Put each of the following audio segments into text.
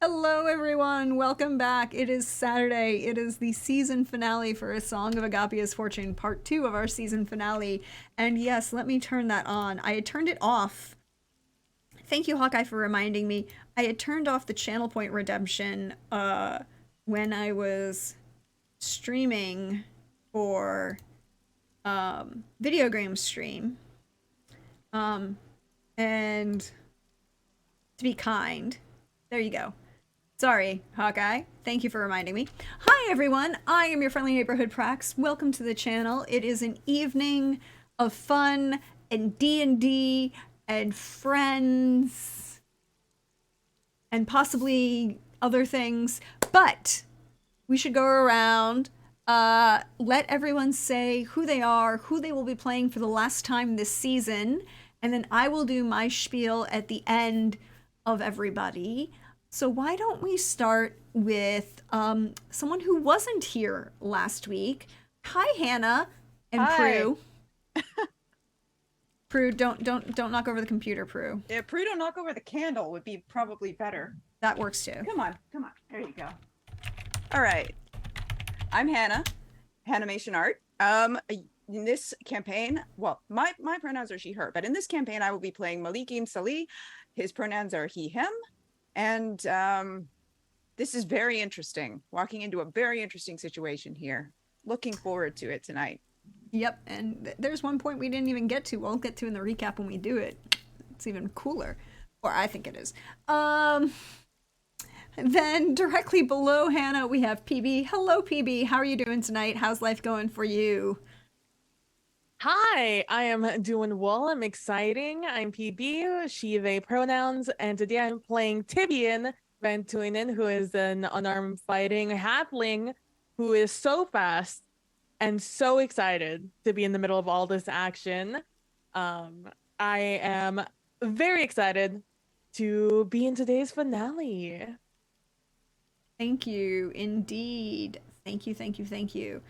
Hello, everyone. Welcome back. It is Saturday. It is the season finale for A Song of Agapia's Fortune, part 2 of our season finale. And yes, let me turn that on. I had turned it off. Thank you, Hawkeye, for reminding me. I had turned off the channel point redemption when I was streaming for video game stream. And to be kind, there you go. Sorry, Hawkeye. Thank you for reminding me. Hi, everyone. I am your friendly neighborhood Prax. Welcome to the channel. It is an evening of fun and D&D and friends and possibly other things. But we should go around, let everyone say who they are, who they will be playing for the last time this season, and then I will do my spiel at the end of everybody. So why don't we start with someone who wasn't here last week? Hi, Hannah and Hi. Prue. Prue, don't knock over the computer, Prue. Yeah, Prue, don't knock over the candle would be probably better. That works too. Come on. There you go. All right. I'm Hannah, Hanimation Art. In this campaign, well, my pronouns are she, her, but in this campaign, I will be playing Malikim Salih. His pronouns are he, him. And this is very interesting. Walking into a very interesting situation here. Looking forward to it tonight. Yep, and there's one point we didn't even get to. We'll get to in the recap when we do it. It's even cooler. Or I think it is. Then directly below Hannah, we have PB. Hello, PB. How are you doing tonight? How's life going for you? Hi, I am doing well. I'm exciting. I'm PB, she, they pronouns, and today I'm playing Tibian Ventuinen, who is an unarmed fighting halfling who is so fast and so excited to be in the middle of all this action. I am very excited to be in today's finale. Thank you, indeed. Thank you, thank you, thank you.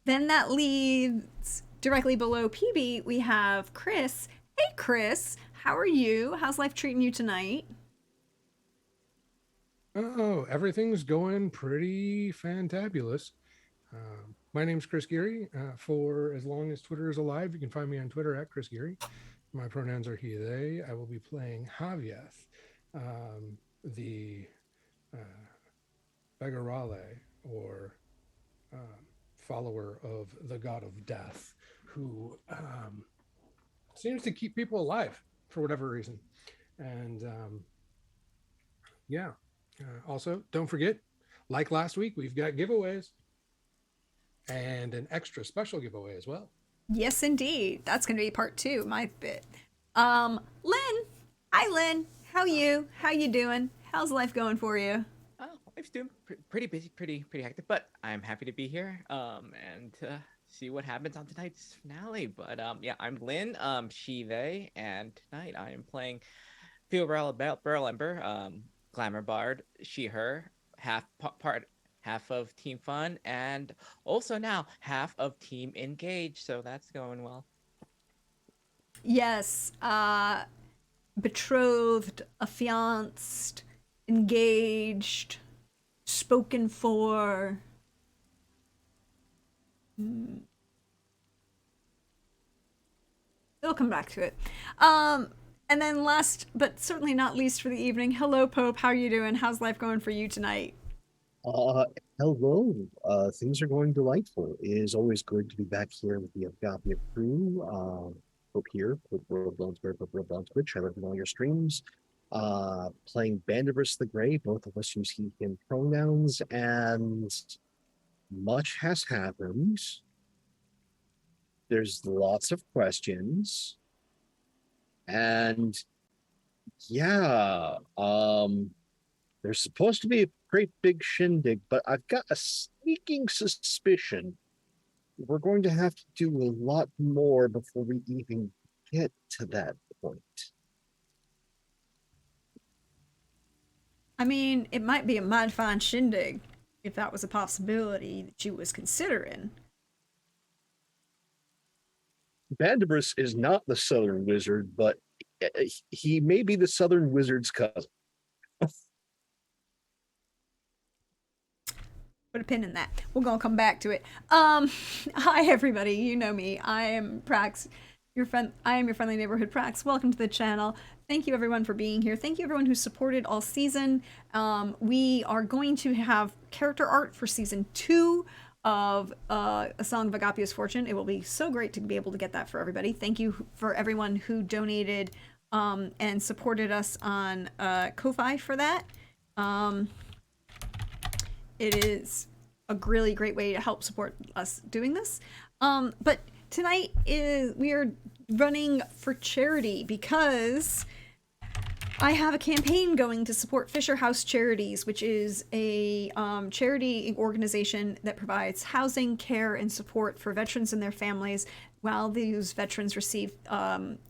Then that leads directly below PB, we have Chris. Hey, Chris, how are you? How's life treating you tonight? Oh, everything's going pretty fantabulous. My name's Chris Geary. For as long as Twitter is alive, you can find me on Twitter at Chris Geary. My pronouns are he, they. I will be playing Javieth, the Begarale, or follower of the god of death, who seems to keep people alive for whatever reason. And yeah. Also, don't forget, like last week, we've got giveaways and an extra special giveaway as well. Yes, indeed. That's going to be part 2, my bit. Lynn. Hi, Lynn. How are you? How you doing? How's life going for you? Oh, life's doing pretty busy, pretty hectic, but I'm happy to be here and see what happens on tonight's finale. But yeah, I'm Lynn, she, they, and tonight I am playing Beryl Ember, Glamour Bard, she, her, half of Team Fun, and also now half of Team Engage, so that's going well. Yes, betrothed, affianced, engaged, spoken for. We'll come back to it. And then last, but certainly not least for the evening, hello, Pope. How are you doing? How's life going for you tonight? Hello. Things are going delightful. It is always good to be back here with the Agapia crew. Hope here with World Bones Bird, World Bones Twitch. I love all your streams. Playing Bandiverse the Grey. Both of us use he, him pronouns, and much has happened. There's lots of questions. And yeah, there's supposed to be a great big shindig, but I've got a sneaking suspicion we're going to have to do a lot more before we even get to that point. I mean, it might be a mighty fine shindig if that was a possibility that she was considering. Bandiverse is not the Southern Wizard, but he may be the Southern Wizard's cousin. Put a pin in that. We're gonna come back to it. Hi everybody. You know me. I am Prax. I am your friendly neighborhood Prax. Welcome to the channel. Thank you everyone for being here. Thank you everyone who supported all season. We are going to have character art for season 2 of A Song of Agapia's Fortune. It will be so great to be able to get that for everybody. Thank you for everyone who donated and supported us on Ko-Fi for that. It is a really great way to help support us doing this. But tonight we are running for charity because I have a campaign going to support Fisher House Charities, which is a charity organization that provides housing, care, and support for veterans and their families while these veterans receive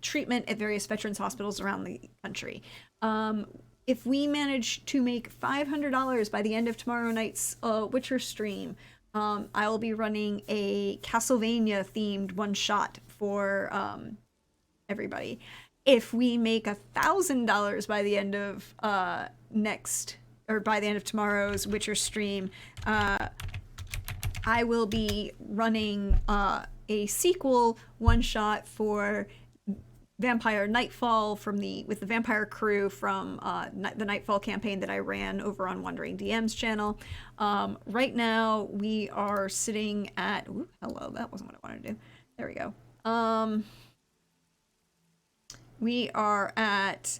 treatment at various veterans hospitals around the country. If we manage to make $500 by the end of tomorrow night's Witcher stream, I will be running a Castlevania themed one shot for everybody. If we make $1,000 by the end of by the end of tomorrow's Witcher stream, I will be running a sequel one shot for Vampire Nightfall with the Vampire crew from the Nightfall campaign that I ran over on Wandering DM's channel. Right now we are sitting at hello, that wasn't what I wanted to do. There we go. We are at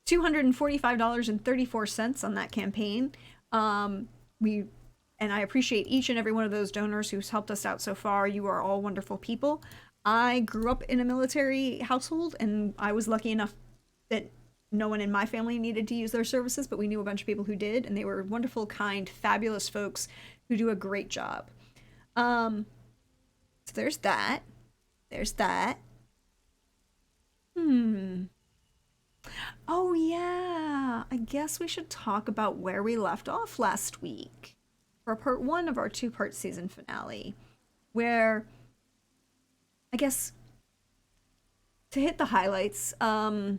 $245.34 on that campaign. And I appreciate each and every one of those donors who's helped us out so far. You are all wonderful people. I grew up in a military household, and I was lucky enough that no one in my family needed to use their services, but we knew a bunch of people who did, and they were wonderful, kind, fabulous folks who do a great job. So there's that. There's that. Oh yeah, I guess we should talk about where we left off last week for part 1 of our 2-part season finale, where I guess to hit the highlights, Lord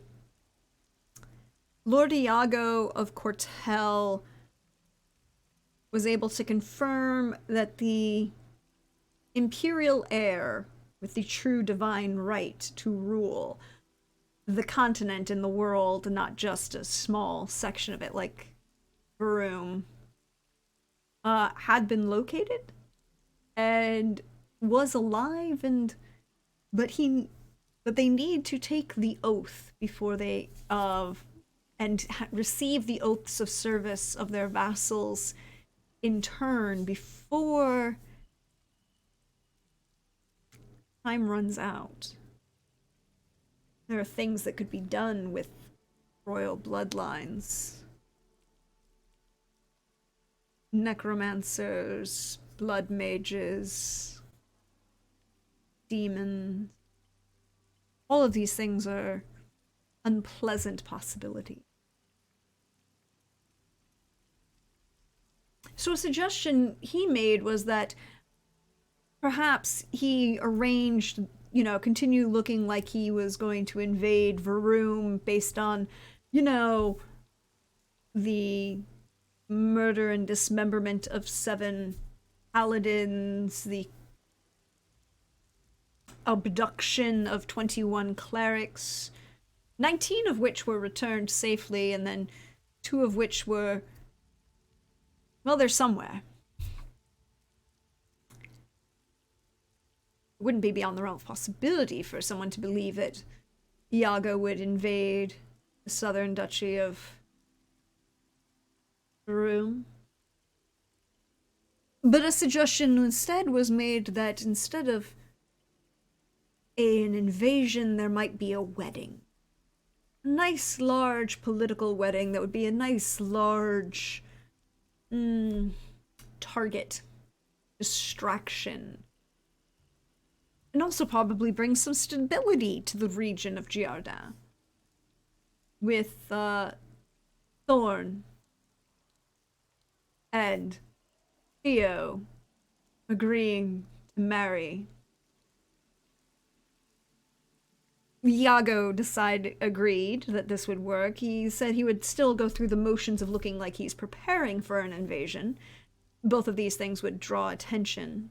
Iago of Cortel was able to confirm that the imperial heir with the true divine right to rule the continent and the world, not just a small section of it like Varum, had been located and was alive, but they need to take the oath before they receive the oaths of service of their vassals in turn before time runs out. There are things that could be done with royal bloodlines. Necromancers, blood mages, demons. All of these things are unpleasant possibilities. So a suggestion he made was that perhaps he arranged, continue looking like he was going to invade Varum based on, the murder and dismemberment of 7 paladins, the abduction of 21 clerics, 19 of which were returned safely, and then 2 of which were, well, they're somewhere. it wouldn't be beyond the realm of possibility for someone to believe that Iago would invade the southern duchy of Room. But a suggestion instead was made that instead of an invasion, there might be a wedding. A nice, large political wedding that would be a nice, large target, distraction. And also probably bring some stability to the region of Giardin. With Thorn and Theo agreeing to marry. Iago agreed that this would work. He said he would still go through the motions of looking like he's preparing for an invasion. Both of these things would draw attention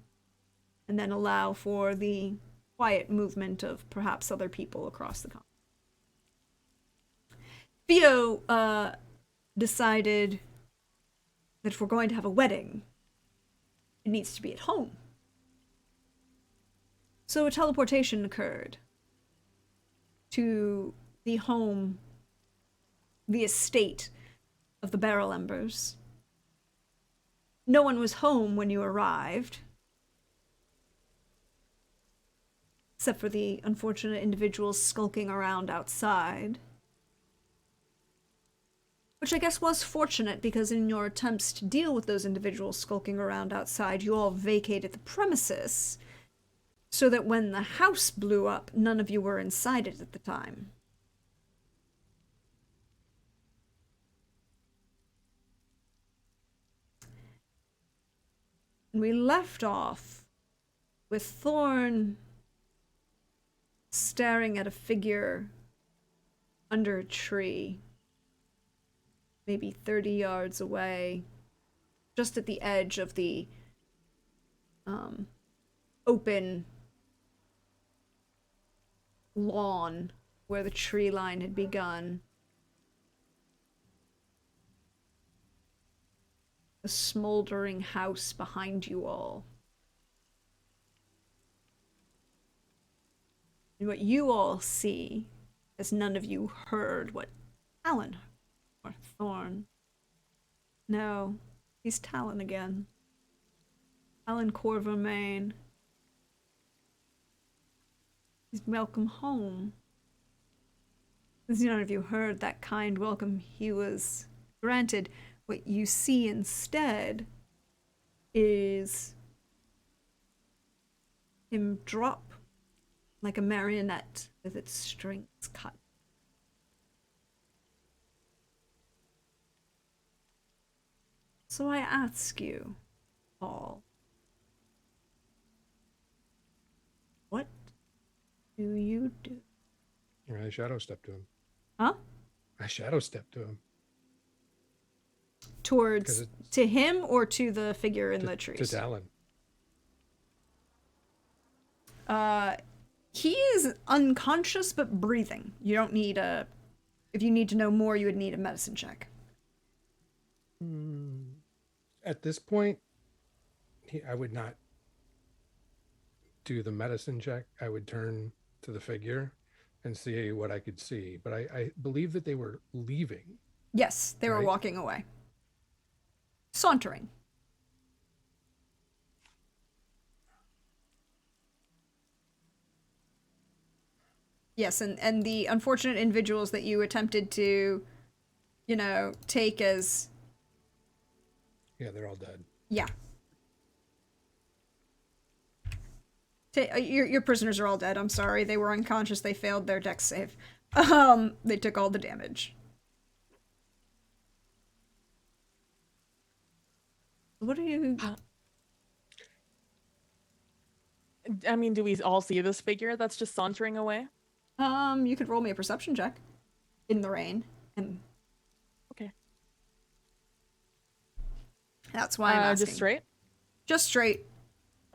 and then allow for the quiet movement of perhaps other people across the continent. Theo decided that if we're going to have a wedding, it needs to be at home. So a teleportation occurred to the home, the estate of the Barrel Embers. No one was home when you arrived, except for the unfortunate individuals skulking around outside. Which I guess was fortunate, because in your attempts to deal with those individuals skulking around outside, you all vacated the premises, so that when the house blew up, none of you were inside it at the time. And we left off with Thorn staring at a figure under a tree, maybe 30 yards away, just at the edge of the open lawn where the tree line had begun. A smoldering house behind you all. And what you all see, as none of you heard what Talon or Thorn. No, he's Talon again. Talon Corvermain. He's welcome home. As none of you heard that kind welcome he was granted, what you see instead is him drop like a marionette with its strings cut. So I ask you all, what do you do? I shadow step to him. Huh? I shadow step to him. Towards, to him or to the figure in the trees? To Talon. He is unconscious but breathing. You don't need a... If you need to know more, you would need a medicine check. At this point, I would not do the medicine check. I would turn to the figure and see what I could see. But I believe that they were leaving. Yes, they were walking away. Sauntering. Yes, and the unfortunate individuals that you attempted to, you know, take as... Yeah, they're all dead. Yeah. Your prisoners are all dead. I'm sorry. They were unconscious. They failed their dex save. They took all the damage. What are you... I mean, do we all see this figure that's just sauntering away? You could roll me a perception check in the rain, and okay. That's why I'm asking. Just straight? Just straight.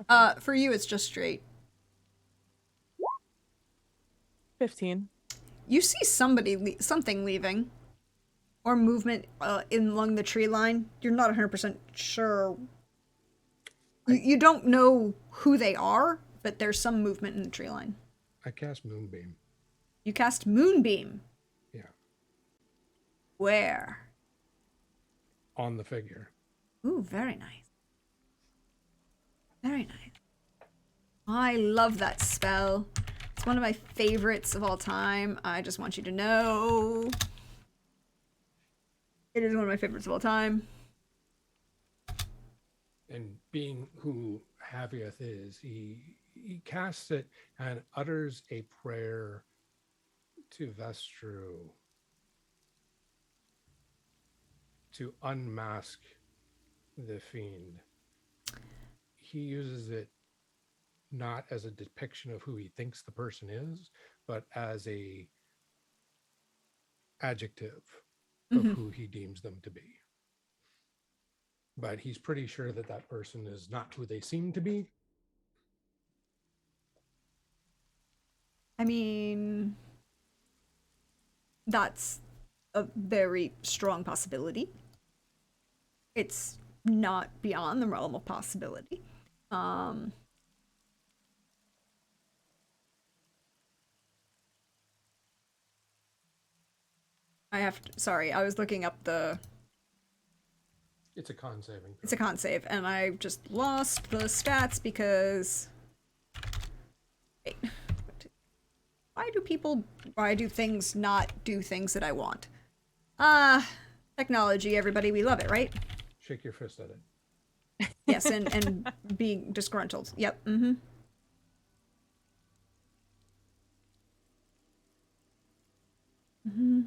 Okay. For you, it's just straight. 15. You see something leaving, or movement along the tree line. You're not 100% sure. You don't know who they are, but there's some movement in the tree line. I cast Moonbeam. You cast Moonbeam. Yeah. Where? On the figure. Ooh, very nice. Very nice. I love that spell. It's one of my favorites of all time. I just want you to know. It is one of my favorites of all time. And being who Havieth is, he casts it and utters a prayer to Vestru to unmask the fiend. He uses it not as a depiction of who he thinks the person is, but as a adjective of who he deems them to be. But he's pretty sure that that person is not who they seem to be. I mean, that's a very strong possibility. It's not beyond the realm of possibility. Sorry, I was looking up the... It's a con saving throw. It's a con save, and I just lost the stats because... Wait. Why do things not do things that I want? Technology, everybody, we love it, right? Shake your fist at it. Yes, and being disgruntled. Yep, mm-hmm. Mm-hmm.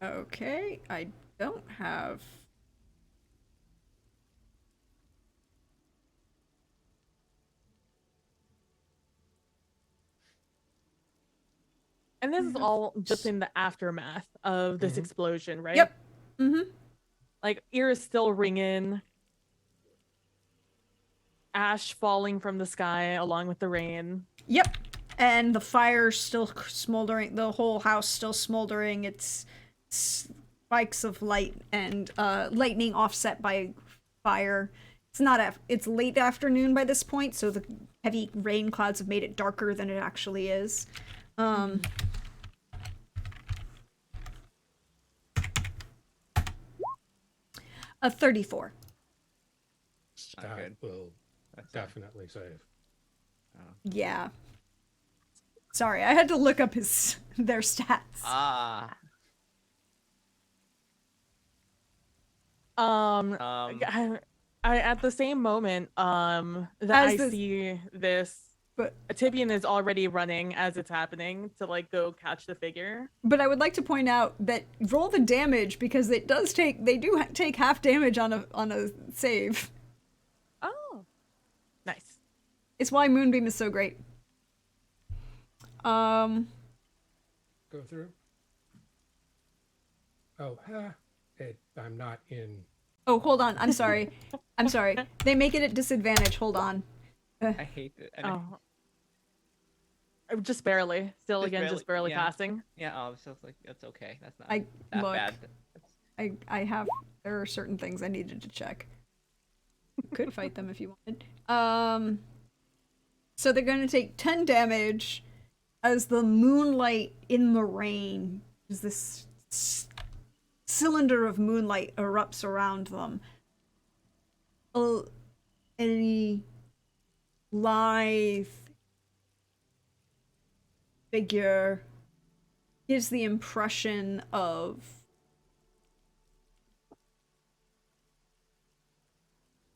Okay, I don't have... And this is all just in the aftermath of this explosion, right? Yep. Mm-hmm. Like, ear is still ringing. Ash falling from the sky along with the rain. Yep. And the fire's still smoldering. The whole house still smoldering. It's spikes of light and lightning offset by fire. It's not. It's late afternoon by this point, so the heavy rain clouds have made it darker than it actually is. A 34. Not That good. will That's definitely save. Yeah. Sorry, I had to look up their stats. Ah. I at the same moment that As I this- see this, But Tibian is already running as it's happening to like go catch the figure. But I would like to point out that roll the damage because they do take half damage on a save. Oh, nice. It's why Moonbeam is so great. Go through. Oh, I'm not in. Oh, hold on. I'm sorry. I'm sorry. They make it at disadvantage. Hold on. I hate it. Oh, just barely. Still, Just again, barely, just barely yeah. passing. Yeah, oh, so it's like, that's okay. That's not I that look. bad. I have. There are certain things I needed to check. Could fight them if you wanted. So they're going to take 10 damage as the moonlight in the rain, as this cylinder of moonlight erupts around them. A lithe figure gives the impression of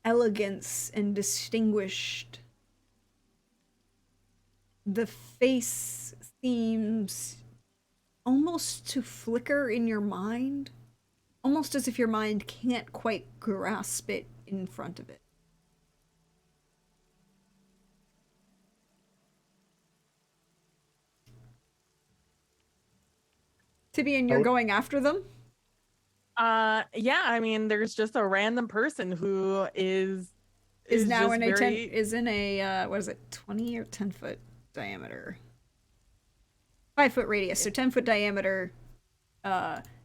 elegance and distinguished. The face seems almost to flicker in your mind, almost as if your mind can't quite grasp it in front of it. Tibian, you're going after them? Yeah, I mean, there's just a random person who is now just in a very... is in a what is it, 20 or 10 foot diameter, 5 foot radius, so 10 foot diameter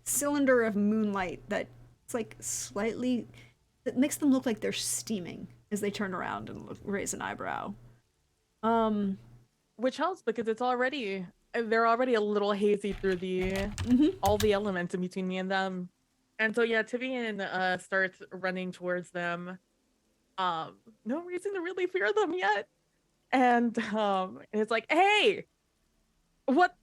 cylinder of moonlight that it's like slightly, that makes them look like they're steaming. as they turn around and raise an eyebrow. Which helps because it's already they're already a little hazy through the all the elements in between me and them. And so yeah, Tivian starts running towards them. No reason to really fear them yet. And it's like, hey, what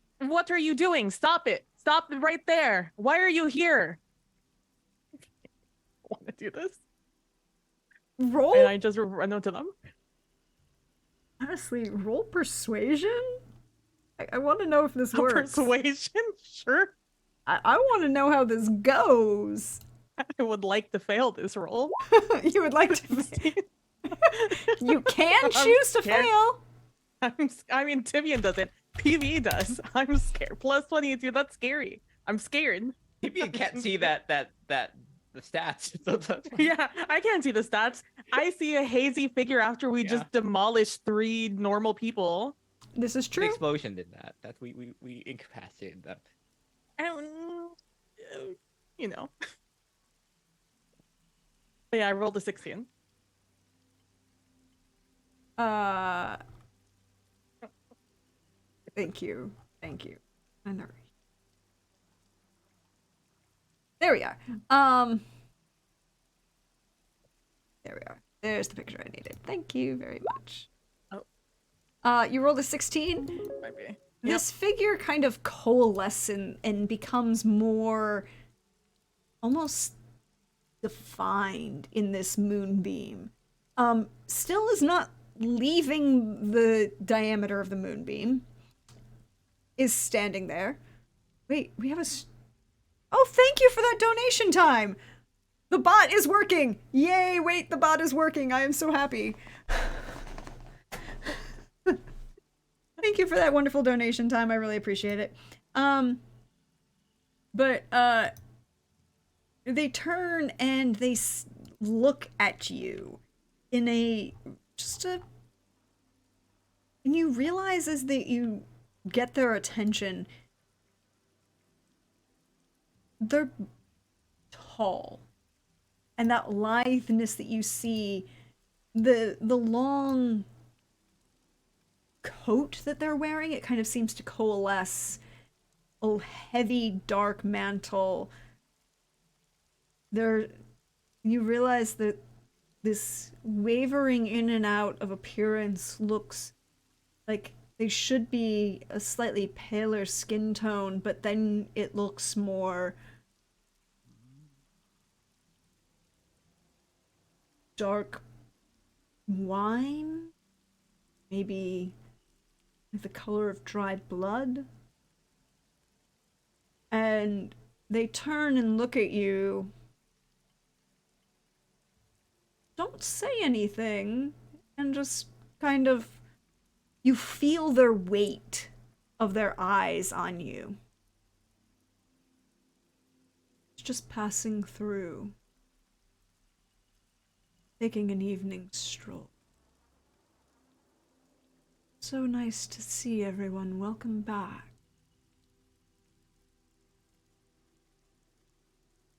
are you doing? Stop it. Stop it right there. Why are you here? Want to do this? Roll? And I just run up to them. Honestly, roll persuasion? I want to know if this works. Persuasion? Sure. I want to know how this goes. I would like to fail this roll. You would like to... You can choose to fail. I mean, Tivian doesn't. PV does. I'm scared. Plus 22, that's scary. I'm scared. Maybe you can't see the stats. So that's fine. Yeah, I can't see the stats. I see a hazy figure after we just demolished 3 normal people. This is The true. explosion did that. That's we incapacitated them. And, you know. But yeah, I rolled a 16. Thank you. Thank you. I never... There we are. There we are. There's the picture I needed. Thank you very much. You rolled a 16? Might be. This figure kind of coalesces and becomes more almost defined in this moonbeam. Still is not leaving the diameter of the moonbeam. Is standing there. Wait, we have a... Oh, thank you for that donation time! The bot is working! Yay, wait, the bot is working. I am so happy. Thank you for that wonderful donation time. I really appreciate it. They turn and they look at you in and you realize as that you get their attention, they're tall. And that litheness that you see, the long coat that they're wearing, it kind of seems to coalesce. A heavy, dark mantle. You realize that this wavering in and out of appearance looks like they should be a slightly paler skin tone, but then it looks more dark wine, maybe the color of dried blood. And they turn and look at you. Don't say anything, and just kind of, you feel their weight of their eyes on you. It's just passing through, taking an evening stroll. So nice to see everyone. Welcome back.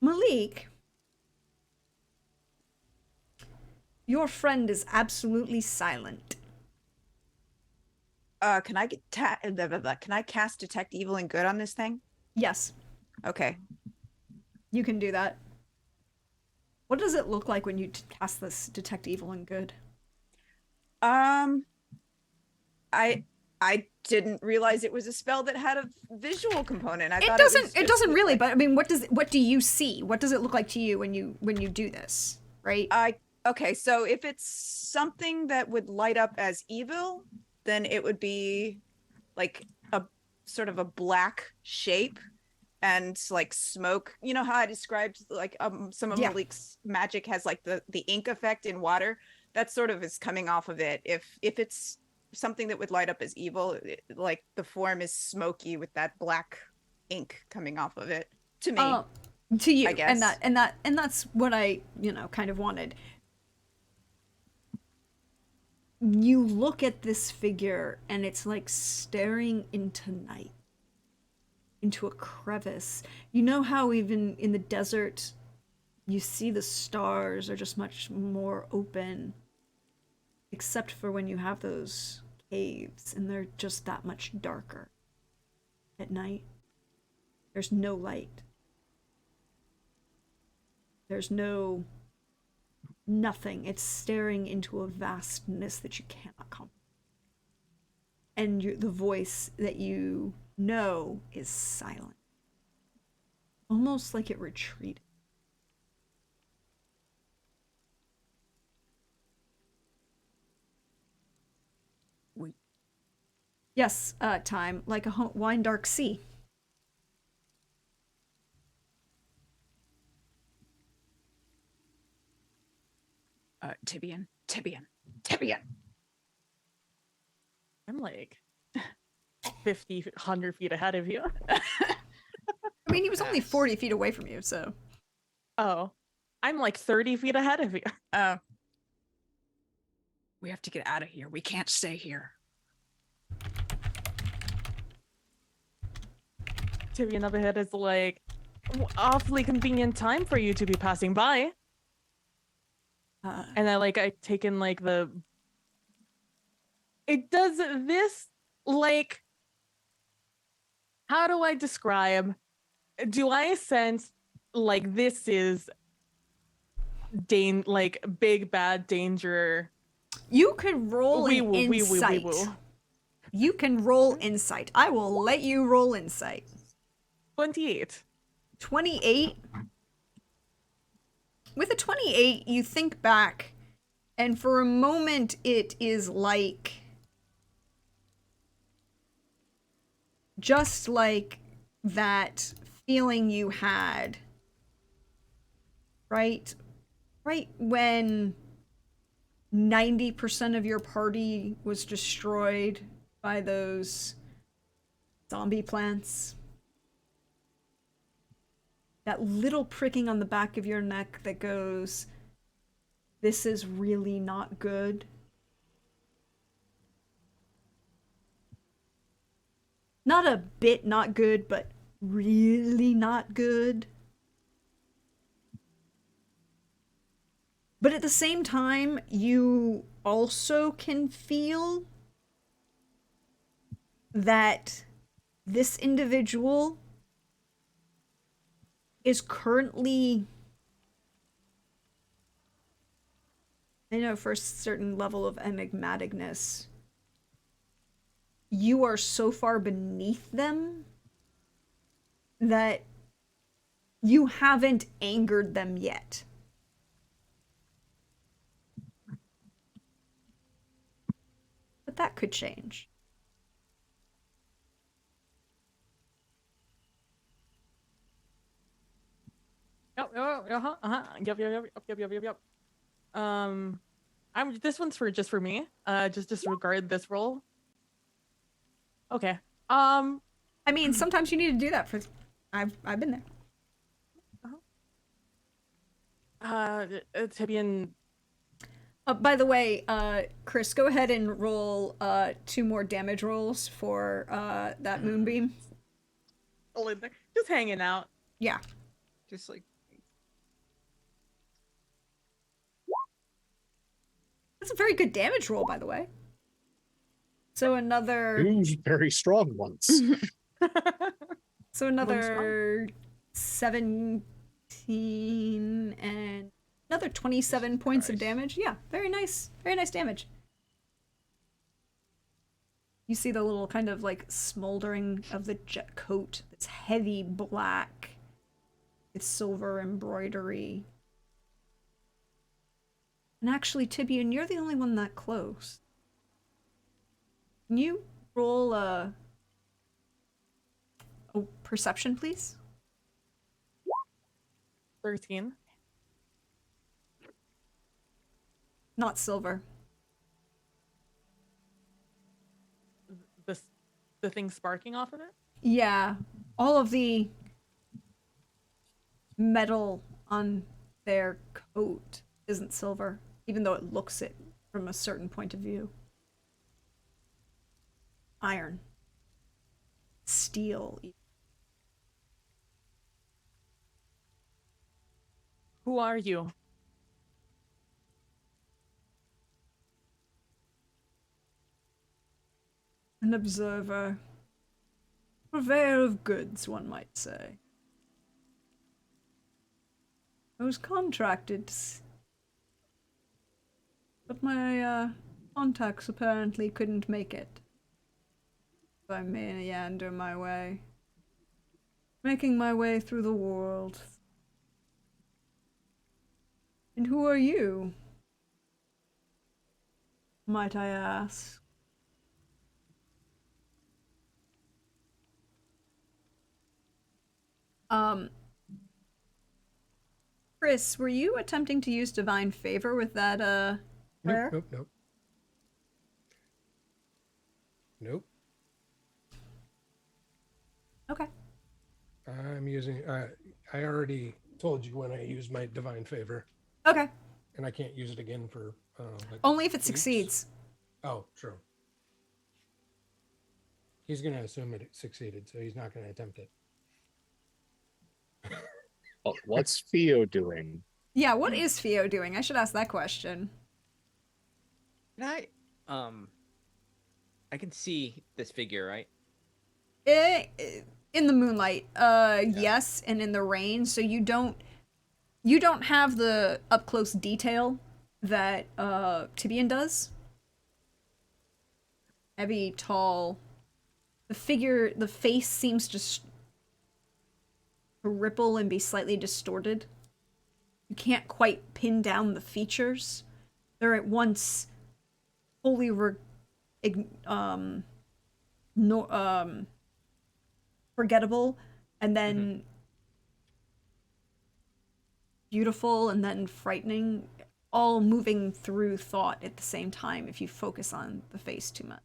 Malik, your friend is absolutely silent. Can I can I cast Detect Evil and Good on this thing? Yes, Okay. you can do that. What does it look like when you cast this Detect Evil and Good? I didn't realize it was a spell that had a visual component. I It thought doesn't. it It doesn't really. But I mean, what do you see? What does it look like to you when you do this? Right. Okay, so if it's something that would light up as evil, then it would be like a sort of a black shape and like smoke. You know how I described like some of Malik's magic has like the ink effect in water. That sort of is coming off of it. If it's something that would light up as evil, like the form is smoky with that black ink coming off of it. To me, to you, I guess. and that's what I kind of wanted. You look at this figure and it's like staring into night, into a crevice. You know how even in the desert you see the stars are just much more open. except for when you have those caves and they're just that much darker at night. There's no light. There's no nothing. It's staring into a vastness that you cannot comprehend. And the voice that you know is silent. Almost like it retreated. Yes, time, like a wine dark sea. Tibian. I'm like 50, 100 feet ahead of you. I mean, he was only Yes. 40 feet away from you, so. Oh, I'm like 30 feet ahead of you. We have to get out of here. We can't stay here. Tibian up ahead is like, awfully convenient time for you to be passing by. And I take in like it does this, like, how do I describe? Do I sense like this is like big bad danger? You could roll Wee an woo, wee woo, wee insight. woo. You can roll insight. I will let you roll insight. 28. 28. With a 28, you think back, and for a moment, it is like. Just like that feeling you had. Right when 90% of your party was destroyed by those zombie plants. That little pricking on the back of your neck that goes, this is really not good. Not a bit not good, but really not good. But at the same time, you also can feel that this individual is currently, I know, for a certain level of enigmaticness, you are so far beneath them that you haven't angered them yet. But that could change. Yep. This one's just for me. Just disregard this roll. Okay. I mean, sometimes you need to do that for. I've been there. Tibian. By the way, Chris, go ahead and roll 2 more damage rolls for that moonbeam. Just hanging out. Yeah. Just like That's a very good damage roll, by the way. So another. 2 very strong ones. So another 17 and another 27 points of damage. Yeah, very nice. Very nice damage. You see the little kind of like smoldering of the jet coat. It's heavy black with silver embroidery. And actually, Tibian, you're the only one that close. Can you roll a perception, please? 13. Not silver. The thing sparking off of it? Yeah, all of the metal on their coat isn't silver, even though it looks it from a certain point of view. Iron. Steel. Who are you? An observer. Purveyor of goods, one might say. I was contracted, but my contacts apparently couldn't make it. So I meander my way, making my way through the world. And who are you, might I ask? Um, Chris, were you attempting to use divine favor with that Nope, prayer? nope, nope. Nope. Okay. I'm using. I already told you when I used my divine favor, Okay. and I can't use it again for like Only if it weeks. succeeds. Oh, true. He's going to assume it succeeded, so he's not going to attempt it. Oh, what's Theo doing? Yeah, what is Theo doing? I should ask that question. Can I can see this figure, right? In the moonlight, yes, and in the rain, so you don't have the up close detail that Tibian does. Heavy, tall. The face seems to ripple and be slightly distorted. You can't quite pin down the features. They're at once wholly forgettable, and then beautiful, and then frightening, all moving through thought at the same time if you focus on the face too much.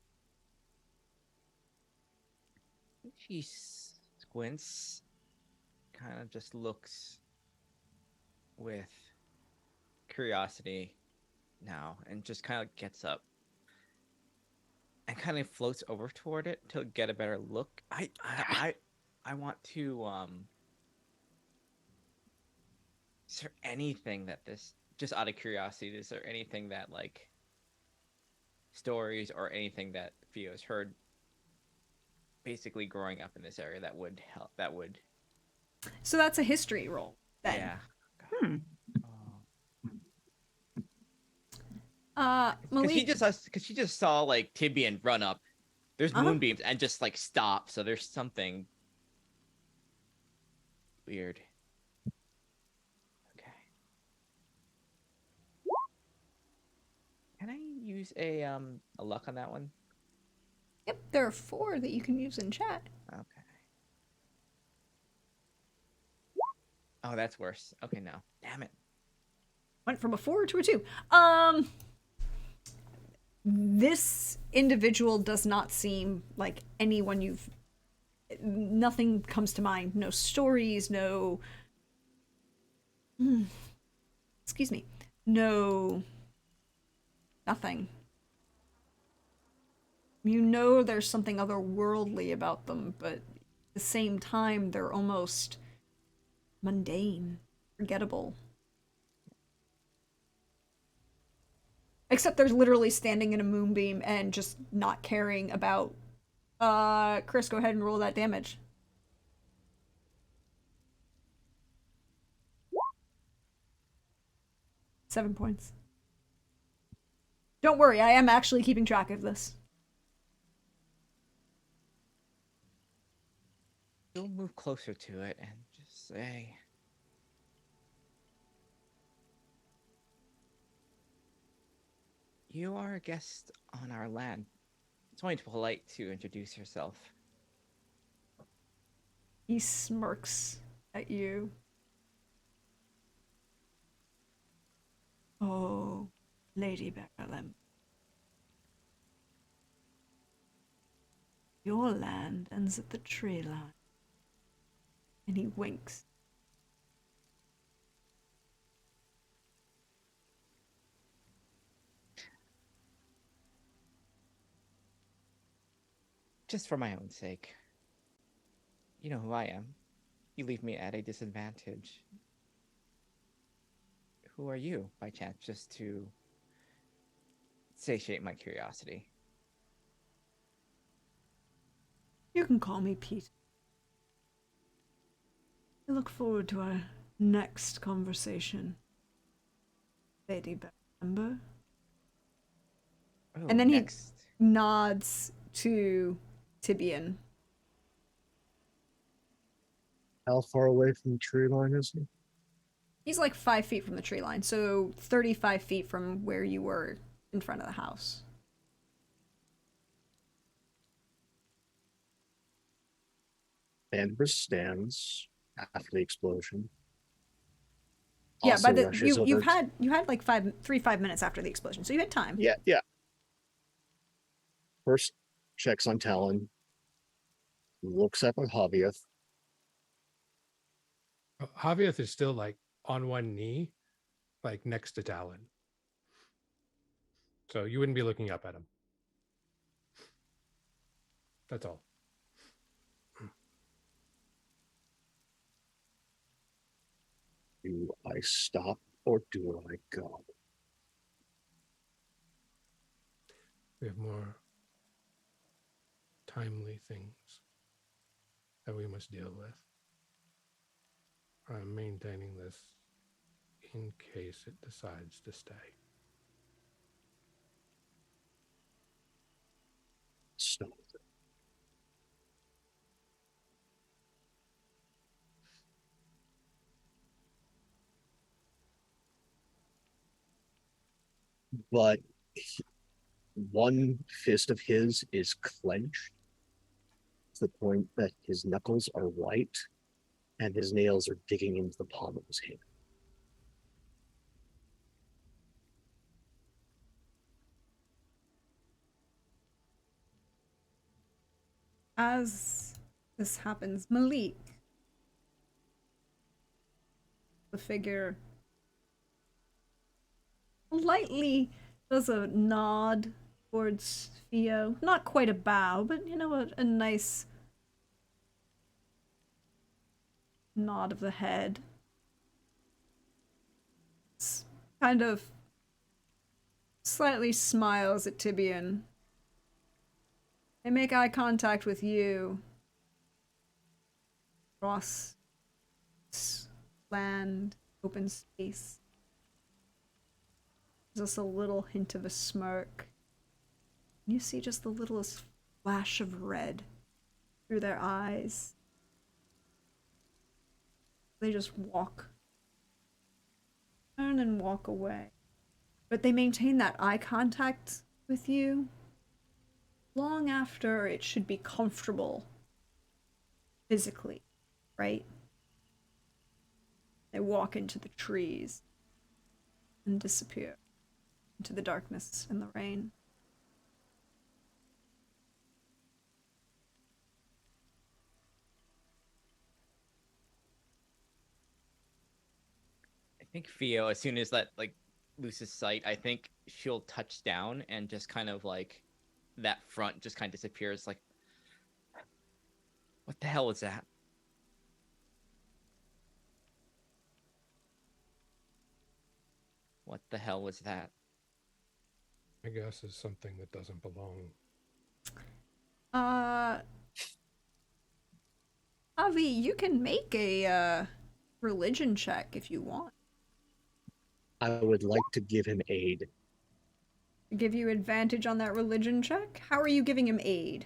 She squints, kind of just looks with curiosity now, and just kind of gets up and kind of floats over toward it to get a better look. I want to is there anything that this, just out of curiosity, is there anything that, like, stories or anything that Theo's heard basically growing up in this area that would help, that would So that's a history roll then. yeah. Hmm. Malik, Because she just saw like Tibian run up. There's Uh-huh. moonbeams and just like stop. So there's something weird. Okay. Can I use a luck on that one? yep, there are 4 that you can use in chat. Okay. Oh, that's worse. Okay, no. Damn it. Went from a 4 to a 2. This individual does not seem like anyone you've. Nothing comes to mind. No stories, no. Excuse me. No. Nothing. You know there's something otherworldly about them, but at the same time, they're almost mundane, forgettable. Except there's literally standing in a moonbeam and just not caring about. Chris, go ahead and roll that damage. Seven points. Don't worry, I am actually keeping track of this. You'll move closer to it and just say, "You are a guest on our land. It's only polite to introduce yourself." He smirks at you. Oh, Lady Beckerlem. Your land ends at the tree line. And he winks. Just for my own sake. You know who I am. You leave me at a disadvantage. Who are you, by chance, just to satiate my curiosity? You can call me Pete. I look forward to our next conversation, Lady Amber. Oh, And then he next. nods to Tibian. How far away from the tree line is he? He's like 5 feet from the tree line, so 35 feet from where you were in front of the house. Amber stands after the explosion. Yeah, by Also the rushes over. you had like 5 minutes after the explosion, so you had time. Yeah, yeah. First checks on Talon, looks up at Javieth. Javieth is still like on one knee, like next to Talon. So you wouldn't be looking up at him. That's all. Do I stop or do I go? We have more timely things that we must deal with. I'm maintaining this in case it decides to stay. Stop. But one fist of his is clenched to the point that his knuckles are white and his nails are digging into the palm of his hand. As this happens, Malik, the figure, lightly does a nod towards Theo. Not quite a bow, but you know, a nice nod of the head. Kind of slightly smiles at Tibian. They make eye contact with you. Across land, open space. There's just a little hint of a smirk. And you see just the littlest flash of red through their eyes. They just turn and walk away. But they maintain that eye contact with you long after it should be comfortable physically, right? They walk into the trees and disappear into the darkness and the rain. I think Theo, as soon as that like loses sight, I think she'll touch down and just kind of like that front just kind of disappears. Like, what the hell was that? What the hell was that? I guess is something that doesn't belong. Avi, you can make a religion check if you want. I would like to give him aid. Give you advantage on that religion check? How are you giving him aid?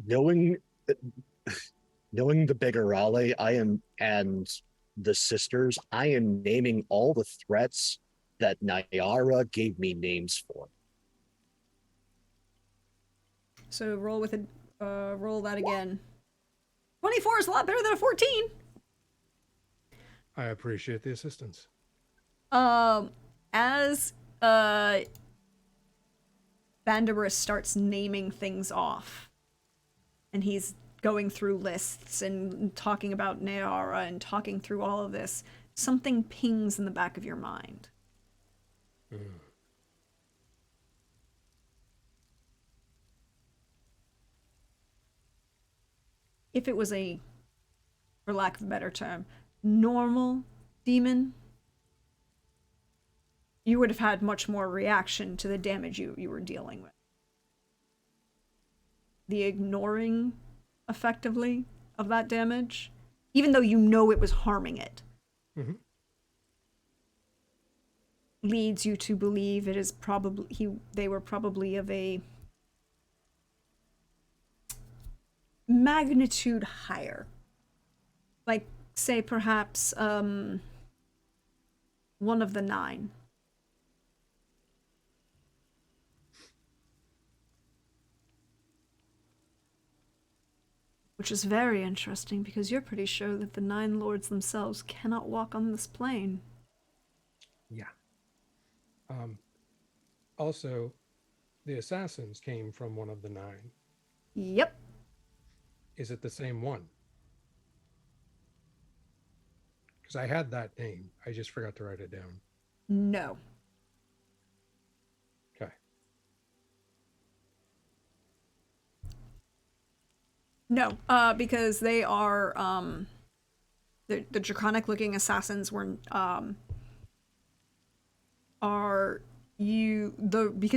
Knowing knowing the Begarale, I am, and the sisters, I am naming all the threats that Nyara gave me names for. So roll with roll that again. 24 is a lot better than a 14. I appreciate the assistance. As Banderas starts naming things off, and he's going through lists and talking about Neara and talking through all of this, something pings in the back of your mind. If it was a, for lack of a better term, normal demon, you would have had much more reaction to the damage you were dealing with. the ignoring, effectively, of that damage, even though you know it was harming it, leads you to believe it is probably they were probably of a magnitude higher. Like, say, perhaps, one of the 9. Which is very interesting, because you're pretty sure that the 9 lords themselves cannot walk on this plane. Yeah. Also, the assassins came from one of the 9. Yep. Is it the same one? Because I had that name. I just forgot to write it down. No. Okay. No, because they are, the draconic looking assassins were, because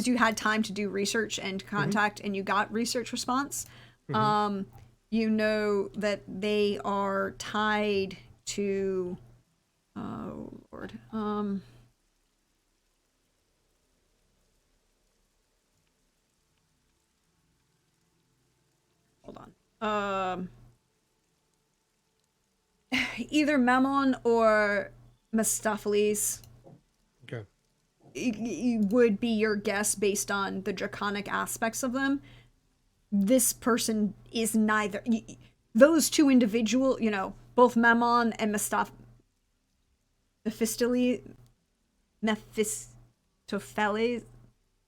you had time to do research and contact and you got research response, you know that they are tied to, oh Lord, hold on. Either Mammon or Mephistopheles Okay. would be your guess based on the draconic aspects of them. This person is neither. Those two individual, both Mammon and Mephistopheles.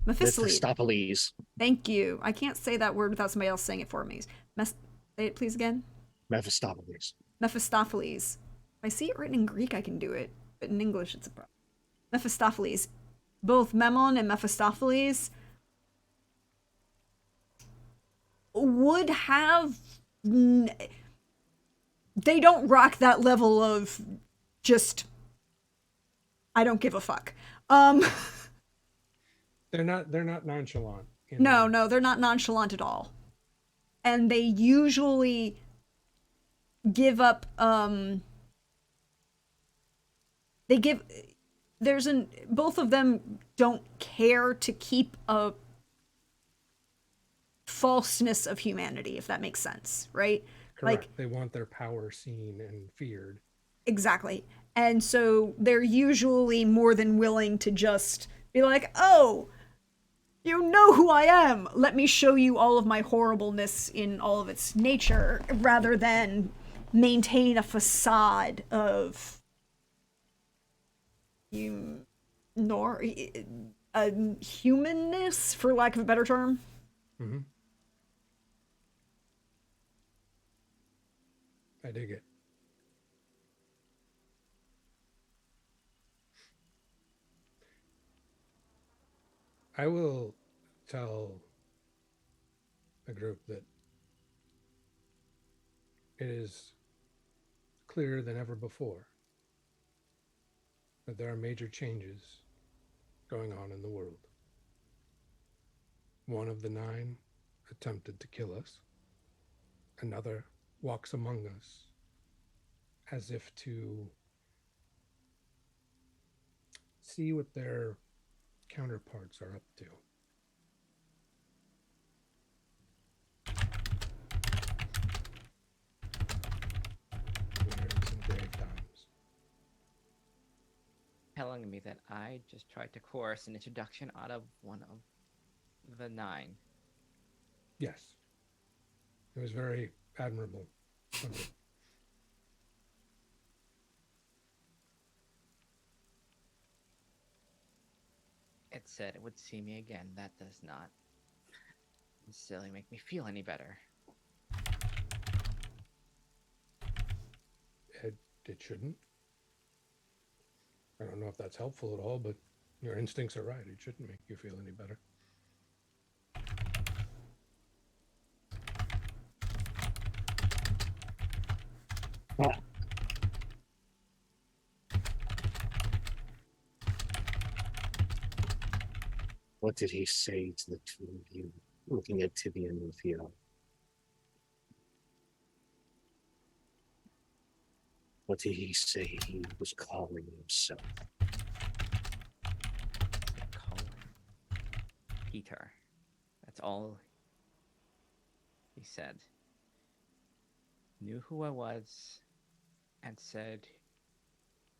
Mephistopheles. Thank you. I can't say that word without somebody else saying it for me. Say it, please, again. Mephistopheles. Mephistopheles. If I see it written in Greek, I can do it, but in English, it's a problem. Mephistopheles. Both Mammon and Mephistopheles would have. They don't rock that level of just. I don't give a fuck. They're not nonchalant. No, they're not nonchalant at all. And they usually give up, both of them don't care to keep a falseness of humanity, if that makes sense, right? Correct. They want their power seen and feared. Exactly. And so they're usually more than willing to just be like, oh, you know who I am. Let me show you all of my horribleness in all of its nature, rather than maintain a facade of humanness, for lack of a better term. I dig it. I will tell the group that it is clearer than ever before that there are major changes going on in the world. One of the 9 attempted to kill us. Another walks among us as if to see what their counterparts are up to. We're in some grave times. Telling me that I just tried to coerce an introduction out of one of the 9. Yes. It was very admirable. It said it would see me again. That does not necessarily make me feel any better. It shouldn't. I don't know if that's helpful at all, but your instincts are right. It shouldn't make you feel any better. What did he say to the two of you, looking at Tibby and Rufio? What did he say he was calling himself? Call Peter. That's all he said. Knew who I was and said,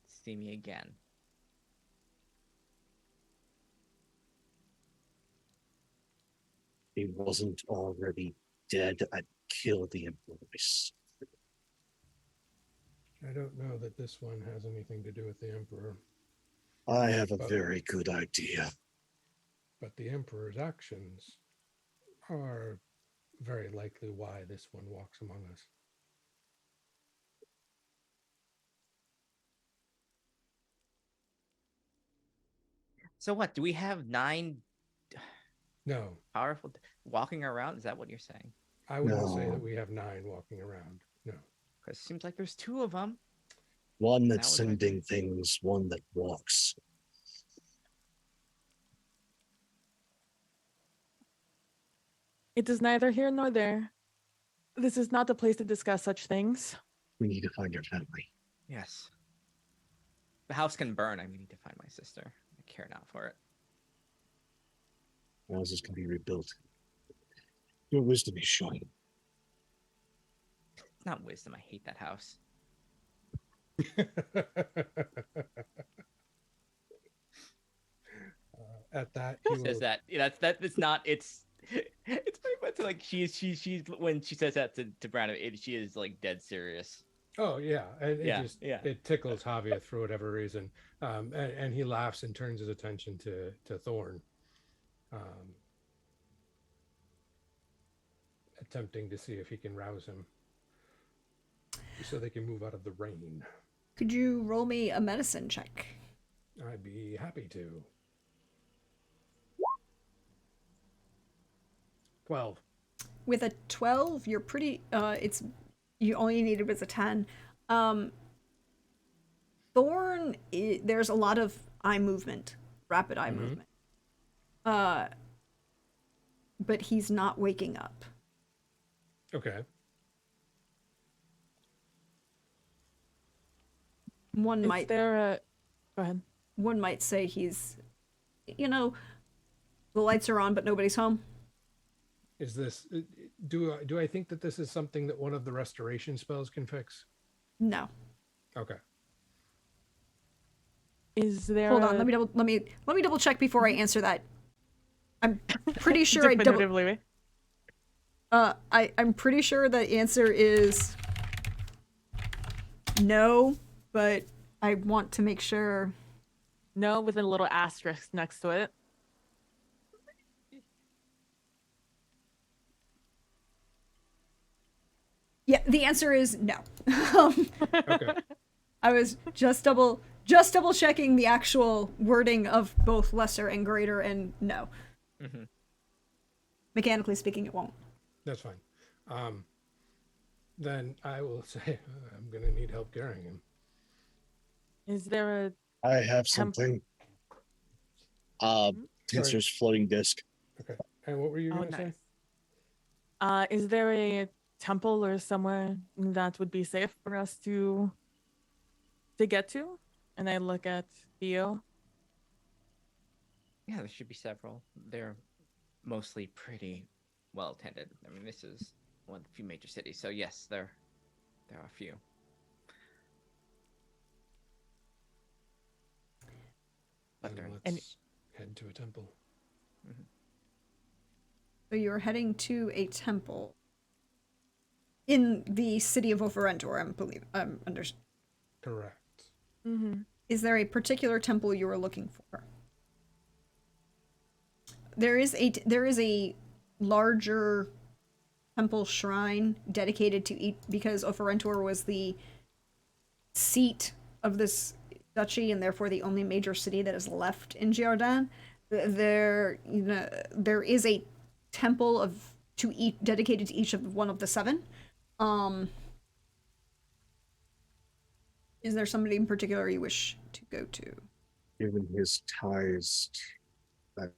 see me again. He wasn't already dead. I'd kill the Emperor myself. I don't know that this one has anything to do with the Emperor, I have a very good idea. but the Emperor's actions are very likely why this one walks among us. So what? Do we have 9 No, powerful walking around? Is that what you're saying? I wouldn't say No. that we have 9 walking around. No. Because it seems like there's 2 of them. One That that's was my sending things, one that walks. It is neither here nor there. This is not the place to discuss such things. We need to find your family. Yes. The house can burn. I need to find my sister. I care not for it. Houses can be rebuilt. Your wisdom is showing. It's not wisdom. I hate that house. At that, Who he says will, that? It's not. It's very much like she's when she says that to Brandon, she is like dead serious. oh yeah, and Yeah, it just yeah. it tickles Javier for whatever reason, and he laughs and turns his attention to Thorn, attempting to see if he can rouse him so they can move out of the rain. Could you roll me a medicine check? I'd be happy to. 12. With a 12, you're pretty it's you all you needed was a 10. Thorn, there's a lot of eye movement, rapid eye movement. But he's not waking up. Okay. One Is might there a... Go ahead. one might say he's, the lights are on but nobody's home. Is this do I think that this is something that one of the restoration spells can fix? No. Okay. Is there Hold on, a... let me double check before I answer that. I'm pretty sure Definitively. I'm pretty sure the answer is no, but I want to make sure. No, with a little asterisk next to it. Yeah, the answer is no. Okay. I was just double checking the actual wording of both lesser and greater, and no. Mm-hmm. Mechanically speaking, it won't. That's fine. Then I will say I'm gonna need help carrying him. Is there a... I have something. Sorry. Tensor's floating disc. Okay. And what were you Oh, gonna say? nice. Is there a temple or somewhere that would be safe for us to get to? And I look at Theo. Yeah, there should be several. They're mostly pretty well attended. I mean, this is one of the few major cities, so yes, there are a few. But Then they're let's head to a temple. So you're heading to a temple in the city of Overendor, I believe. Correct. Mm-hmm. Is there a particular temple you are looking for? There is a larger temple shrine dedicated to each, because Oferentor was the seat of this duchy and therefore the only major city that is left in Giardan. There is a temple dedicated to each of one of the 7. Is there somebody in particular you wish to go to? Given his ties, that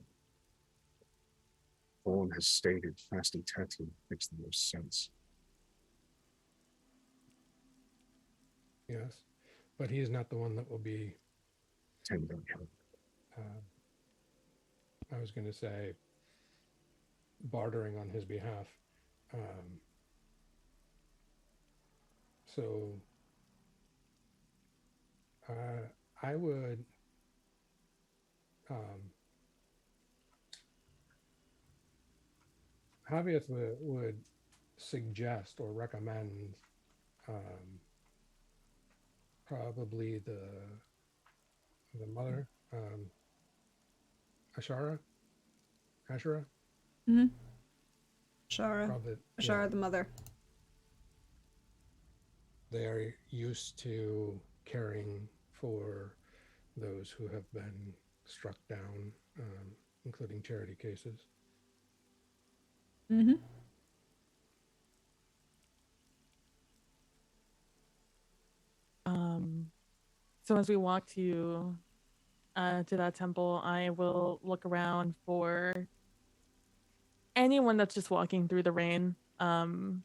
Owen has stated, fasting tattoo makes the most sense. Yes, but he is not the one that will be. I was going to say bartering on his behalf. So I would Javier would suggest or recommend probably the mother, Ashara. Mm-hmm. Ashara. Probably, Ashara, yeah, the mother. they are used to caring for those who have been struck down, including charity cases. Mm-hmm. So as we walk to that temple, I will look around for anyone that's just walking through the rain. And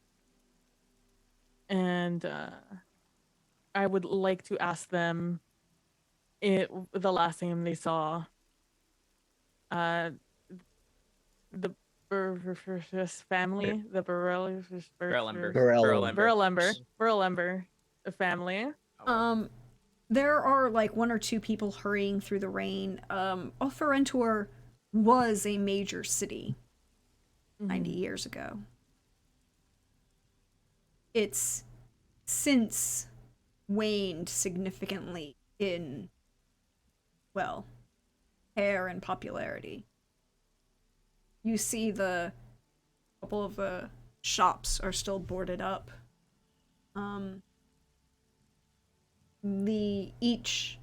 I would like to ask them the last name they saw. The family, the Burlember family. There are like one or two people hurrying through the rain. Offerentor was a major city 90 years ago. It's since waned significantly in, well, hair and popularity. You see the couple of the shops are still boarded up. Each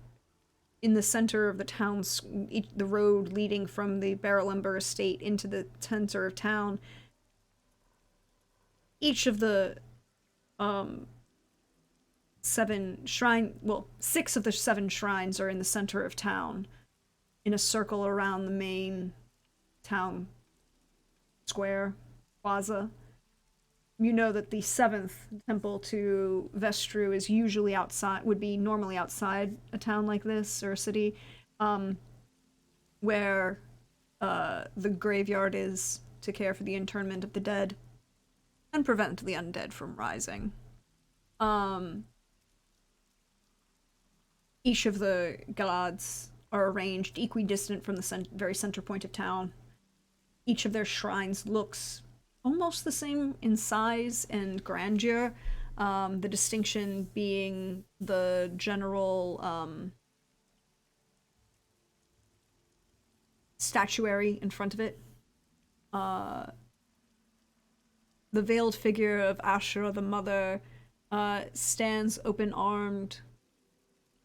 in the center of the town's the road leading from the Barrelember estate into the center of town, each of the 6 of the 7 shrines are in the center of town in a circle around the main town square plaza. You know that the 7th temple to Vestru is usually outside, would be normally outside a town like this or a city, where the graveyard is to care for the internment of the dead and prevent the undead from rising. Each of the gods are arranged equidistant from the very center point of town. Each of their shrines looks almost the same in size and grandeur, the distinction being the general statuary in front of it. The veiled figure of Ashura, the mother, stands open-armed.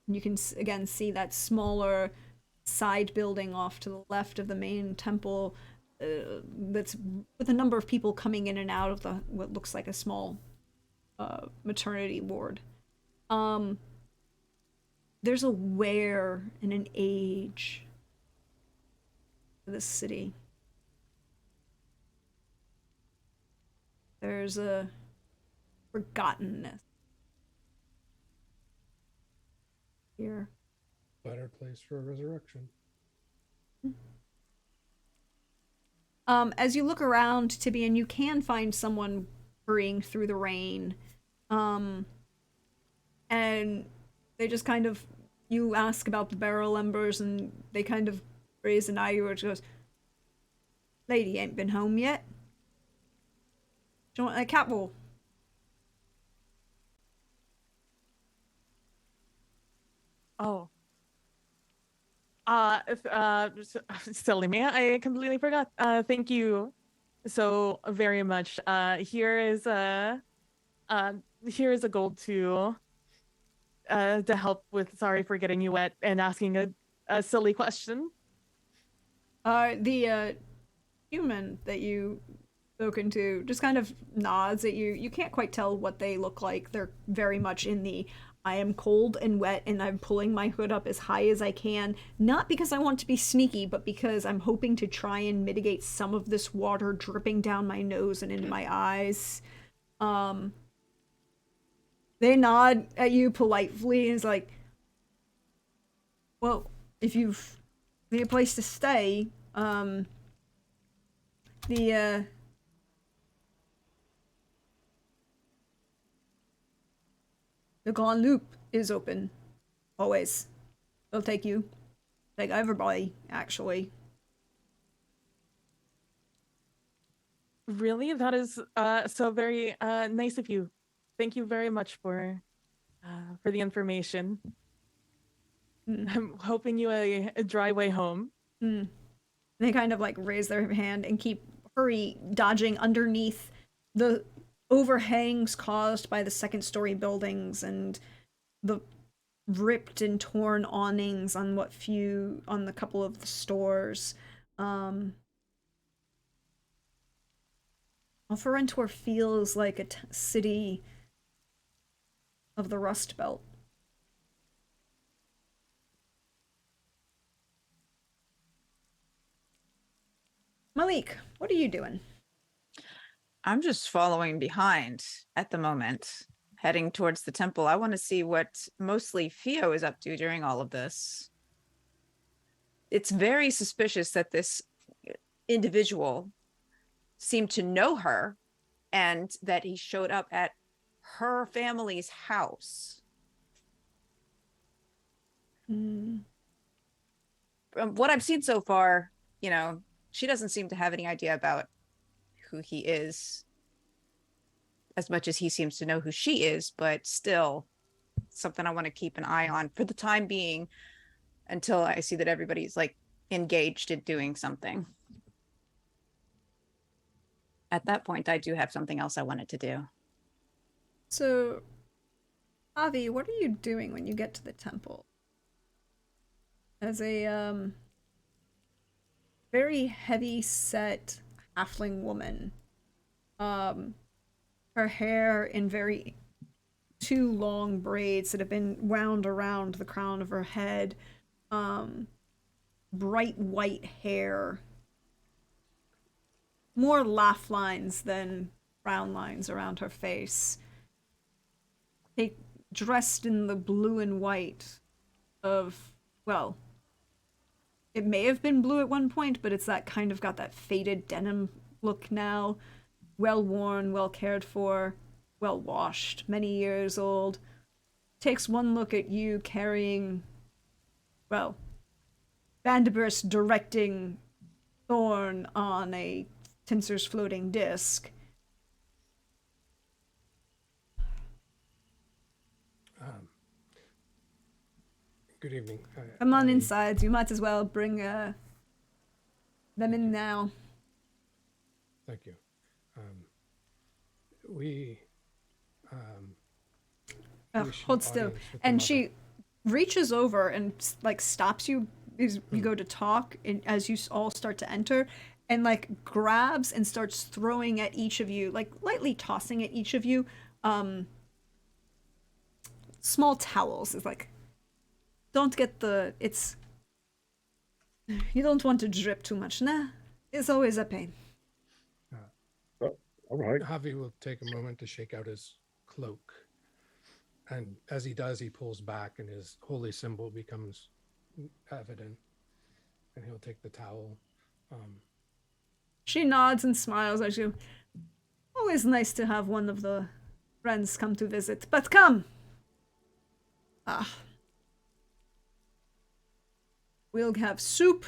You can again see that smaller side building off to the left of the main temple, that's with a number of people coming in and out of the what looks like a small maternity ward. There's a wear and an age to this city. There's a forgottenness here. Better place for a resurrection. As you look around, Tibian, you can find someone hurrying through the rain. And they just kind of, you ask about the barrel embers, and they kind of raise an eye, which goes, "Lady ain't been home yet. Do you want a catwalk?" Oh. Silly me. I completely forgot. Thank you so very much. Here is a gold to help with. Sorry for getting you wet and asking a silly question. The human that you spoken to just kind of nods at you. You can't quite tell what they look like. They're very much in the I am cold and wet and I'm pulling my hood up as high as I can, not because I want to be sneaky, but because I'm hoping to try and mitigate some of this water dripping down my nose and into my eyes. They nod at you politely and is like, well, if you've need a place to stay, the the Grand Loop is open. Always. They'll take you. Take everybody, actually. Really? That is so very nice of you. Thank you very much for the information. Mm. I'm hoping you a dry way home. Mm. They kind of like raise their hand and keep dodging underneath the overhangs caused by the second story buildings and the ripped and torn awnings on on the couple of the stores. Alpharentor feels like a city of the Rust Belt. Malik, what are you doing? I'm just following behind at the moment, heading towards the temple. I want to see what mostly Fio is up to during all of this. It's very suspicious that this individual seemed to know her and that he showed up at her family's house. Mm. From what I've seen so far, she doesn't seem to have any idea about who he is as much as he seems to know who she is, but still something I want to keep an eye on for the time being until I see that everybody's like engaged in doing something. At that point, I do have something else I wanted to do. So, Avi, what are you doing when you get to the temple? As a very heavy set halfling woman, her hair in very two long braids that have been wound around the crown of her head, bright white hair, more laugh lines than frown lines around her face. Dressed in the blue and white of, well, it may have been blue at one point, but it's that kind of got that faded denim look now. Well worn, well cared for, well washed, many years old. Takes one look at you carrying, well, Vanderburst directing Thorn on a Tinser's floating disc. Good evening. Come on inside. You might as well bring them in now. Thank you. We wish Hold an still. audience with the And mother. she reaches over and like stops you as you go to talk, and as you all start to enter, and like grabs and starts throwing at each of you, like lightly tossing at each of you, small towels. It's like, don't get you don't want to drip too much. Nah, it's always a pain. All right. Javi will take a moment to shake out his cloak. And as he does, he pulls back and his holy symbol becomes evident. And he'll take the towel. She nods and smiles as you. Always nice to have one of the friends come to visit. But come! We'll have soup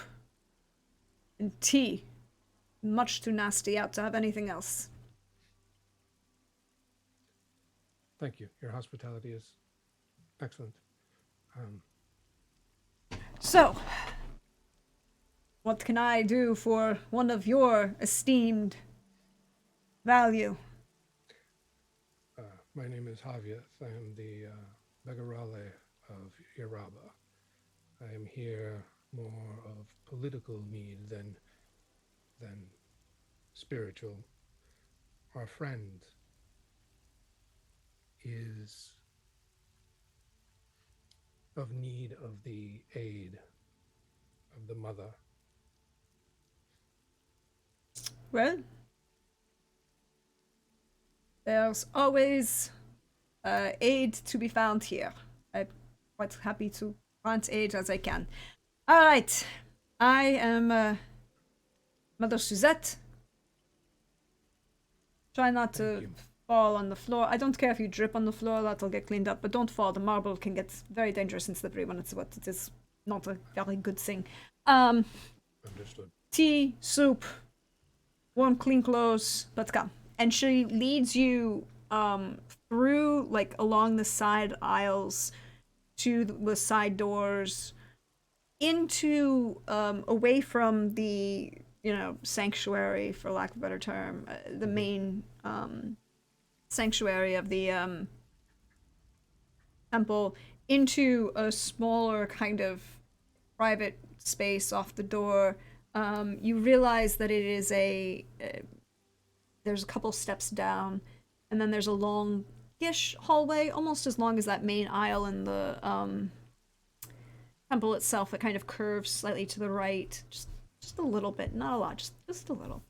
and tea. Much too nasty out to have anything else. Thank you. Your hospitality is excellent. So, what can I do for one of your esteemed value? My name is Javier. I am the Begarale of Iraba. I am here more of political need than spiritual. Our friend is of need of the aid of the mother. Well, there's always aid to be found here. I'm quite happy to grant aid as I can. All right, I am Mother Suzette. Try not Thank to you. fall on the floor. I don't care if you drip on the floor; that'll get cleaned up. But don't fall. The marble can get very dangerous and slippery when it's wet. It is not a very good thing. Understood. Tea, soup, warm, clean clothes. Let's go. And she leads you through, like, along the side aisles to the side doors into away from the sanctuary, for lack of a better term, the main sanctuary of the temple, into a smaller kind of private space off the door. You realize that it is there's a couple steps down, and then there's a longish hallway, almost as long as that main aisle in the temple itself, that kind of curves slightly to the right, just a little bit, not a lot, just a little.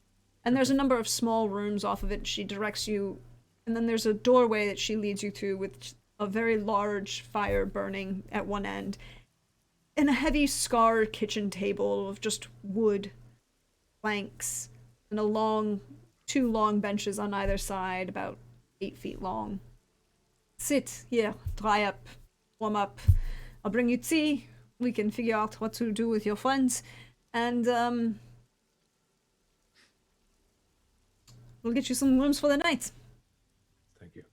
And there's a number of small rooms off of it. She directs you, and then there's a doorway that she leads you through with a very large fire burning at one end, and a heavy scarred kitchen table of just wood planks, and two long benches on either side, about 8 feet long. Sit here, dry up, warm up. I'll bring you tea. We can figure out what to do with your friends, and we'll get you some rooms for the night. Thank you.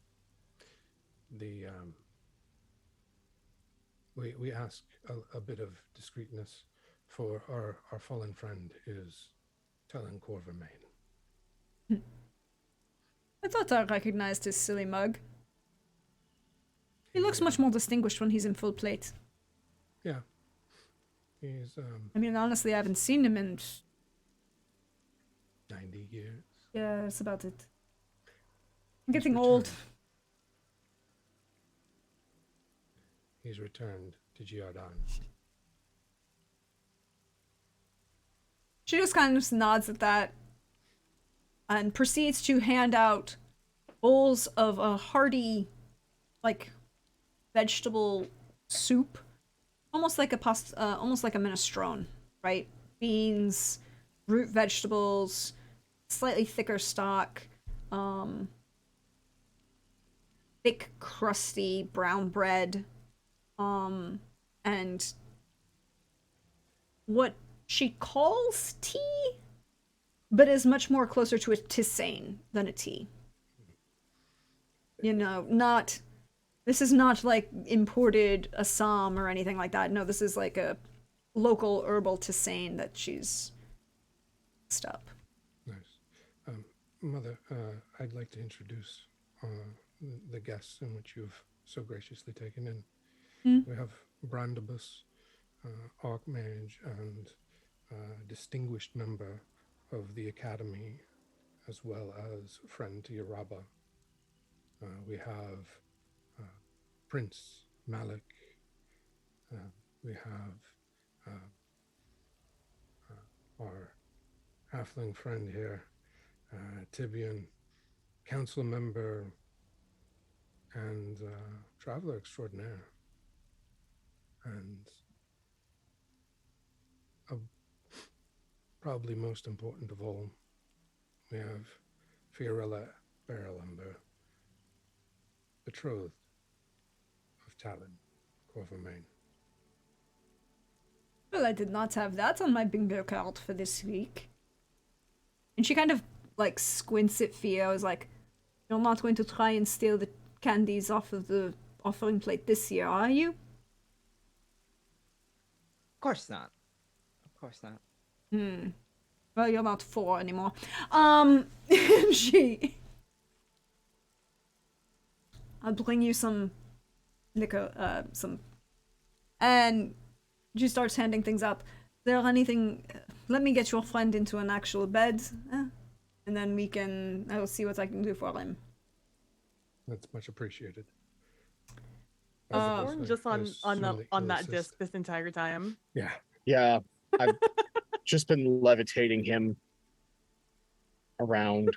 We ask a bit of discreetness, for our fallen friend is Tallsquall remain. I thought I recognized his silly mug. He looks much more distinguished when he's in full plate. Yeah. He's I mean, honestly, I haven't seen him in 90 years. yeah, that's about it. I'm He's getting old. He's returned to Giardan. She just kind of nods at that and proceeds to hand out bowls of a hearty, like, vegetable soup, almost like a minestrone, right? Beans, root vegetables, slightly thicker stock, thick, crusty brown bread, and what she calls tea, but is much more closer to a tisane than a tea. This is not like imported Assam or anything like that. No, this is like a local herbal tisane that she's mixed up. Nice. Mother, I'd like to introduce the guests in which you've so graciously taken in. We have Brandibus, Archmage, and distinguished member of the Academy, as well as friend to Yaraba. We have Prince Malik. We have our halfling friend here, Tibian, council member, and traveler extraordinaire. And probably most important of all, we have Fiorella Barrelember, betrothed of Talon, Corvermain. Well, I did not have that on my bingo card for this week. And she kind of, like, squints at Fia. I was like, you're not going to try and steal the candies off of the offering plate this year, are you? Of course not. Of course not. Well, you're not 4 anymore. I'll bring you some liquor, and she starts handing things up. Is there anything? Let me get your friend into an actual bed, and then I will see what I can do for him. That's much appreciated. Or just on that disc this entire time. Yeah. Yeah, I've just been levitating him around.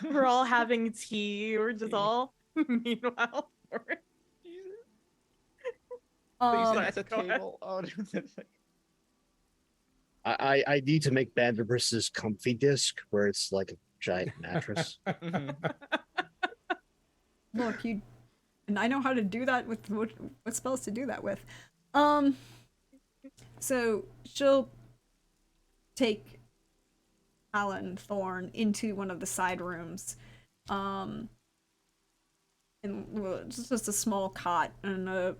We're all having tea. We're just all meanwhile. We're Please, Um, as a Go ahead. table. Oh, it's like- I need to make Vanderbrist's comfy disc where it's like a giant mattress. Mhm. look, you, and I know how to do that with what spells to do that with. Um, so she'll take Alan Thorne into one of the side rooms. Um, and it's just a small cot and a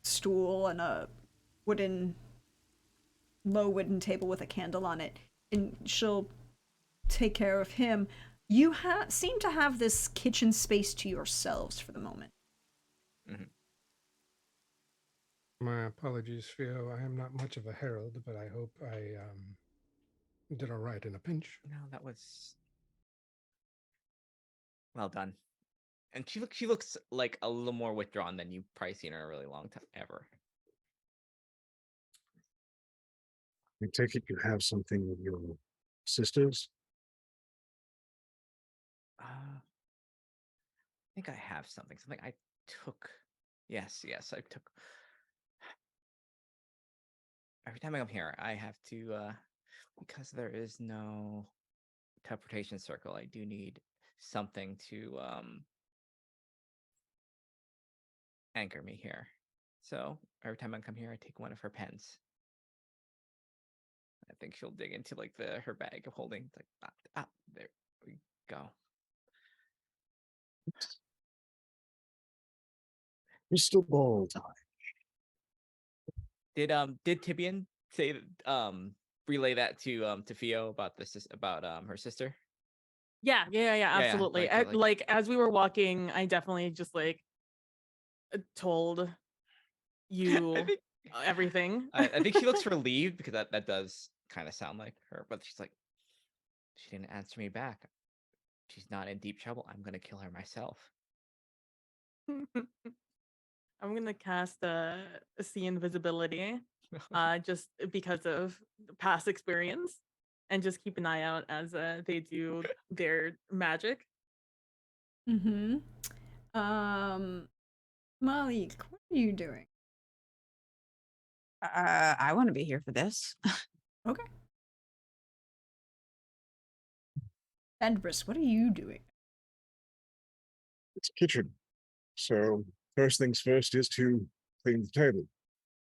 stool and a wooden, low wooden table with a candle on it. And she'll take care of him. You seem to have this kitchen space to yourselves for the moment. My apologies, Theo. I am not much of a herald, but I hope I did all right in a pinch. No, that was well done. And she looks like a little more withdrawn than you've probably seen her in a really long time ever. I take it you have something with your sisters? I think I have something. Something I took. Yes, I took. Every time I come here, I have to because there is no teleportation circle. I do need something to anchor me here. So every time I come here, I take one of her pens. I think she'll dig into like her bag of holding. It's like there we go. You're still bald. Did Tibian say relay that to Theo about about her sister? Yeah, absolutely. Like as we were walking, I definitely just like told you I think everything. I think she looks relieved because that does kind of sound like her, but she's like, she didn't answer me back. She's not in deep trouble. I'm gonna kill her myself. I'm gonna cast see invisibility, just because of past experience, and just keep an eye out as they do their magic. Mm-hmm. Malik, what are you doing? I want to be here for this. Okay. Andbris, what are you doing? It's kitchen. So first things first is to clean the table,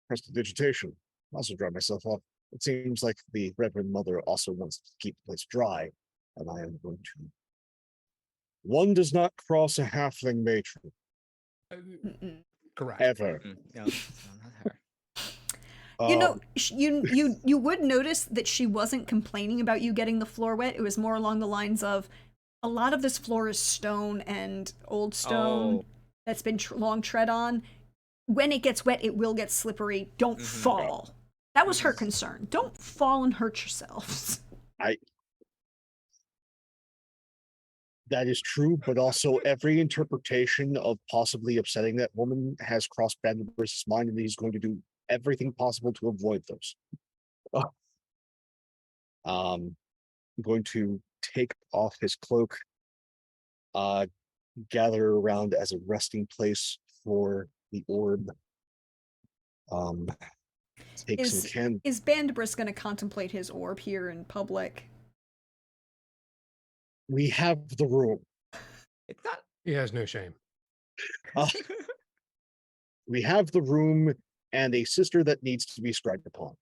press the digitation, also dry myself off. It seems like the Reverend Mother also wants to keep the place dry, and I am going to. One does not cross a halfling matron. Mm-mm. Correct. Ever. No, not her. You know, Um, you would notice that she wasn't complaining about you getting the floor wet. It was more along the lines of, a lot of this floor is stone and old stone Oh. that's been long tread on. When it gets wet, it will get slippery. Don't Mhm. fall. That was her Mhm. concern. Don't fall and hurt yourselves. that is true, but also every interpretation of possibly upsetting that woman has crossed Vanderbrist's mind, and he's going to do everything possible to avoid those. I'm going to take off his cloak, gather around as a resting place for the orb. Take some Is Bandbris going to contemplate his orb here in public? We have the room. It's not. He has no shame. Uh, we have the room and a sister that needs to be scribed upon.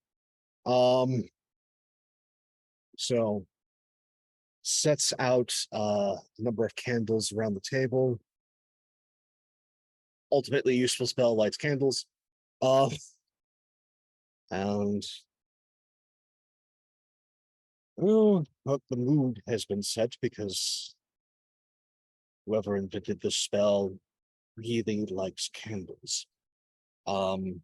So sets out a number of candles around the table. Ultimately useful spell, lights candles. And well, but the mood has been set because whoever invented this spell really likes candles. And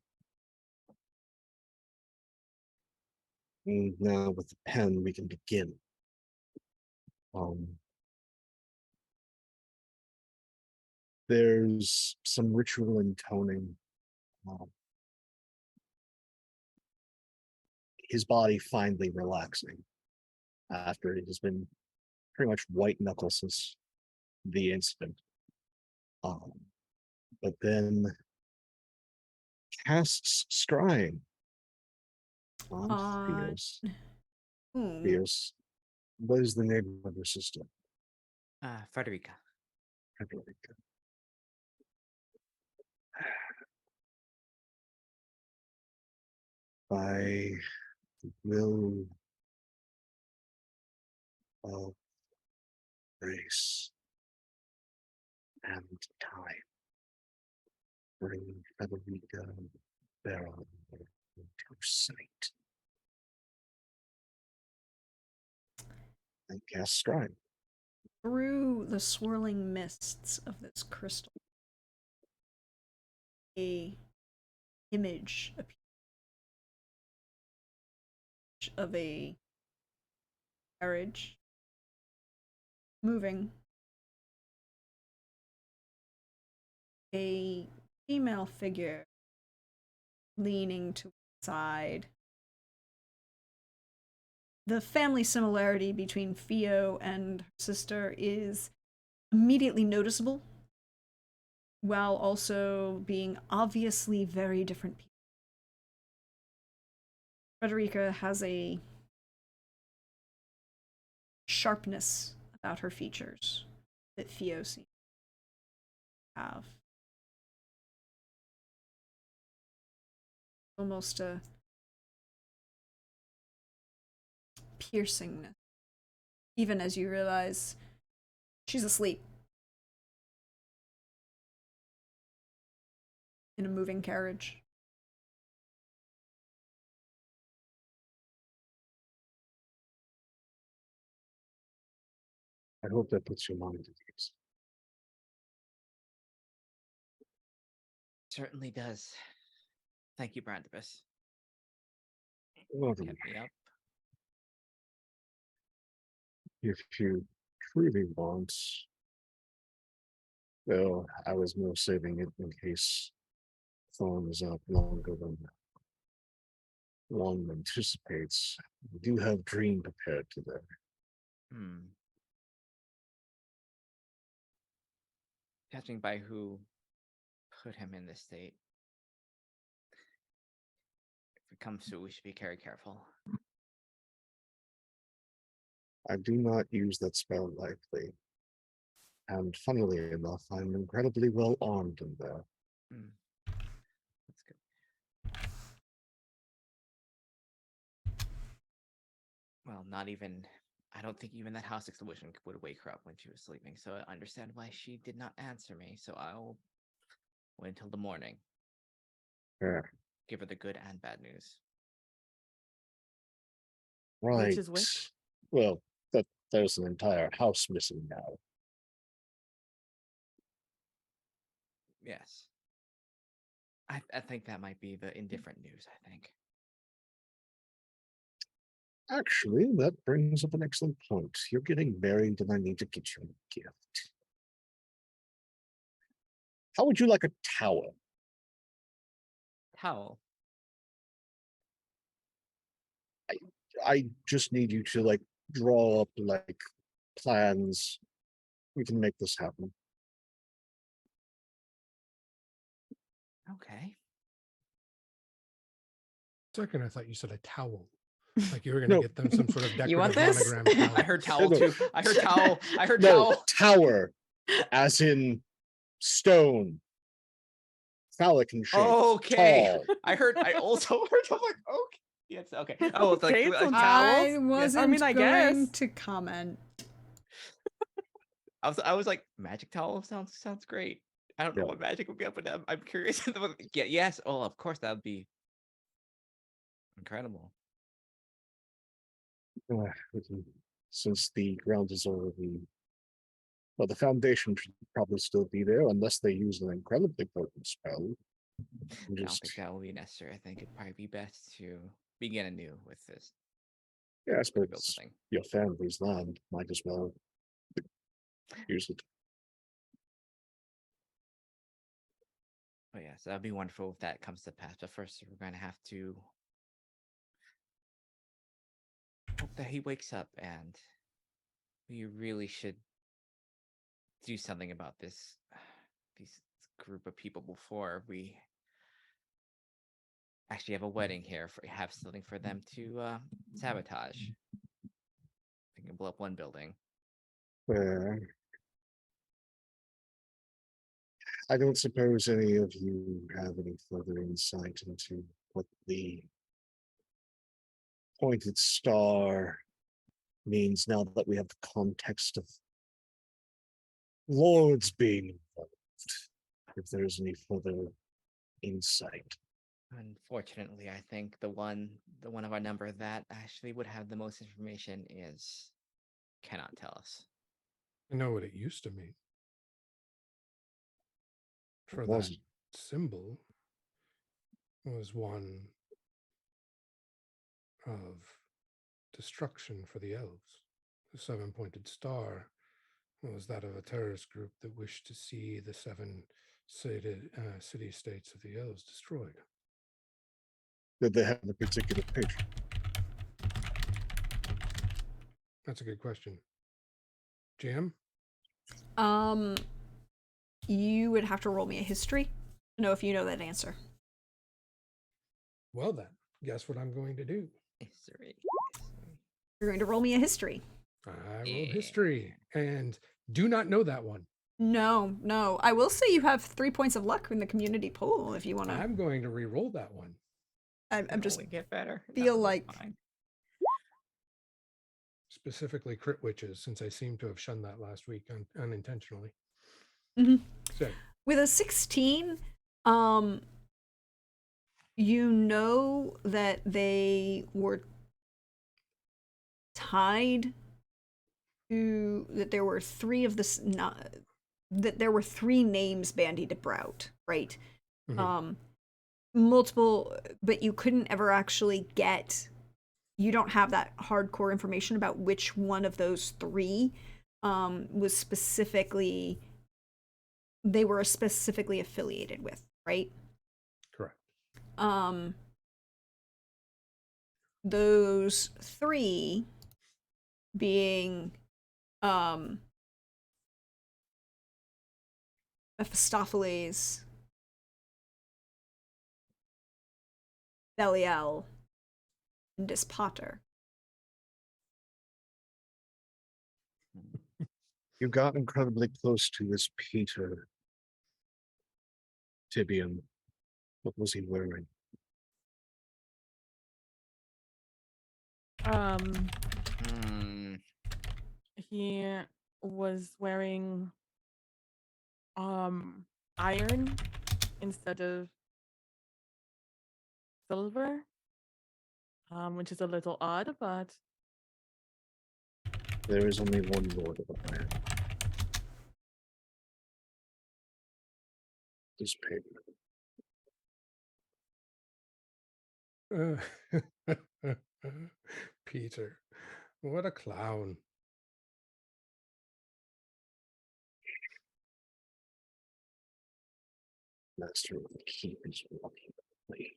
now with the pen we can begin. There's some ritual intoning. His body finally relaxing after it has been pretty much white knuckle since the incident. But then casts scrying on On Theos. whom? Theos. What is the name of your sister? Frederica. Frederica. By the will of grace and time, bring Frederica Baron into sight and cast scrying. Through the swirling mists of this crystal, a image appears of a carriage moving. A female figure leaning to one side. The family similarity between Theo and her sister is immediately noticeable, while also being obviously very different people. Frederica has a sharpness about her features that Theo seems to have. Almost a piercingness, even as you realize she's asleep in a moving carriage. I hope that puts your mind at ease. Certainly does. Thank you, Brandibus. Welcome. Kept me up. If you truly want, well, I was more saving it in case Thorn is up longer than one anticipates. We do have Dream prepared today. Judging by who put him in this state, if it comes to it, we should be very careful. I do not use that spell lightly. And funnily enough, I'm incredibly well armed in there. That's good. Well, not even. I don't think even that house explosion would wake her up when she was sleeping, so I understand why she did not answer me. So I'll wait until the morning. Yeah. Give her the good and bad news. Right. Which is which? Well, there's an entire house missing now. Yes. I think that might be the indifferent news, I think. Actually, that brings up an excellent point. You're getting married and I need to get you a gift. How would you like a tower? Towel. I just need you to like draw up like plans. We can make this happen. Okay. Second, I thought you said a towel. Like you were going to No. get them some sort of decorative You want this? monogram towel. I heard towel No. too. I heard towel. I heard No, towel. tower, as in stone, phallic in shape. Okay. Tall. I also heard. I'm like, okay. Yes. Okay. Oh, it's like Okay, so I towels? wasn't I mean, I going guess. to comment. I was like, magic towel sounds great. I don't know Yeah. what magic would be up, but I'm curious. Yeah. Yes. Oh, of course that would be incredible. Since the ground is already, well, the foundation should probably still be there unless they use an incredibly potent spell. I don't think that will be necessary. I think it'd probably be best to begin anew with this. Yeah, I Build suppose thing. your family's land might as well use it. Oh yeah, so that'd be wonderful if that comes to pass. But first, we're gonna have to hope that he wakes up, and we really should do something about this group of people before we actually have a wedding here. Have something for them to sabotage. They can blow up one building. I don't suppose any of you have any further insight into what the pointed star means now that we have the context of lords being involved. If there's any further insight. Unfortunately, I think the one of our number that actually would have the most information is cannot tell us. I know what it used to mean. For that Wasn't. symbol was one of destruction for the elves. The seven-pointed star was that of a terrorist group that wished to see the seven city-states of the elves destroyed. Did they have a particular patron? That's a good question. Jam? You would have to roll me a history to know if you know that answer. Well then, guess what I'm going to do? History. You're going to roll me a history. I rolled history and do not know that one. No. I will say you have 3 points of luck in the community pool if you want to. I'm going to re-roll that one. I'm just Only get better. feel No, like fine. Specifically crit witches, since I seem to have shunned that last week unintentionally. Mhm. So with a 16, you know that they were tied to that there were three of this that there were three names bandied about, right? Mhm. Multiple, but you couldn't ever actually get, you don't have that hardcore information about which one of those three was specifically, they were specifically affiliated with, right? correct. Those three being Mephistopheles, Belial, and Dispater. You got incredibly close to this Peter Tibian. What was he wearing? He was wearing iron instead of silver, which is a little odd, but There is only one Lord of Iron. This paper. Peter, what a clown. Master of the keep is walking away.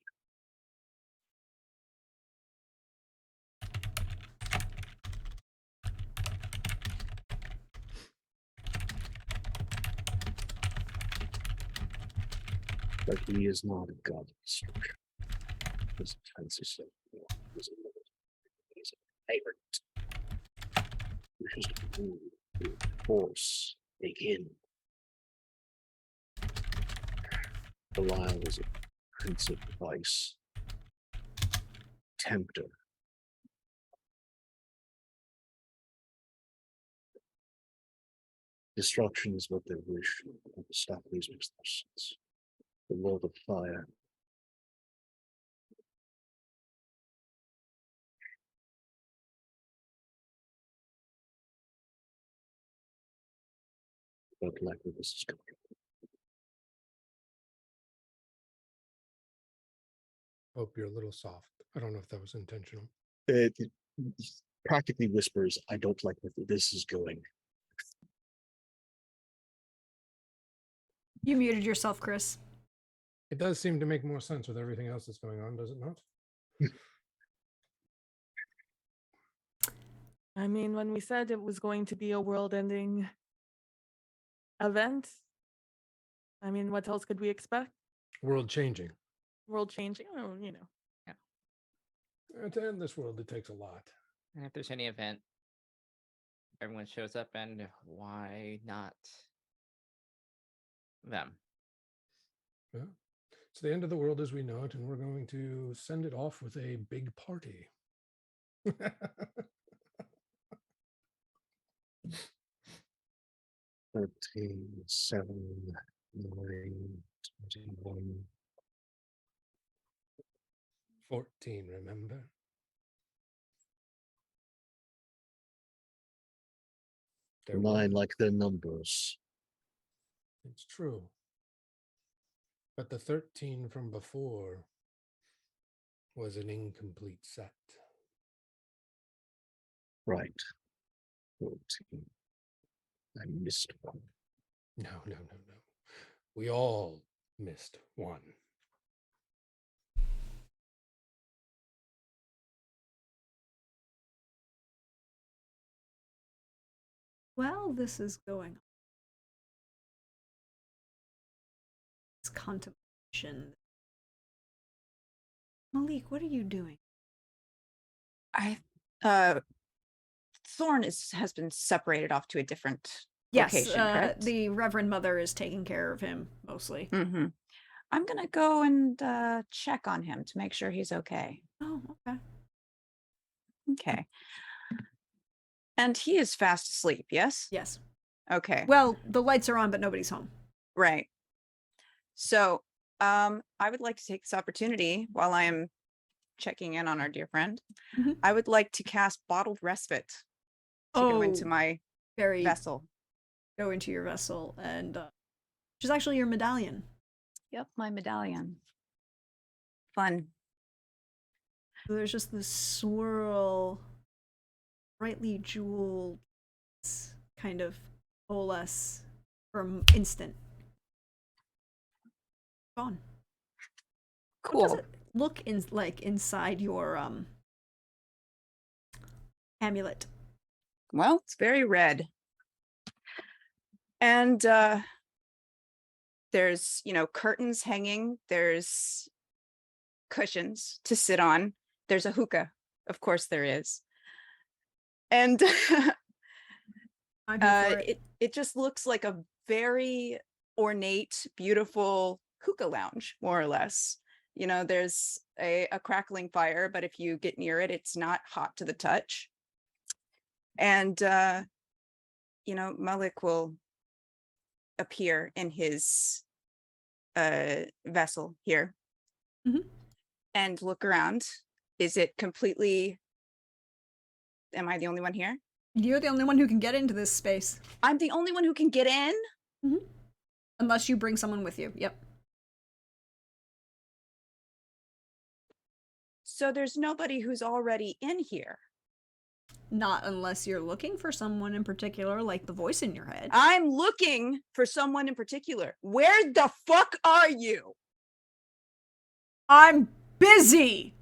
But he is not a god of destruction. His defense is so poor. He's a lord. He's a tyrant. Wishes to rule through force, begin. Belial is a prince of vice, tempter. Destruction is what they wish, and the stop these makes no sense. The Lord of Fire. But like where this is going. Hope you're a little soft. I don't know if that was intentional. It practically whispers, I don't like where this is going. You muted yourself, Chris. It does seem to make more sense with everything else that's going on, does it not? I mean, when we said it was going to be a world-ending event, I mean, what else could we expect? World changing. world changing. Oh, To end this world, it takes a lot. And if there's any event, everyone shows up, and why not them? Yeah. It's the end of the world as we know it, and we're going to send it off with a big party. 13, 7, 9, 21. 14, remember? There 9 was. like the numbers. It's true. But the 13 from before was an incomplete set. Right. 14. I missed one. No. We all missed one. Well, this is going on. It's contemplation. Malik, what are you doing? Thorn has been separated off to a different Yes, location, correct? the Reverend Mother is taking care of him mostly. Mm-hmm. I'm gonna go and check on him to make sure he's okay. Oh, okay. Okay. And he is fast asleep, yes? Yes. Okay. Well, the lights are on, but nobody's home. Right. So, I would like to take this opportunity while I am checking in on our dear friend. Mhm. I would like to cast Bottled Respite to go into my very vessel. Go into your vessel, and which is actually your medallion. Yep, my medallion. Fun. So there's just this swirl, brightly jeweled, kind of coalesce for an instant. Gone. What does Cool. it look like inside your amulet? Well, it's very red. And there's, curtains hanging. There's cushions to sit on. There's a hookah. Of course there is. And I'm here for it. it just looks like a very ornate, beautiful hookah lounge, more or less. There's a crackling fire, but if you get near it, it's not hot to the touch. And, Malik will appear in his vessel here Mhm. and look around. Is it completely... Am I the only one here? You're the only one who can get into this space. I'm the only one who can get in? Unless you bring someone with you. Yep. So there's nobody who's already in here. Not unless you're looking for someone in particular, like the voice in your head. I'm looking for someone in particular. Where the fuck are you? I'm busy!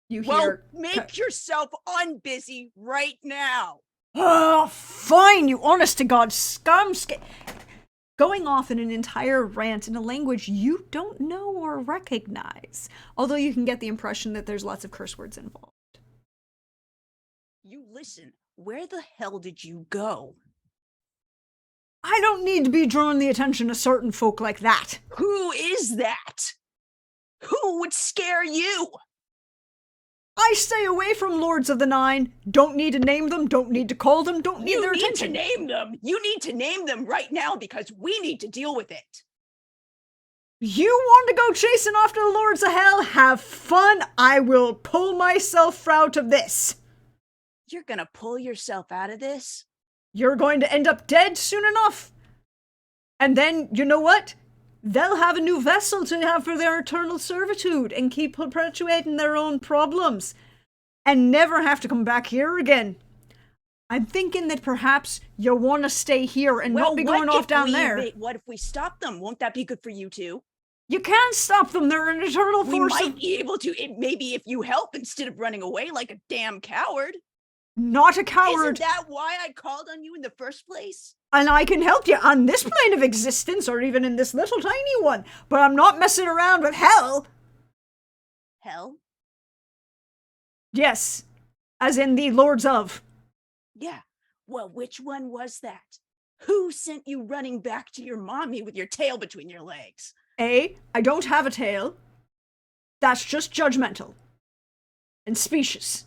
You Well, hear... make yourself unbusy right now. Oh, fine, you honest to God going off in an entire rant in a language you don't know or recognize. Although you can get the impression that there's lots of curse words involved. You listen, where the hell did you go? I don't need to be drawing the attention of certain folk like that. Who is that? Who would scare you? I stay away from Lords of the Nine. Don't need to name them, don't need to call them, don't need their attention. You need to name them. You need to name them right now because we need to deal with it. You want to go chasing after the Lords of Hell? Have fun. I will pull myself out of this. You're gonna pull yourself out of this? You're going to end up dead soon enough. And then, you know what? They'll have a new vessel to have for their eternal servitude and keep perpetuating their own problems and never have to come back here again. I'm thinking that perhaps you want to stay here and not be going off down there. What if we stop them? Won't that be good for you too? You can't stop them. They're an eternal force. We might be able to. Maybe if you help instead of running away like a damn coward. Not a coward. Isn't that why I called on you in the first place? And I can help you on this plane of existence or even in this little tiny one. But I'm not messing around with hell. hell? Yes, as in the Lords of. Yeah. Well, which one was that? Who sent you running back to your mommy with your tail between your legs? A, I don't have a tail. That's just judgmental. And specious.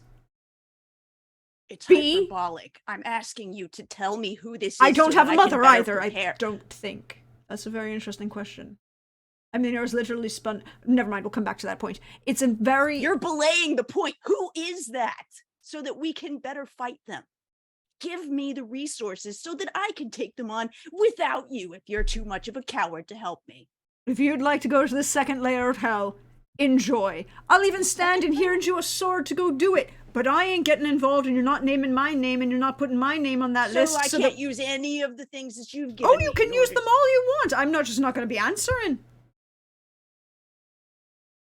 It's B, hyperbolic. I'm asking you to tell me who this is. I don't so have that a I can mother better either, I prepare. don't think. That's a very interesting question. I mean, there was literally spun. Never mind, we'll come back to that point. It's a very. You're belaying the point. Who is that? So that we can better fight them. Give me the resources so that I can take them on without you if you're too much of a coward to help me. If you'd like to go to the second layer of hell, enjoy. I'll even stand in here and you a sword to go do it. But I ain't getting involved, and you're not naming my name, and you're not putting my name on that So list. I so can't that... use any of the things that you've given Oh, me. you can use them all you want. I'm not just not going to be answering.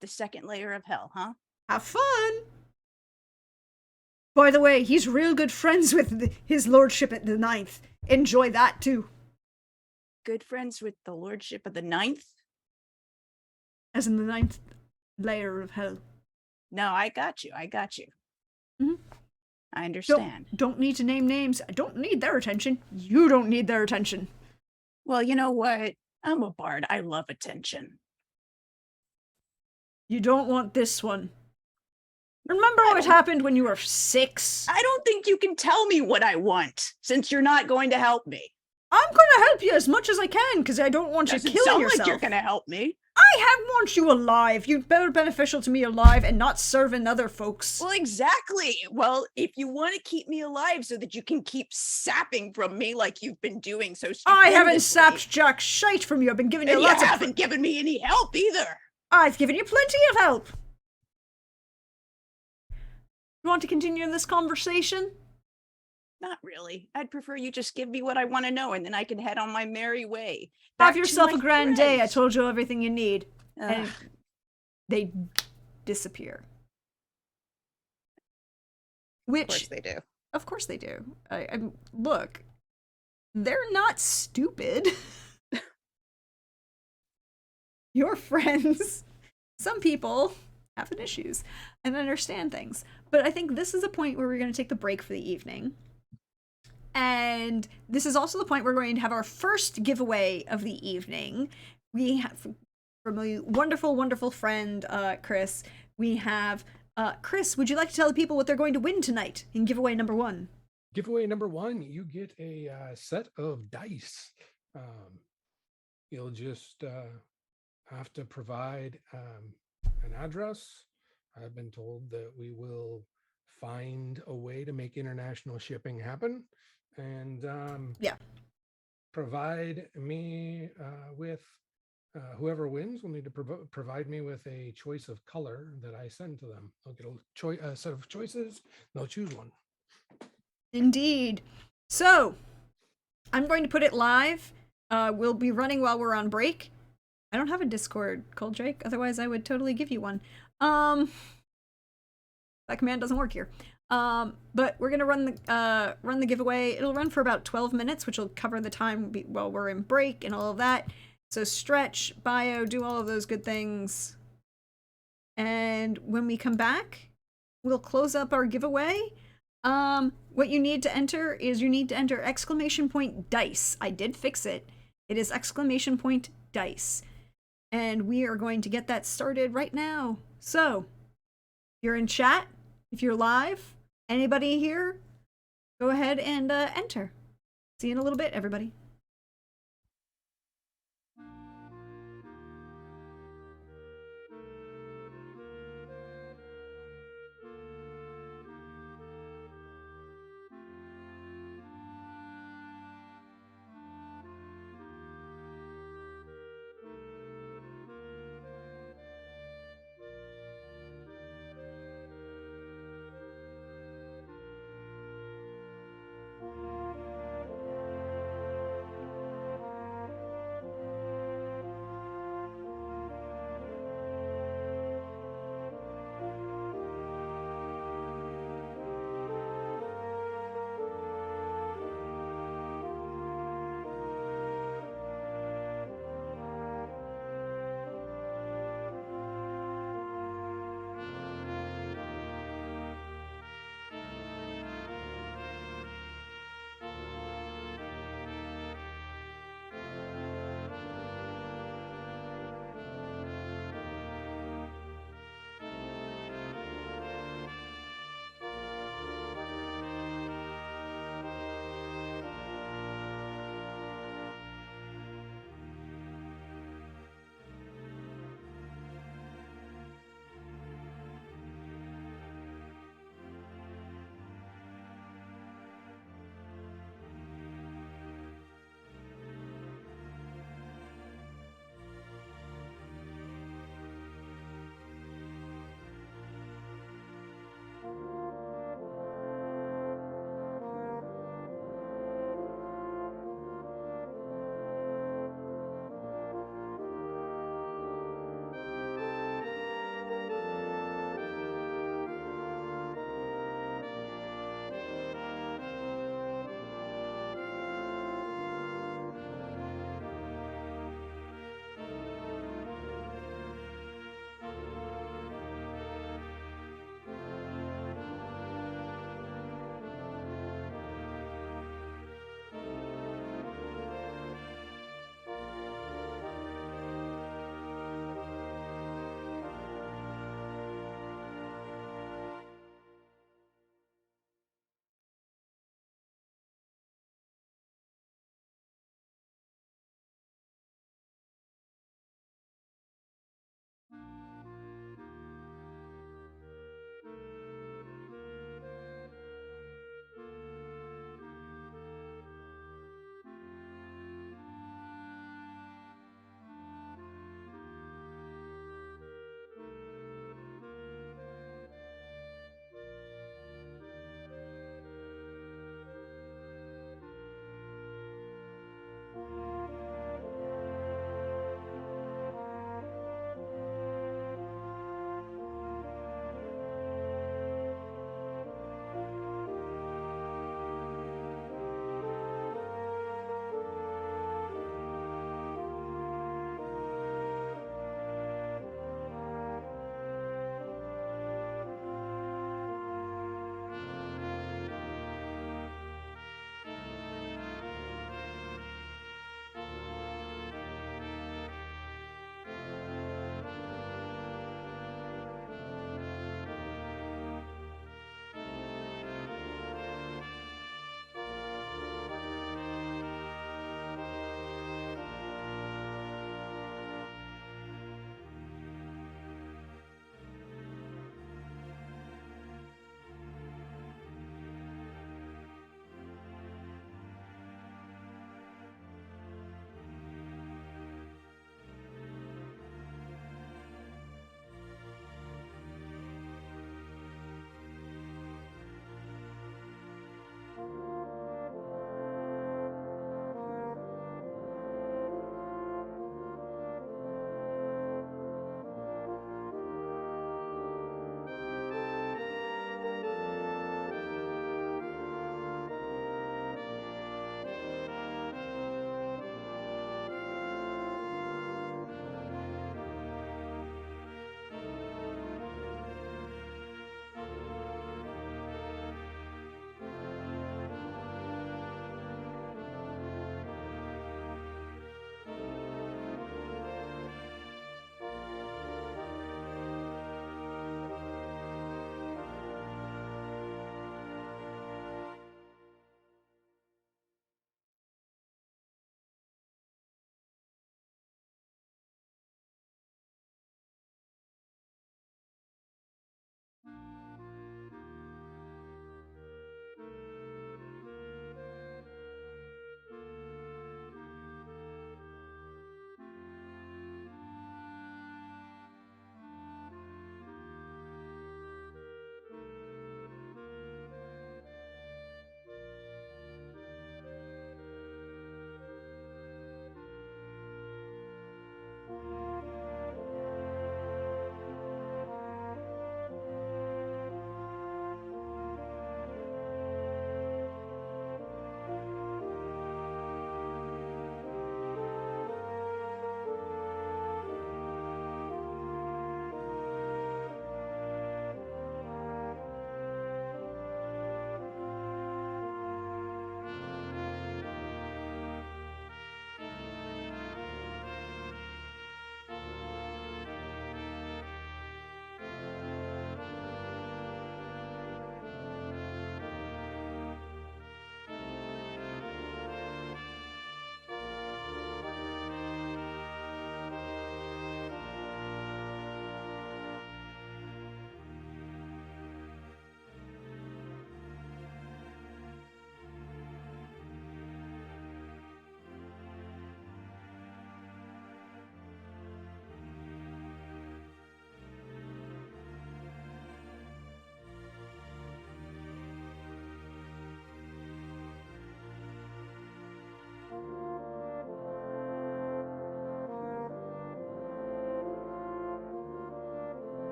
The second layer of hell, huh? Have fun. By the way, he's real good friends with his lordship at the ninth. Enjoy that too. Good friends with the lordship of the ninth? As in the ninth layer of hell. No, I got you. I got you. Mhm. I understand. Don't need to name names. I don't need their attention. You don't need their attention. Well, you know what? I'm a bard. I love attention. You don't want this one. Remember what happened when you were 6? I don't think you can tell me what I want, since you're not going to help me. I'm gonna help you as much as I can, because I don't want you Doesn't killing sound yourself. like you're gonna help me. I want you alive. You'd better beneficial to me alive and not serving other folks. Well, exactly. Well, if you want to keep me alive so that you can keep sapping from me like you've been doing so I haven't stupendously. sapped jack shite from you. I've been giving you And lots you of... haven't given me any help either. I've given you plenty of help. You want to continue this conversation? Not really. I'd prefer you just give me what I want to know, and then I can head on my merry way. Have Back to yourself my a grand day. I friends. told you everything you need. And Ugh. they disappear. Of course Which, they do. of course they do. Look, they're not stupid. Your friends, some people have issues and understand things. But I think this is a point where we're going to take the break for the evening. And this is also the point where we're going to have our first giveaway of the evening. We have, from a wonderful, wonderful friend, Chris, we have, Chris, would you like to tell the people what they're going to win tonight in giveaway number 1? Giveaway number 1, you get a set of dice. You'll just have to provide an address. I've been told that we will find a way to make international shipping happen, and provide me with whoever wins will need to provide me with a choice of color that I send to them. They'll get a set of choices. They'll choose one. Indeed. So, I'm going to put it live. We'll be running while we're on break. I don't have a Discord, Coldrake. Otherwise, I would totally give you one. That command doesn't work here. But we're gonna run the giveaway. It'll run for about 12 minutes, which will cover the time while we're in break and all of that. So stretch, bio, do all of those good things. And when we come back, we'll close up our giveaway. What you need to enter is you need to enter !dice. I did fix it. It is !dice. And we are going to get that started right now. So, you're in chat. If you're live, anybody here, go ahead and enter. See you in a little bit, everybody.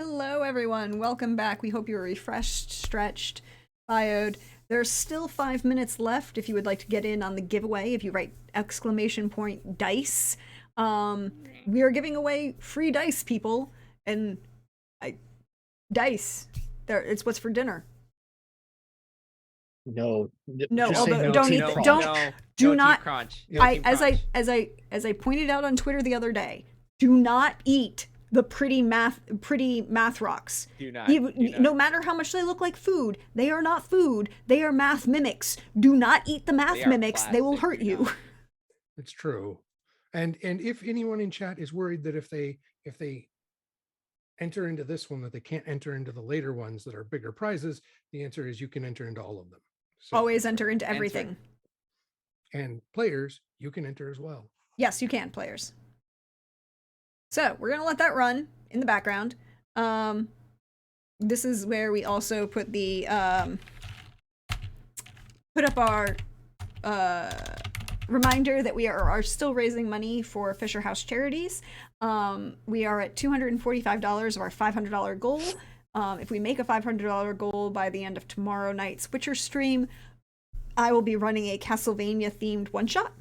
Hello, everyone. Welcome back. We hope you're refreshed, stretched, bioed. There's still 5 minutes left if you would like to get in on the giveaway. If you write !dice, we are giving away free dice, people, and dice. There, it's what's for dinner. No, No, just say although no don't to eat. crunch. Don't do no not. Team Crunch. Yeah. No I Team as Crunch. as I pointed out on Twitter the other day. Do not eat the pretty math rocks. Do not. No matter how much they look like food, they are not food. They are math mimics. Do not eat the math They are mimics. They will plastic, hurt do you. not. It's true. And if anyone in chat is worried that if they enter into this one that they can't enter into the later ones that are bigger prizes, the answer is you can enter into all of them. So, Always enter into Answer. everything. and players, you can enter as well. Yes, you can, players. So we're gonna let that run in the background. This is where we also put the put up our reminder that we are still raising money for Fisher House charities. We are at $245 of our $500 goal. If we make a $500 goal by the end of tomorrow night's Witcher stream, I will be running a Castlevania themed one shot.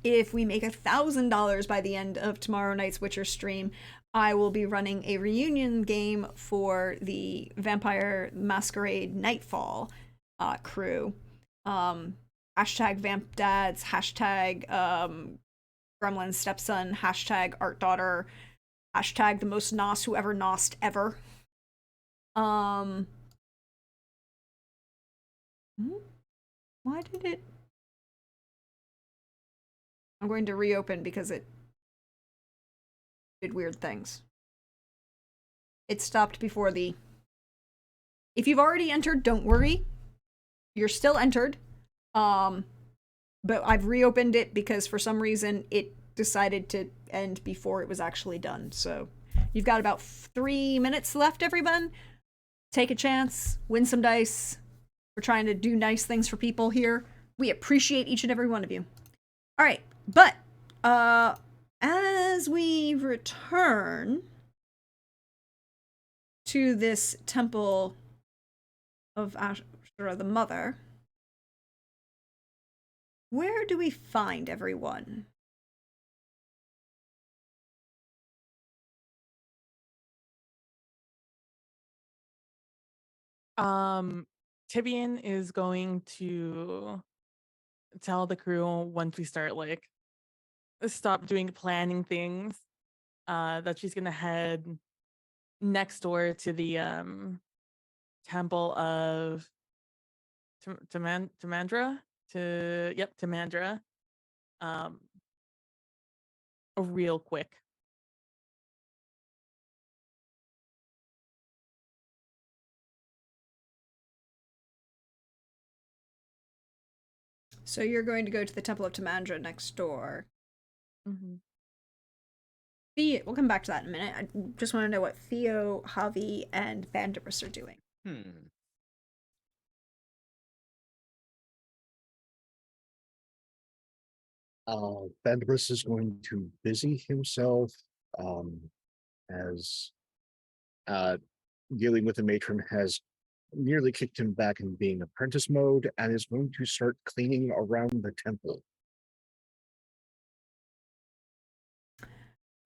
If we make $1,000 by the end of tomorrow night's Witcher stream, I will be running a reunion game for the Vampire Masquerade Nightfall crew. Hashtag Vamp Dads, hashtag Gremlin Stepson, hashtag Art Daughter, hashtag the most nos who ever nosed ever. Why did it? I'm going to reopen because it did weird things. It stopped before the... If you've already entered, don't worry. You're still entered. But I've reopened it because for some reason it decided to end before it was actually done. So you've got about 3 minutes left, everyone. Take a chance, win some dice. We're trying to do nice things for people here. We appreciate each and every one of you. All right, but As we return to this temple of Ashura the Mother, where do we find everyone? Tibian is going to tell the crew once we start like stop doing planning things, that she's gonna head next door to the temple of Tamandra Tamandra, um real quick. So you're going to go to the Temple of Tamandra next door. Mm-hmm. We'll come back to that in a minute. I just want to know what Theo, Javi, and Bandibus are doing. Bandibus is going to busy himself as dealing with the matron has nearly kicked him back in being apprentice mode and is going to start cleaning around the temple.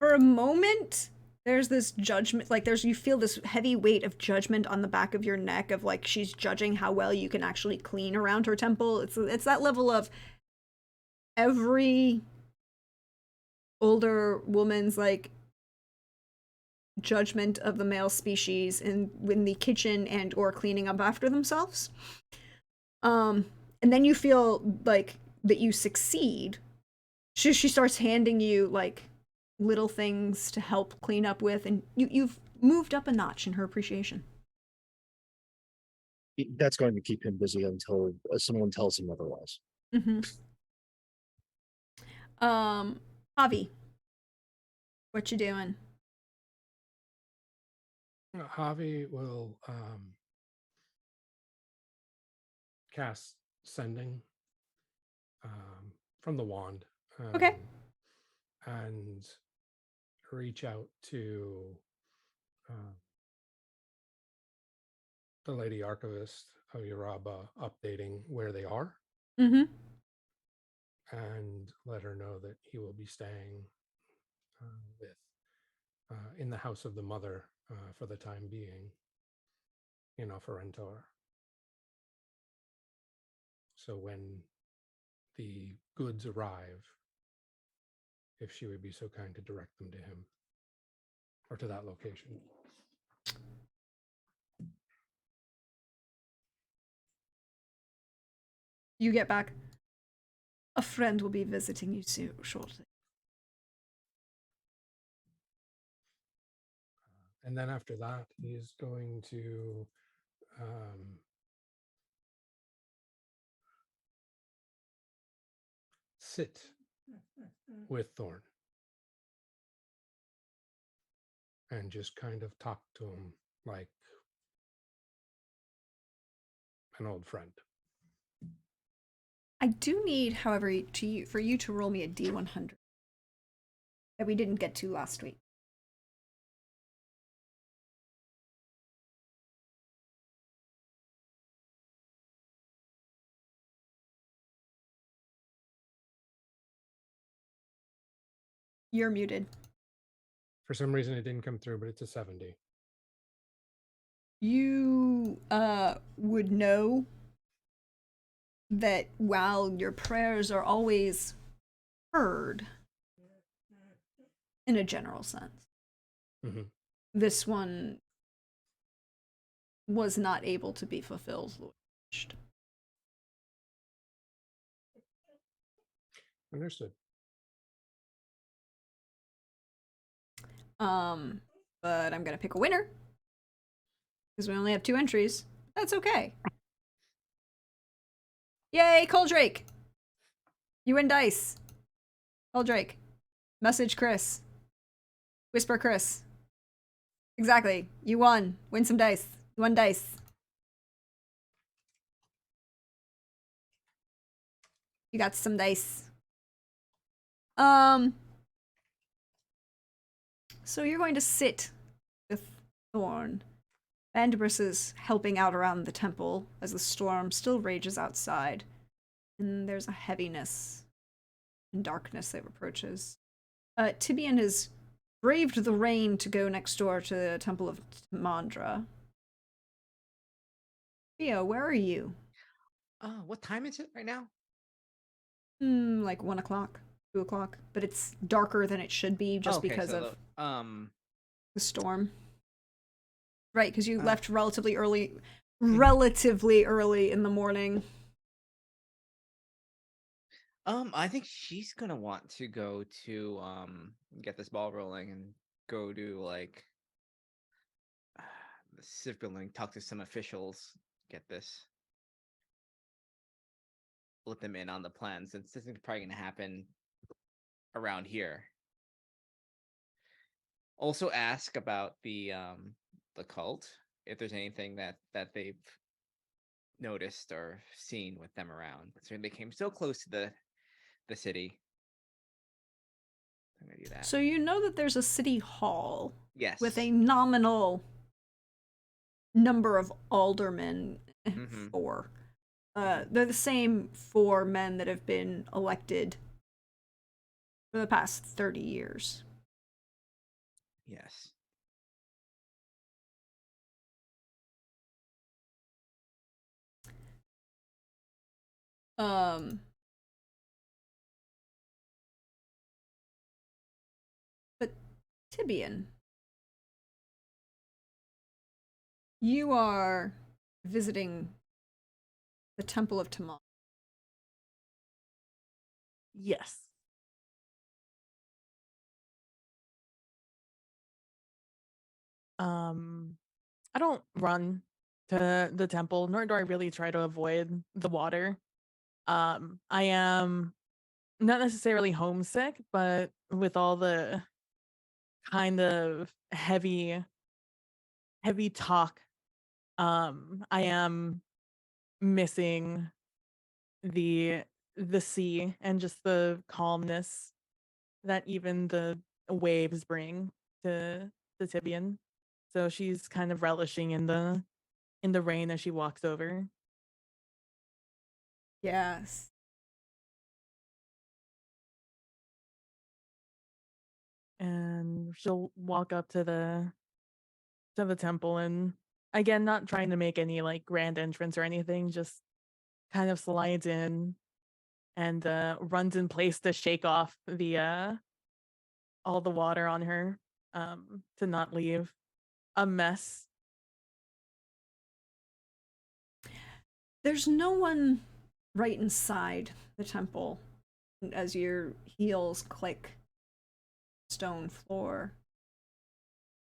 For a moment, there's this judgment, like you feel this heavy weight of judgment on the back of your neck of like she's judging how well you can actually clean around her temple. It's that level of every older woman's like judgment of the male species in the kitchen and or cleaning up after themselves. And then you feel like that you succeed. She starts handing you like little things to help clean up with, and you've moved up a notch in her appreciation. That's going to keep him busy until someone tells him otherwise. Mm-hmm. Javi, what you doing? Javi will cast sending from the wand. Okay. And reach out to the Lady Archivist of Yaraba, updating where they are. Mm-hmm. And let her know that he will be staying in the house of the mother for the time being in Offerentor. So when the goods arrive, if she would be so kind to direct them to him or to that location. You get back. A friend will be visiting you soon, shortly. And then after that, he's going to sit with Thorn and just kind of talk to him like an old friend. I do need, however, for you to roll me a D100 that we didn't get to last week. You're muted. For some reason, it didn't come through, but it's a 70. You would know that while your prayers are always heard in a general sense, Mm-hmm. this one was not able to be fulfilled. Understood. But I'm gonna pick a winner because we only have 2 entries. That's okay. Yay, Coldrake! You win dice. Coldrake. Message Chris. Whisper Chris. Exactly. You won. Win some dice. You won dice. You got some dice. So you're going to sit with Thorn. Bandibris is helping out around the temple as the storm still rages outside, and there's a heaviness and darkness that approaches. Tibian has braved the rain to go next door to the Temple of Mandra. Theo, where are you? What time is it right now? Like 1 o'clock, 2 o'clock, but it's darker than it should be just Okay, because so of the the storm. Right, because you Uh, left relatively early, mhm. relatively early in the morning. I think she's gonna want to go to get this ball rolling and go to like the civic building, talk to some officials, get this, let them in on the plan since this is probably gonna happen around here. Also ask about the cult, if there's anything that they've noticed or seen with them around. Considering they came so close to the city. I'm gonna do that. So you know that there's a city hall with Yes. a nominal number of aldermen. Mm-hmm. 4. Mhm. They're the same 4 men that have been elected for the past 30 years. Yes. Um, but Tibian, you are visiting the Temple of Tamon. Yes. I don't run to the temple, nor do I really try to avoid the water. I am not necessarily homesick, but with all the kind of heavy talk, I am missing the the sea and just the calmness that even the waves bring to the Tibian. So she's kind of relishing in the rain as she walks over. Yes. And she'll walk up to the temple and again not trying to make any like grand entrance or anything, just kind of slides in and runs in place to shake off the all the water on her to not leave a mess. There's no one right inside the temple as your heels click stone floor.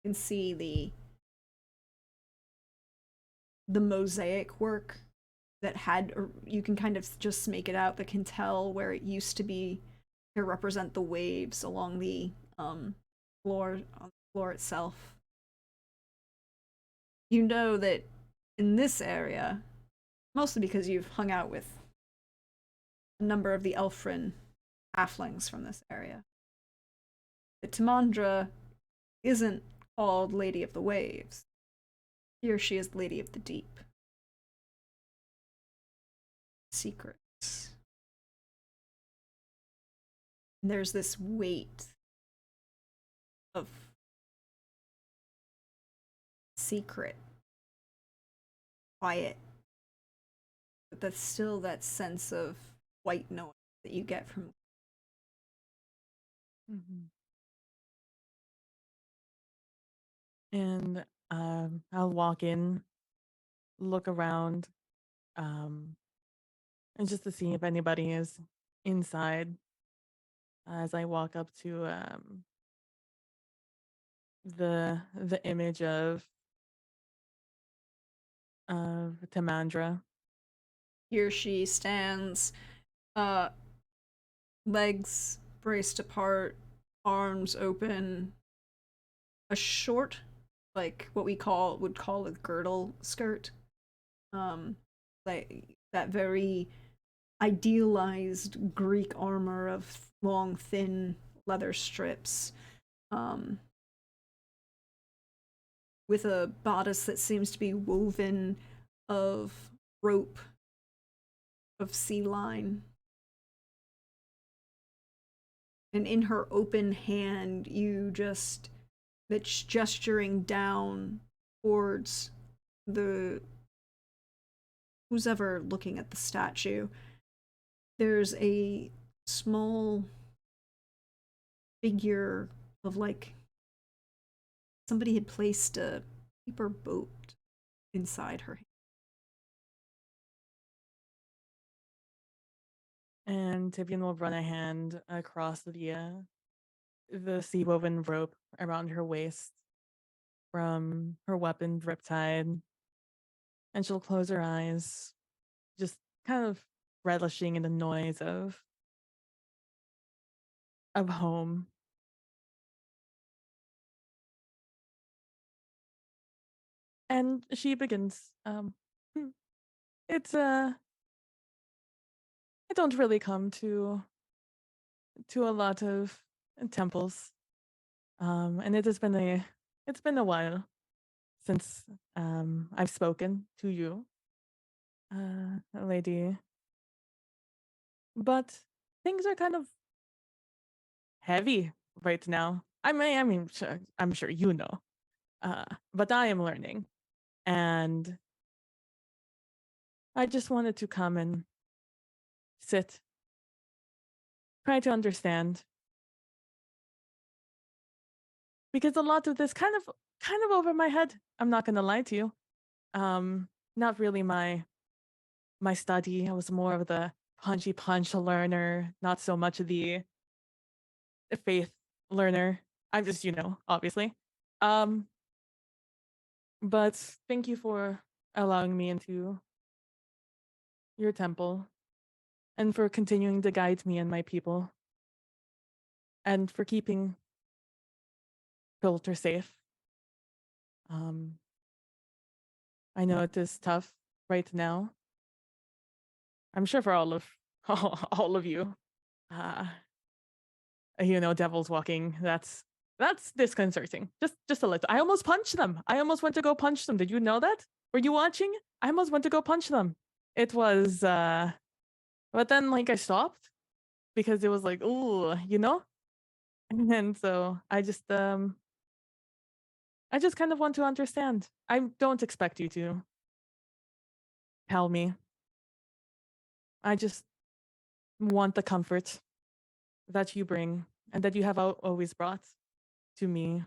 You can see the mosaic work that had, or you can kind of just make it out that can tell where it used to be to represent the waves along the floor on the floor itself. You know that in this area, mostly because you've hung out with a number of the Elfrin halflings from this area, that Timandra isn't called Lady of the Waves. Here she is Lady of the Deep. Secrets. And there's this weight of secret, quiet, but that's still that sense of white noise that you get from. Mhm. And I'll walk in, look around, um, and just to see if anybody is inside as I walk up to the image of Tamandra. Here she stands, legs braced apart, arms open, a short, like what we would call a girdle skirt, like that very idealized Greek armor of long, thin leather strips, with a bodice that seems to be woven of rope, of sea line. And in her open hand, that's gesturing down towards who's ever looking at the statue. There's a small figure of like somebody had placed a paper boat inside her. And Tibian will run a hand across the sea woven rope around her waist from her weapon riptide, and she'll close her eyes, just kind of relishing in the noise of home. And she begins, it's I don't really come to a lot of temples. And it's been a while since I've spoken to you, lady. But things are kind of heavy right now. I'm sure you know. But I am learning, and I just wanted to come and sit, try to understand, because a lot of this kind of over my head. I'm not gonna lie to you. Not really my study. I was more of the punchy punch learner, not so much the faith learner. I'm just, obviously. But thank you for allowing me into your temple, and for continuing to guide me and my people, and for keeping Filter safe. I know it is tough right now. I'm sure for all of all of you. Devils walking. That's disconcerting. Just a little. I almost punched them. I almost went to go punch them. Did you know that? Were you watching? I almost went to go punch them. It was but then I stopped because it was like, ooh, And so I just kind of want to understand. I don't expect you to tell me. I just want the comfort that you bring and that you have always brought to me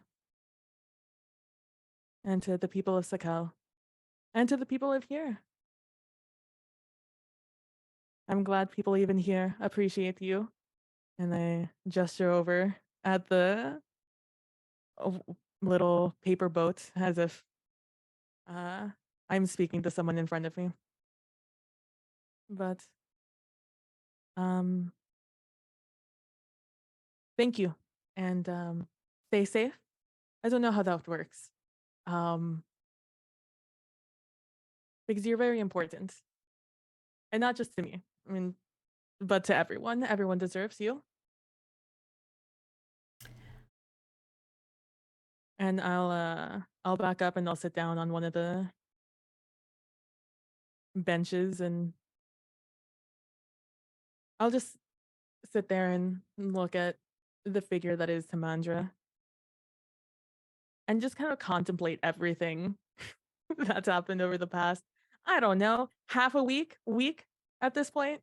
and to the people of Sakal and to the people of here. I'm glad people even here appreciate you. And I gesture over at the little paper boat as if I'm speaking to someone in front of me. But thank you, and stay safe. I don't know how that works, because you're very important, and not just to me. I mean, but to everyone. Everyone deserves you. And I'll back up and I'll sit down on one of the benches, and I'll just sit there and look at the figure that is Tamandra, and just kind of contemplate everything that's happened over the past, I don't know, half a week at this point.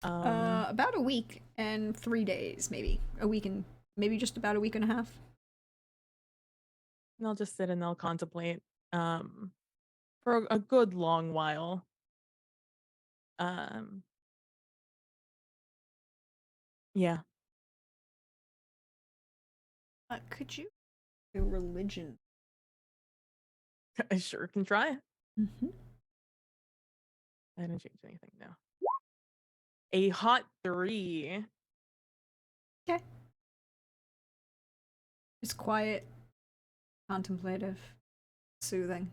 About a week and 3 days, maybe. A week and maybe just about a week and a half. And I'll just sit and I'll contemplate for a good long while. Yeah. Could you do religion? I sure can try. Mm-hmm. I didn't change anything now. A hot 3. Okay. It's quiet, contemplative, soothing.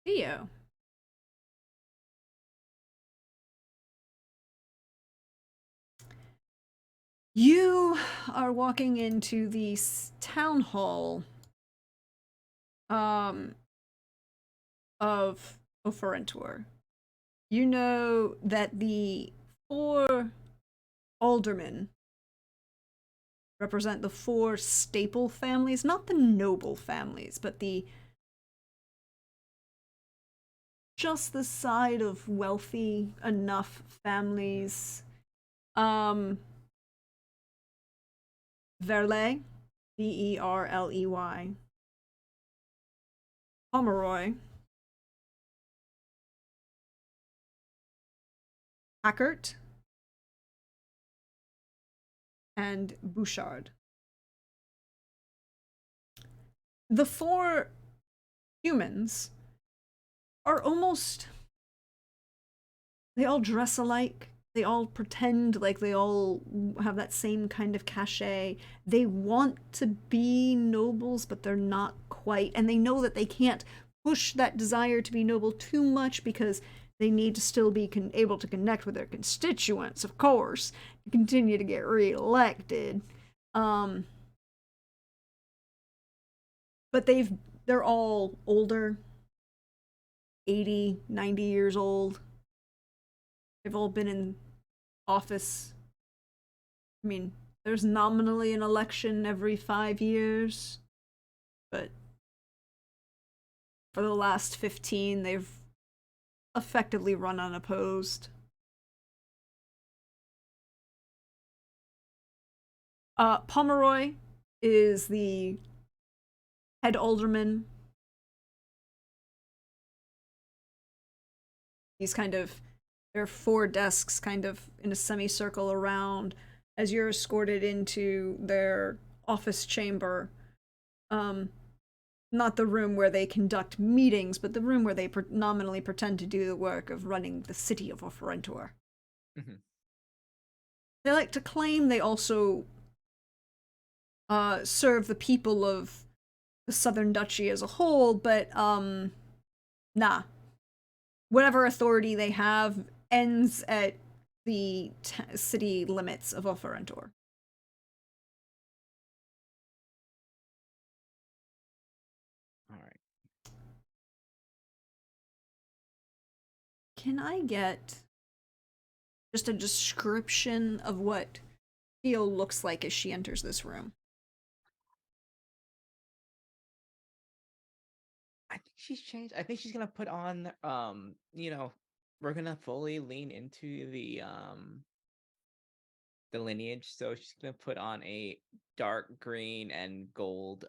Theo. You are walking into the town hall of Oferentor. You know that the 4 aldermen represent the 4 staple families, not the noble families, but the just the side of wealthy enough families. Verley, Verley, Pomeroy, Hackert, and Bouchard. The 4 humans are almost. They all dress alike. They all pretend like they all have that same kind of cachet. They want to be nobles, but they're not quite. And they know that they can't push that desire to be noble too much because they need to still be able to connect with their constituents, of course, to continue to get reelected. But they're all older, 80, 90 years old. They've all been in office. I mean, there's nominally an election every 5 years, but for the last 15, they've effectively run unopposed. Pomeroy is the head alderman. He's kind of, there are 4 desks kind of in a semicircle around as you're escorted into their office chamber. Not the room where they conduct meetings, but the room where they nominally pretend to do the work of running the city of Oferentor. Mm-hmm. They like to claim they also serve the people of the Southern Duchy as a whole, but nah. Whatever authority they have ends at the city limits of Oferentor. All right. Can I get just a description of what Theo looks like as she enters this room? I think she's changed. I think she's gonna put on we're gonna fully lean into the lineage, so she's gonna put on a dark green and gold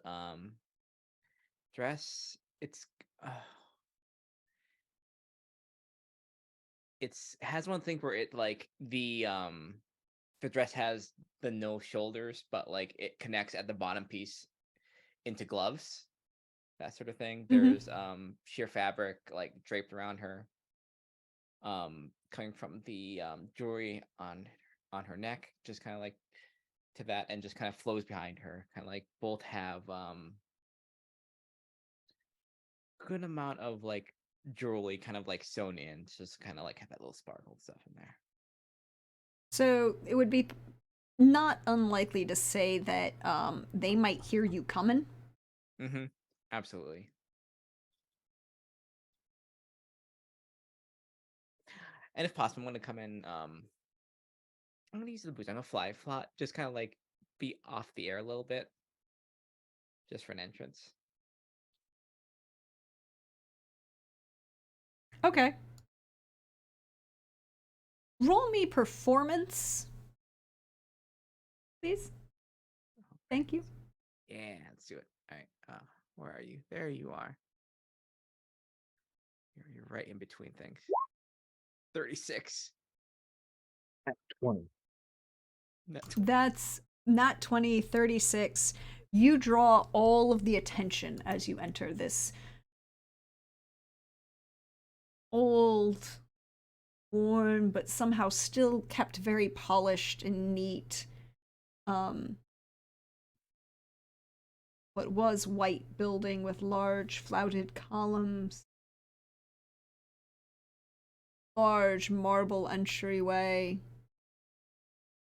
dress. It's has one thing where it like the dress has the no shoulders, but like it connects at the bottom piece into gloves, that sort of thing. There's sheer fabric like draped around her, coming from the jewelry on her neck, just kind of like to that, and just kind of flows behind her. Kind of like both have good amount of like jewelry kind of like sewn in, just kind of like have that little sparkle stuff in there. So it would be not unlikely to say that they might hear you coming. Mm-hmm. Absolutely. And if possible, I'm gonna come in. I'm gonna use the boots. I'm gonna fly flat, just kind of like be off the air a little bit, just for an entrance. Okay. Roll me performance, please. Thank you. Yeah, let's do it. All right. Where are you? There you are. You're right in between things. 36. 20. That's not 20, 36. You draw all of the attention as you enter this old, worn, but somehow still kept very polished and neat. What was white building with large flouted columns, large marble entryway,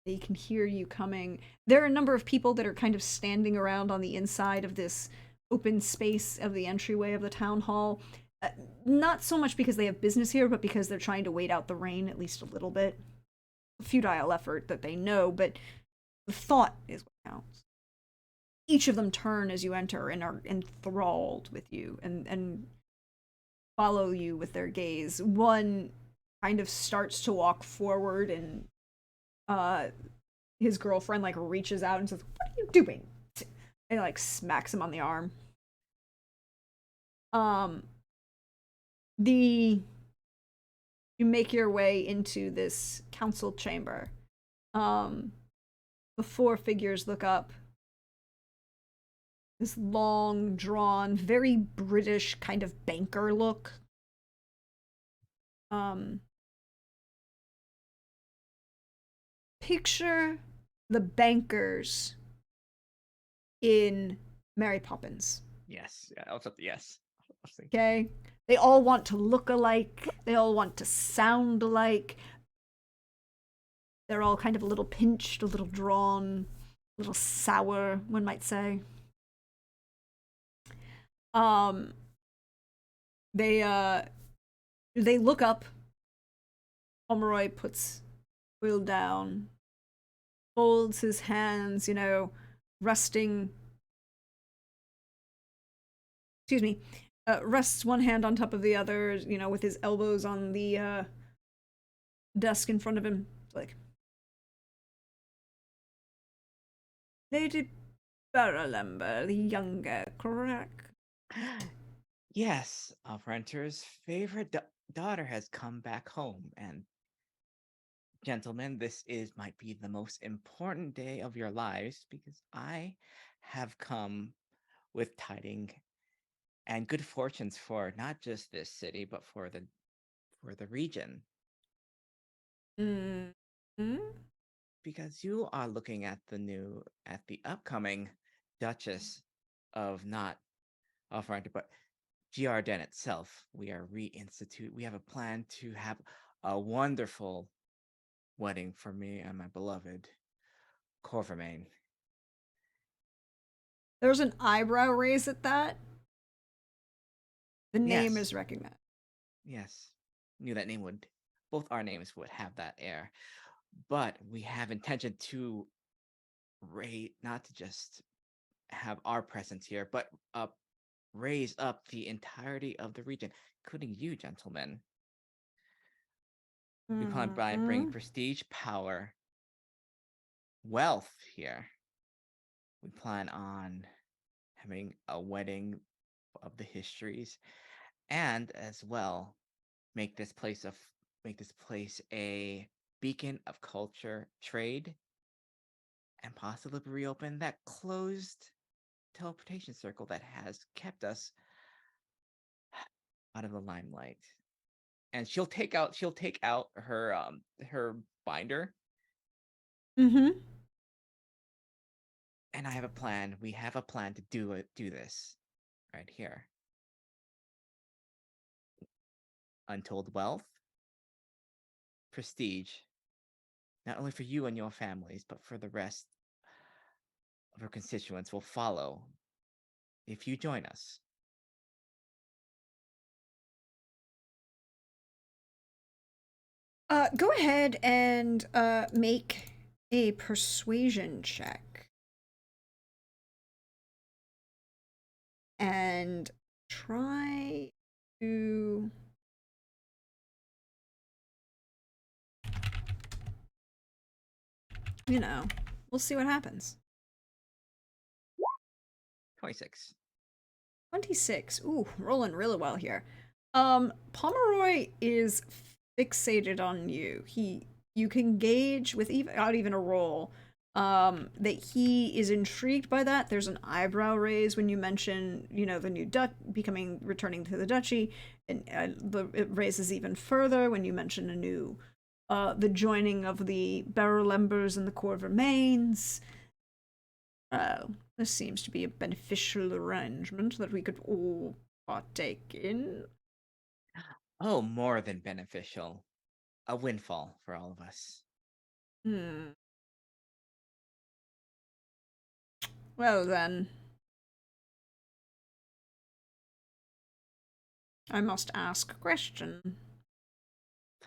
They can hear you coming. There are a number of people that are kind of standing around on the inside of this open space of the entryway of the town hall. Not so much because they have business here, but because they're trying to wait out the rain at least a little bit. A futile effort that they know, but the thought is what counts. Each of them turn as you enter and are enthralled with you and follow you with their gaze. One kind of starts to walk forward and his girlfriend like reaches out and says, "What are you doing?" And like smacks him on the arm. The you make your way into this council chamber. The four figures look up. This long drawn, very British kind of banker look. Picture the bankers in Mary Poppins. Yes. Yeah. I was up. Yes. I was thinking. Okay? They all want to look alike. They all want to sound alike. They're all kind of a little pinched, a little drawn, a little sour, one might say. They look up. Pomeroy puts Will down, folds his hands, resting. Excuse me. Rests one hand on top of the other, with his elbows on the desk in front of him. Like, Lady Baralember the Younger, correct? Yes, Renter's favorite daughter has come back home, and gentlemen, might be the most important day of your lives because I have come with tiding and good fortunes for not just this city but for the region. Mm-hmm. Because you are looking at the upcoming Duchess of not of Renter, but Giarden itself. We have a plan to have a wonderful wedding for me and my beloved Corvermain. There's an eyebrow raise at that. The name Yes. is recognized. Yes. Knew that both our names would have that air. But we have intention to not to just have our presence here, but raise up the entirety of the region, including you, gentlemen. We plan by bringing prestige, power, wealth here. We plan on having a wedding of the histories, and as well make this place a beacon of culture, trade, and possibly reopen that closed teleportation circle that has kept us out of the limelight. And she'll take out her binder. Mm-hmm. And I have a plan. We have a plan to do this right here. Untold wealth, prestige, not only for you and your families, but for the rest of our constituents will follow if you join us. Go ahead and make a persuasion check. And try to... we'll see what happens. 26. 26. Ooh, rolling really well here. Pomeroy is fixated on you. You can gauge without even a roll that he is intrigued by that. There's an eyebrow raise when you mention, the new returning to the duchy, and it raises even further when you mention the joining of the Barrelembers and the Corvermains. This seems to be a beneficial arrangement that we could all partake in. Oh, more than beneficial. A windfall for all of us. Well then. I must ask a question.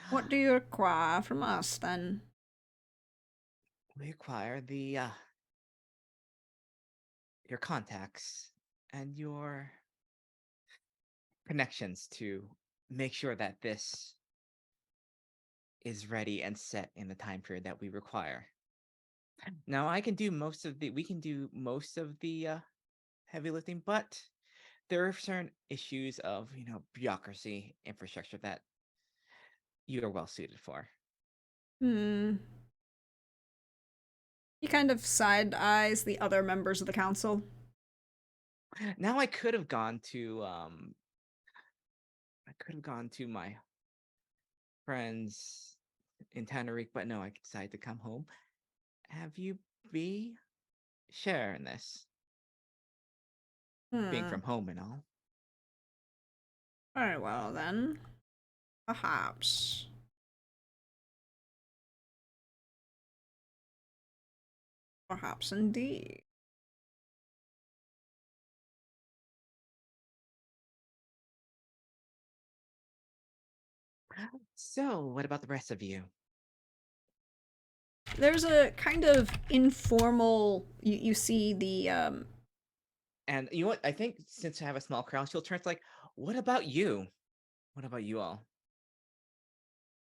What do you require from us then? We acquire the your contacts and your connections to make sure that this is ready and set in the time period that we require. Now, I can do most of the we can do most of the heavy lifting, but there are certain issues of, bureaucracy, infrastructure that you are well suited for. Hmm. He kind of side eyes the other members of the council. Now, I could have gone to my friends in Tanarique, but no, I decided to come home. Have you be share in this, being Hmm. from home and all? Very well then. Perhaps. Perhaps indeed. So, what about the rest of you? There's a kind of informal. You see the And you know what? I think since I have a small crowd, she'll turn to like, what about you? What about you all?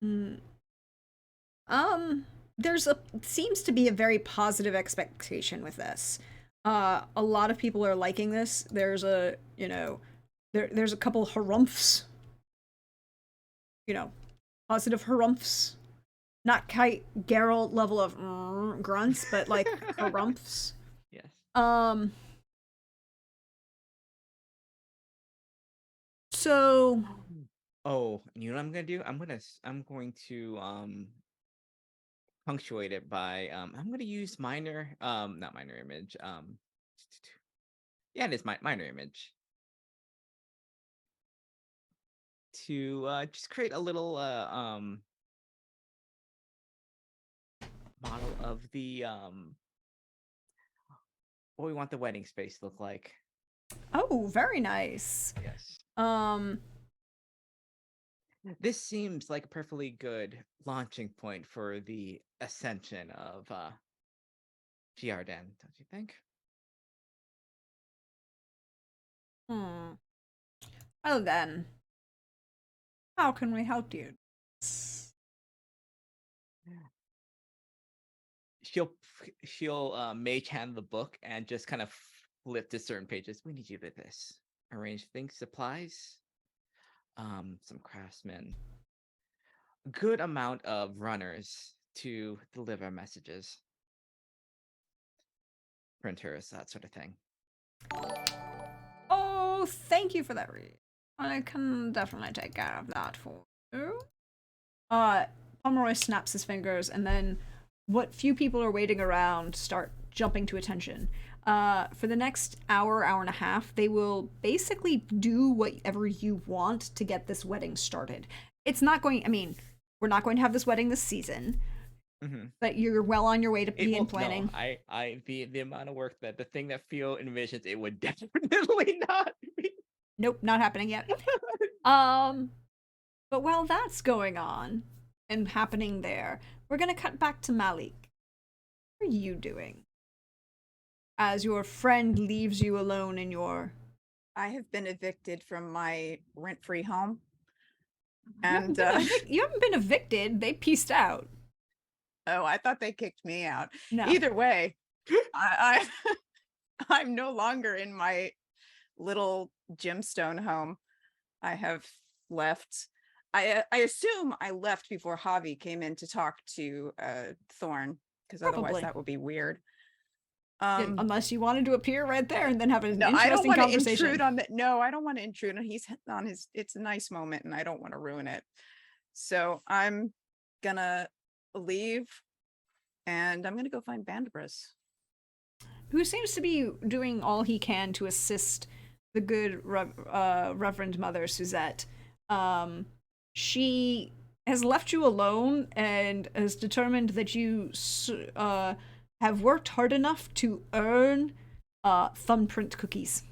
hmm, there's a seems to be a very positive expectation with this. A lot of people are liking this. There's a there's a couple harumphs. Positive harumphs. Not quite Geralt level of grunts, but like harumphs. Yes. Um. So Oh, you know what I'm gonna do? I'm going to punctuate it by I'm gonna use minor not minor image yeah, it is my minor image to just create a little model of the what we want the wedding space to look like. oh, very nice. Yes. Um. This seems like a perfectly good launching point for the ascension of Giarden, don't you think? Hmm. Well then, how can we help you? She'll mage hand the book and just kind of flip to certain pages. We need you to this. Arrange things, supplies, some craftsmen, good amount of runners to deliver messages, printers, that sort of thing. Oh, thank you for that read. I can definitely take care of that for you. Pomeroy snaps his fingers, and then what few people are waiting around start jumping to attention. For the next hour, hour and a half, they will basically do whatever you want to get this wedding started. It's not going, I mean, we're not going to have this wedding this season, but you're well on your way to begin planning. No, the amount of work that the thing that Theo envisions, it would definitely not be. Nope, not happening yet. But while that's going on and happening there, we're gonna cut back to Malik. What are you doing? As your friend leaves you alone in your. I have been evicted from my rent-free home. You And you haven't been evicted. They pieced out. oh, I thought they kicked me out. No. Either way, I I'm no longer in my little gemstone home. I have left. I assume I left before Javi came in to talk to Thorn, because otherwise Probably. that would be weird. Unless you wanted to appear right there and then have an No, I don't interesting want to conversation. intrude on that. No, I don't want to intrude on. He's on his. It's a nice moment, and I don't want to ruin it. So I'm gonna leave, and I'm gonna go find Bandbris. Who seems to be doing all he can to assist the good Reverend Mother Suzette. She has left you alone and has determined that you have worked hard enough to earn thumbprint cookies.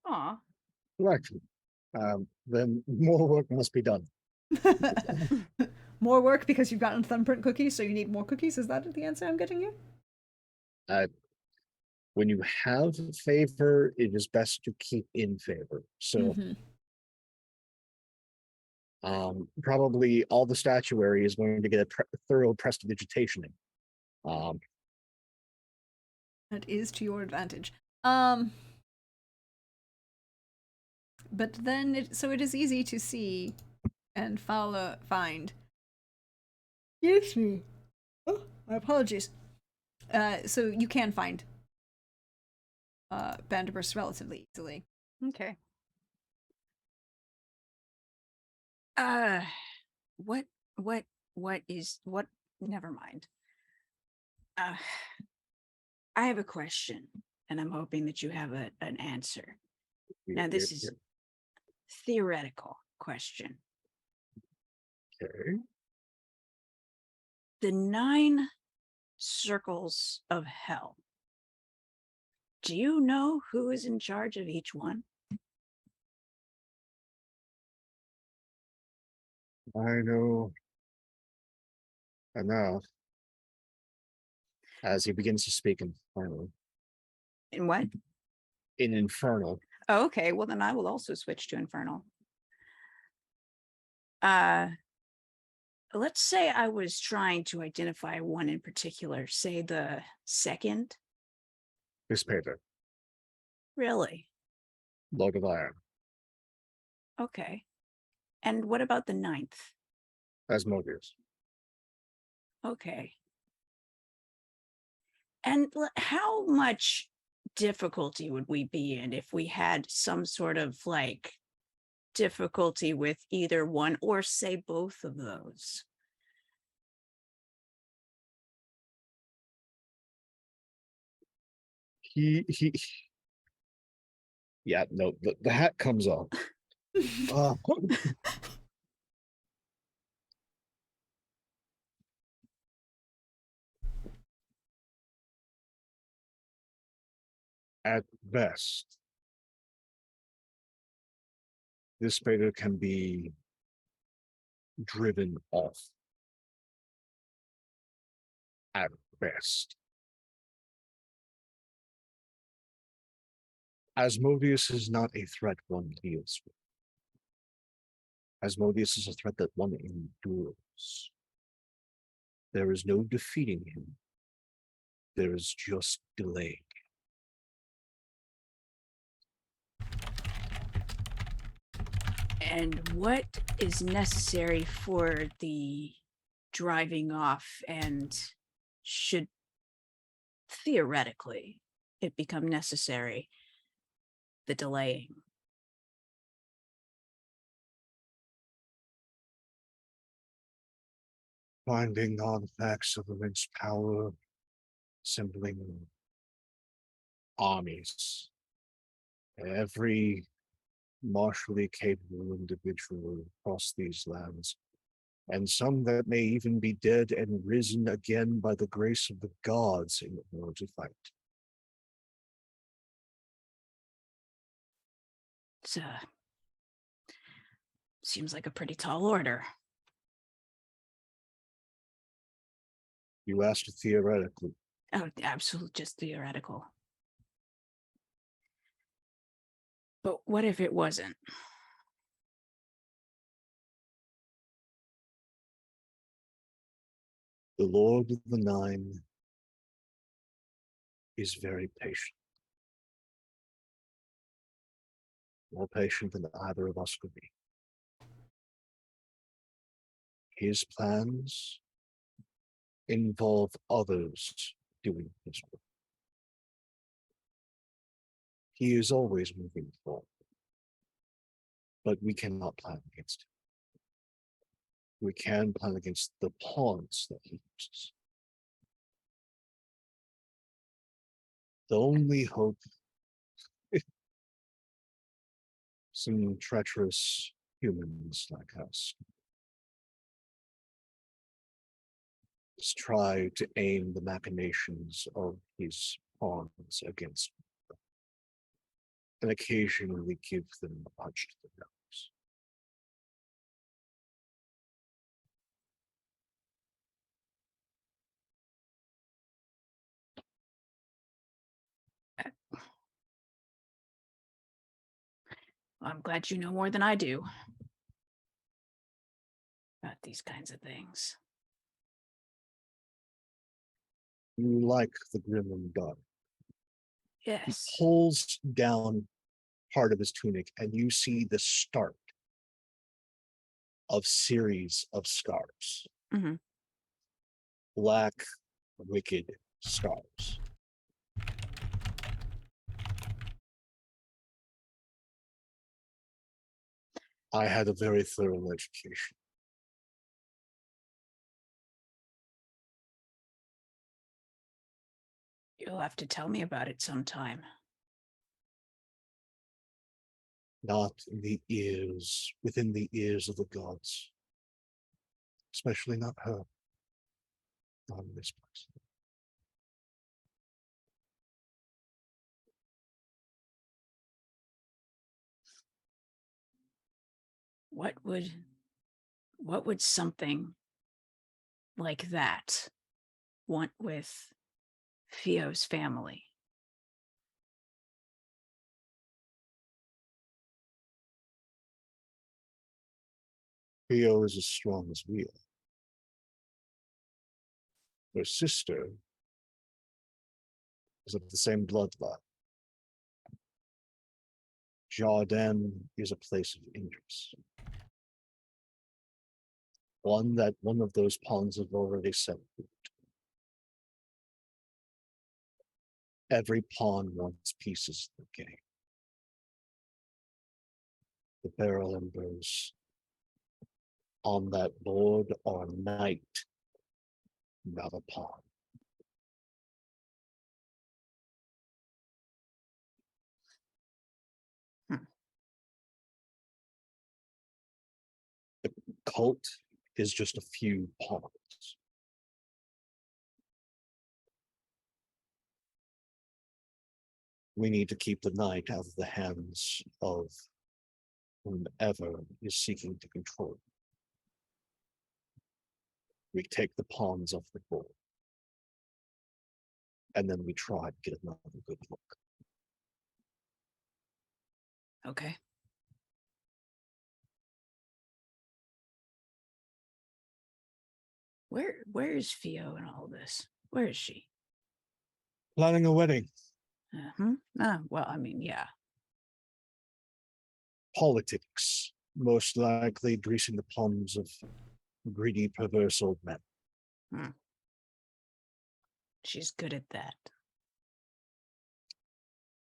Aw. Correct. Then more work must be done. More work because you've gotten thumbprint cookies, so you need more cookies? Is that the answer I'm getting here? When you have favor, it is best to keep in favor. So probably all the statuary is going to get a thorough prestidigitationing. That is to your advantage. But then it is easy to see and find. Yes, me. Oh, my apologies. So you can find Bandiburst relatively easily. Okay. What? Never mind. I have a question, and I'm hoping that you have an answer. Now, this is theoretical question. Okay. The 9 circles of hell. Do you know who is in charge of each one? I know enough. As he begins to speak in Infernal. In what? In Infernal. Oh, okay, well then I will also switch to Infernal. Let's say I was trying to identify one in particular, say the 2nd. Dispater. Really? Lord of Iron. Okay. And what about the 9th? Asmodeus. Okay. And how much difficulty would we be in if we had some sort of like difficulty with either one or say both of those? Yeah, no, the hat comes off. At best, this spider can be driven off. At best. Asmodeus is not a threat one deals with. Asmodeus is a threat that one endures. There is no defeating him. There is just delaying. And what is necessary for the driving off, and should theoretically it become necessary, the delaying? Finding artifacts of immense power, assembling armies. Every martially capable individual across these lands, and some that may even be dead and risen again by the grace of the gods in order to fight. It seems like a pretty tall order. You asked theoretically. Oh, absolutely, just theoretical. But what if it wasn't? The Lord of the Nine is very patient. More patient than either of us could be. His plans involve others doing his work. He is always moving forward, but we cannot plan against him. We can plan against the pawns that he uses. The only hope, some treacherous humans like us, is try to aim the machinations of his pawns against them, and occasionally give them a punch to the nose. I'm glad you know more than I do about these kinds of things. You like the grim and dark. He Yes. pulls down part of his tunic, and you see the start of series of scars. Mhm. Black, wicked scars. I had a very thorough education. You'll have to tell me about it sometime. Not in the ears, within the ears of the gods. Especially not her. Not in this place. What would something like that want with Theo's family? Theo is as strong as we are. Her sister is of the same bloodline. Jardin is a place of interest. One that one of those pawns have already set foot. Every pawn wants pieces of the game. The barrel embers on that board are knight, not a pawn. The cult is just a few pawns. We need to keep the knight out of the hands of whomever is seeking to control it. We take the pawns off the board. And then we try to get another good look. Okay. Where is Theo in all this? Where is she? Planning a wedding. Well, I mean, yeah. Politics. Most likely greasing the palms of greedy, perverse old men. She's good at that.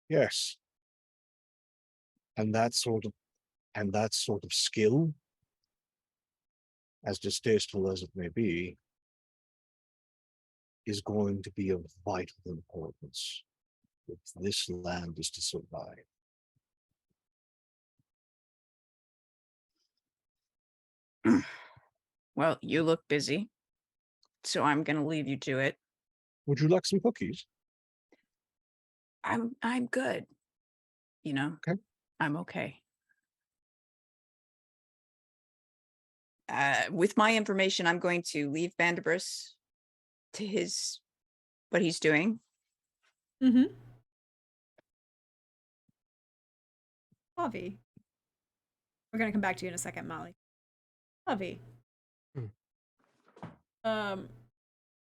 Yes. And that sort of skill, as distasteful as it may be, is going to be of vital importance if this land is to survive. Well, you look busy, so I'm gonna leave you to it. Would you like some cookies? I'm good. You know, Okay. I'm okay. With my information, I'm going to leave Bandabris to what he's doing. Mm-hmm. Avi. We're gonna come back to you in a second, Molly. Avi.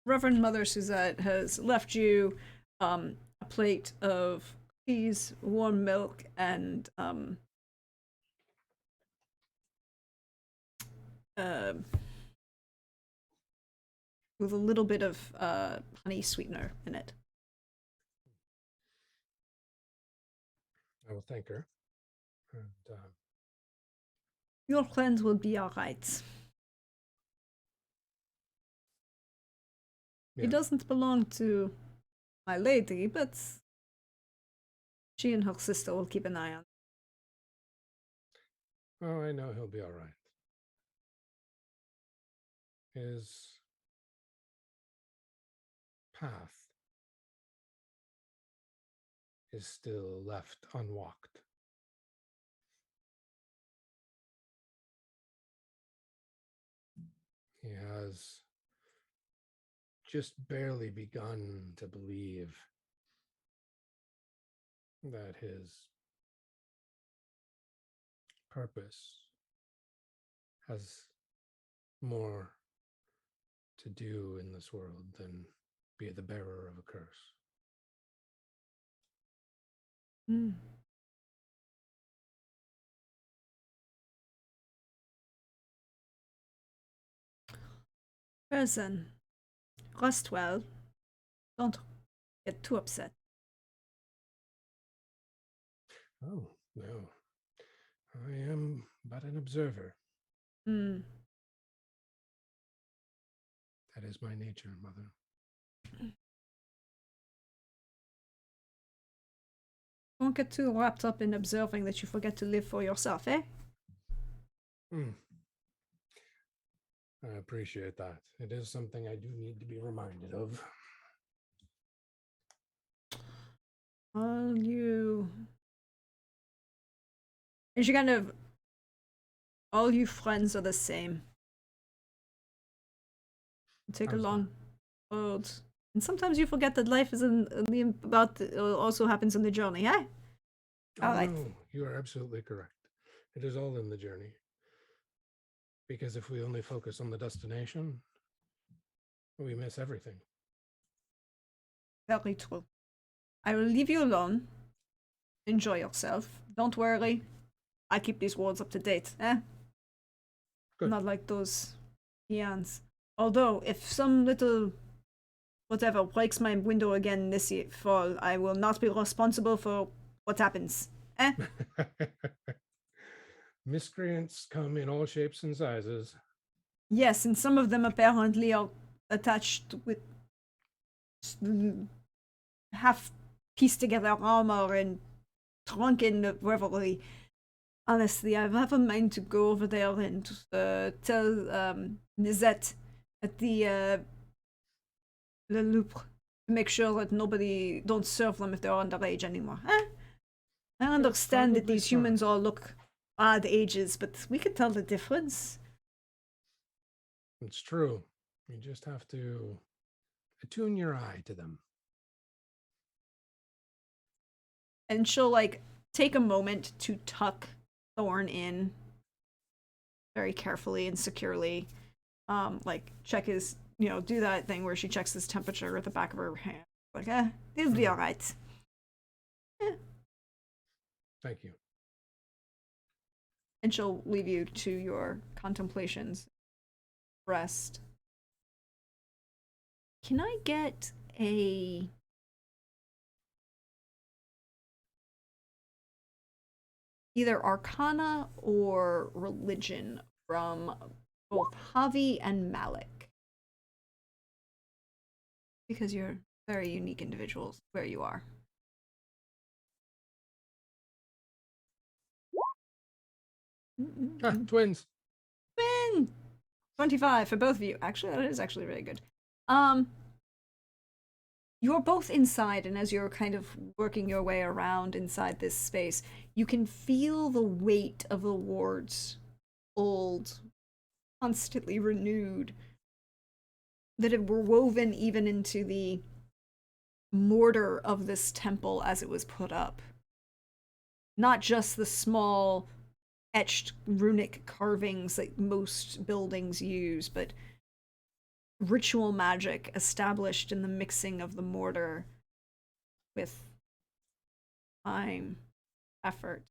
Reverend Mother Suzette has left you a plate of cookies, warm milk, and with a little bit of honey sweetener in it. I will thank her. And, Your friends will be all right. He yeah. doesn't belong to my lady, but she and her sister will keep an eye on. Oh, I know he'll be all right. His path is still left unwalked. He has just barely begun to believe that his purpose has more to do in this world than be the bearer of a curse. Hmm. Well then, rest well. Don't get too upset. Oh, no. I am but an observer. Hmm. That is my nature, Mother. Don't get too wrapped up in observing that you forget to live for yourself, eh? Mm. I appreciate that. It is something I do need to be reminded of. All you. And she kind of. All you friends are the same. You take a How's long road. And sometimes you forget that life is also happens in the journey, eh? Oh, All right. no, you are absolutely correct. It is all in the journey. Because if we only focus on the destination, we miss everything. Very true. I will leave you alone. Enjoy yourself. Don't worry. I keep these wards up to date, eh? Good. Not like those peons. Although, if some little whatever breaks my window again this fall, I will not be responsible for what happens. Eh? Miscreants come in all shapes and sizes. Yes, and some of them apparently are attached with half pieced together armor and drunken revelry. Honestly, I have a mind to go over there and tell Nizette at the Le Louvre to make sure that nobody don't serve them if they're underage anymore. Eh? I understand that probably these smart. humans all look odd ages, but we can tell the difference. It's true. You just have to attune your eye to them. And she'll like take a moment to tuck Thorn in very carefully and securely. Like check his, do that thing where she checks his temperature at the back of her hand. Like, he'll be all right. Thank you. And she'll leave you to your contemplations. Rest. Can I get a either Arcana or Religion from both Javi and Malik? Because you're very unique individuals where you are. Twins. Win! 25 for both of you. Actually, that is actually really good. You're both inside, and as you're kind of working your way around inside this space, you can feel the weight of the wards, old, constantly renewed, that were woven even into the mortar of this temple as it was put up. Not just the small etched runic carvings that most buildings use, but ritual magic established in the mixing of the mortar with time, effort,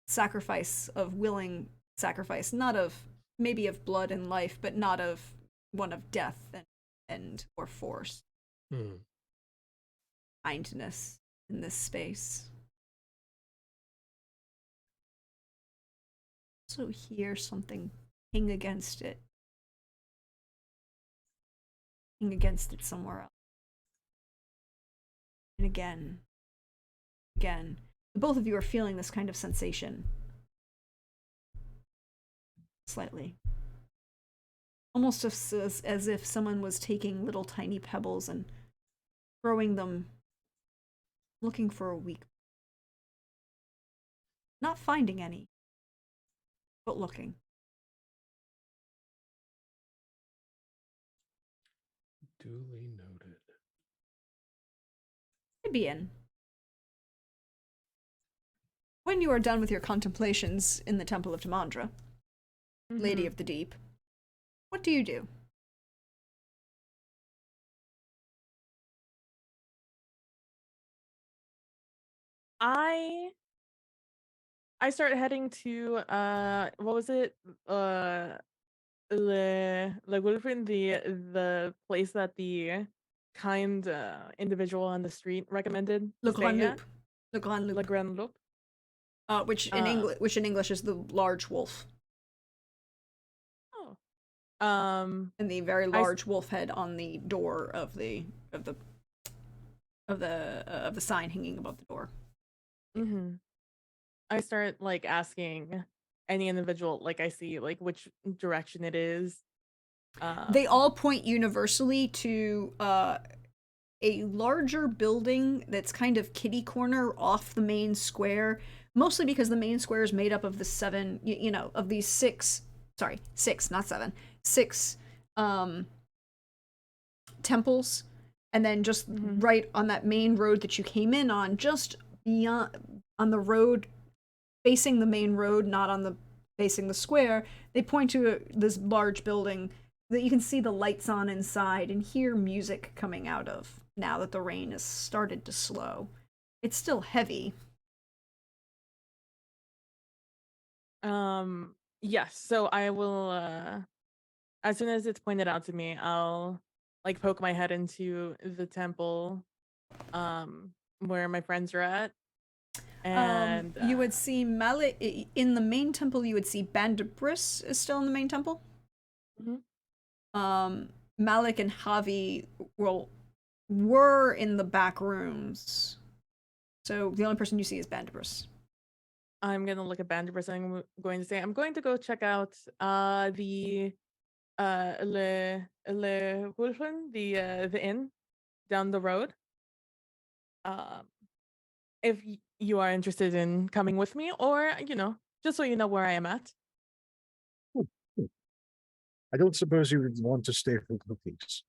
sacrifice of willing sacrifice, not of maybe of blood and life, but not of one of death and or force. Kindness in this space. So hear something ping against it. Ping against it somewhere else. And again. Again. Both of you are feeling this kind of sensation. Slightly. Almost as if someone was taking little tiny pebbles and throwing them looking for a weak. Not finding any, but looking. Duly noted. Tibian. When you are done with your contemplations in the Temple of Tamandra, Lady Mhm. of the Deep, what do you do? I I start heading to what was it? Le Gulfin, the place that the kind individual on the street recommended Le to stay Grand at. Loop. Le Grand Le Loop. Grand Loop. Which in English is the large wolf, Oh. Um and the very I s- large wolf head on the door of the sign hanging above the door. mhm. I start like asking any individual like I see like which direction it is. They Um all point universally to a larger building that's kind of kitty corner off the main square, mostly because the main square is made up of the seven, of these six, not seven, six um, temples, and then just mhm. right on that main road that you came in on, just beyond on the road facing the main road, not on the facing the square, they point to this large building that you can see the lights on inside and hear music coming out of now that the rain has started to slow. It's still heavy. Yes, so I will as soon as it's pointed out to me, I'll like poke my head into the temple where my friends are at and You would see Malik in the main temple. You would see Bandabris is still in the main temple. mhm. Malik and Javi were in the back rooms. So the only person you see is Bandabris. I'm gonna look at Banderbus and I'm going to say I'm going to go check out the Le Gulfen, the inn down the road. Um if you are interested in coming with me or just so you know where I am at. Hmm, hmm. I don't suppose you would want to stay for cookies.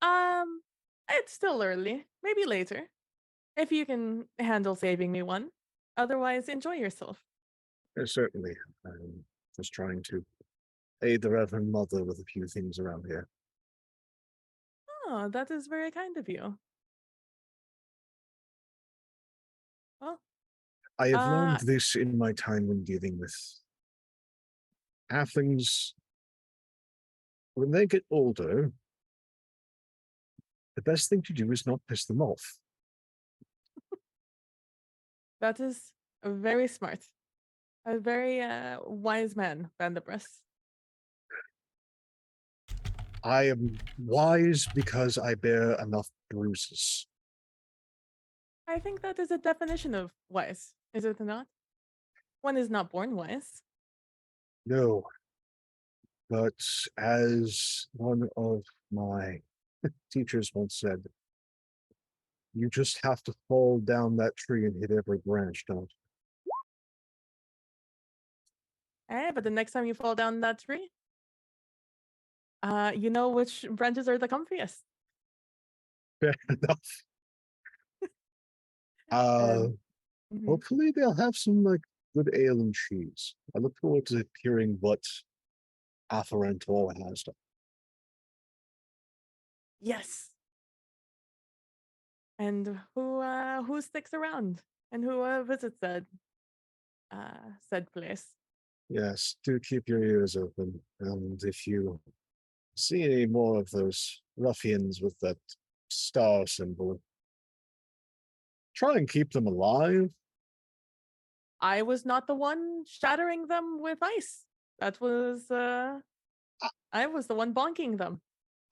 Um it's still early. Maybe later. If you can handle saving me one. Otherwise, enjoy yourself. Certainly. I'm just trying to aid the Reverend Mother with a few things around here. Oh, that is very kind of you. Well, I have learned uh, this in my time when dealing with halflings. When they get older, the best thing to do is not piss them off. that is very smart. A very wise man, Vanderbres. I am wise because I bear enough bruises. I think that is a definition of wise, is it not? One is not born wise. No, but as one of my teachers once said, you just have to fall down that tree and hit every branch, don't Eh, but the next time you fall down that tree, you know which branches are the comfiest. you? Fair enough. Uh, And mhm. hopefully they'll have some like good ale and cheese. I look forward to hearing what Afarentor has done. Yes. And who sticks around and who visits said place. Yes, do keep your ears open. And if you see any more of those ruffians with that star symbol, try and keep them alive. I was not the one shattering them with ice. That was I was the one bonking them.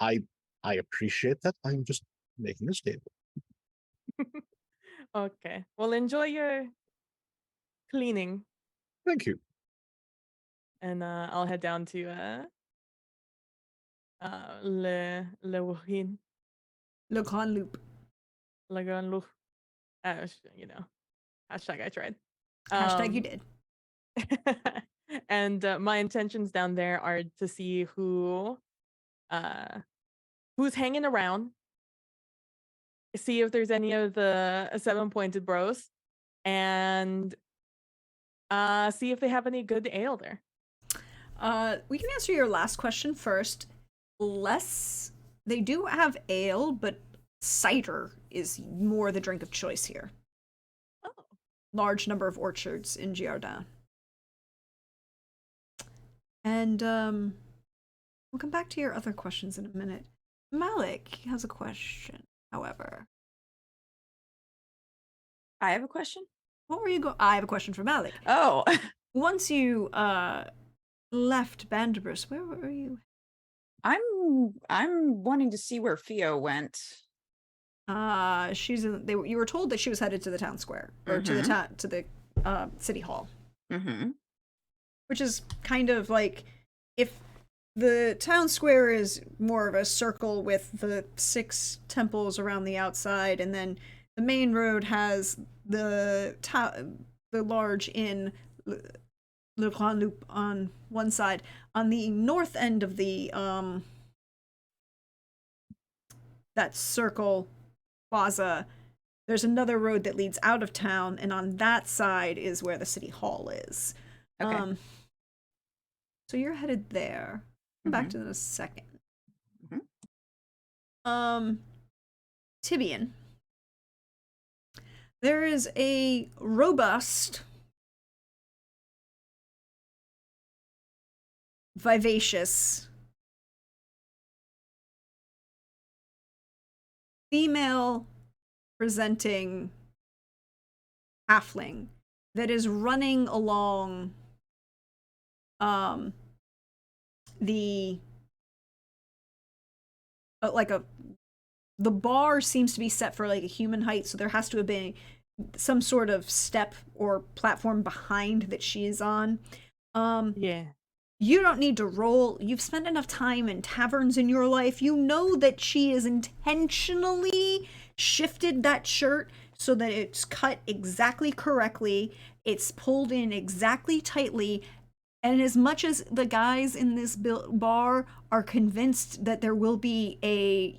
I I appreciate that. I'm just making a statement. Okay. Well, enjoy your cleaning, Thank you. and I'll head down to Le Wuhin. Le Grand Loop. Lagon Luch. You know, hashtag I tried. Hashtag you did. And my intentions down there are to see who's hanging around, see if there's any of the 7-pointed bros, and see if they have any good ale there. We can answer your last question first. They do have ale, but cider is more the drink of choice here. Oh. Large number of orchards in Giardin. And we'll come back to your other questions in a minute. Malik has a question, however. I have a question. What were you going? I have a question for Malik. Oh, Once you left Bandabris, where were you? I'm wanting to see where Fio went. She's in. You were told that she was headed to the town square or to the city hall. Mm-hmm. Which is kind of like if the town square is more of a circle with the 6 temples around the outside, and then the main road has the large inn Le Grand Loop on one side. On the north end of the that circle plaza, there's another road that leads out of town, and on that side is where the city hall is. Okay. So you're headed there. Come back to that in a second. Tibian. There is a robust, vivacious, female presenting halfling that is running along the the bar seems to be set for like a human height, so there has to have been some sort of step or platform behind that she is on. Yeah. You don't need to roll. You've spent enough time in taverns in your life. You know that she is intentionally shifted that shirt so that it's cut exactly correctly. It's pulled in exactly tightly. And as much as the guys in this bar are convinced that there will be a,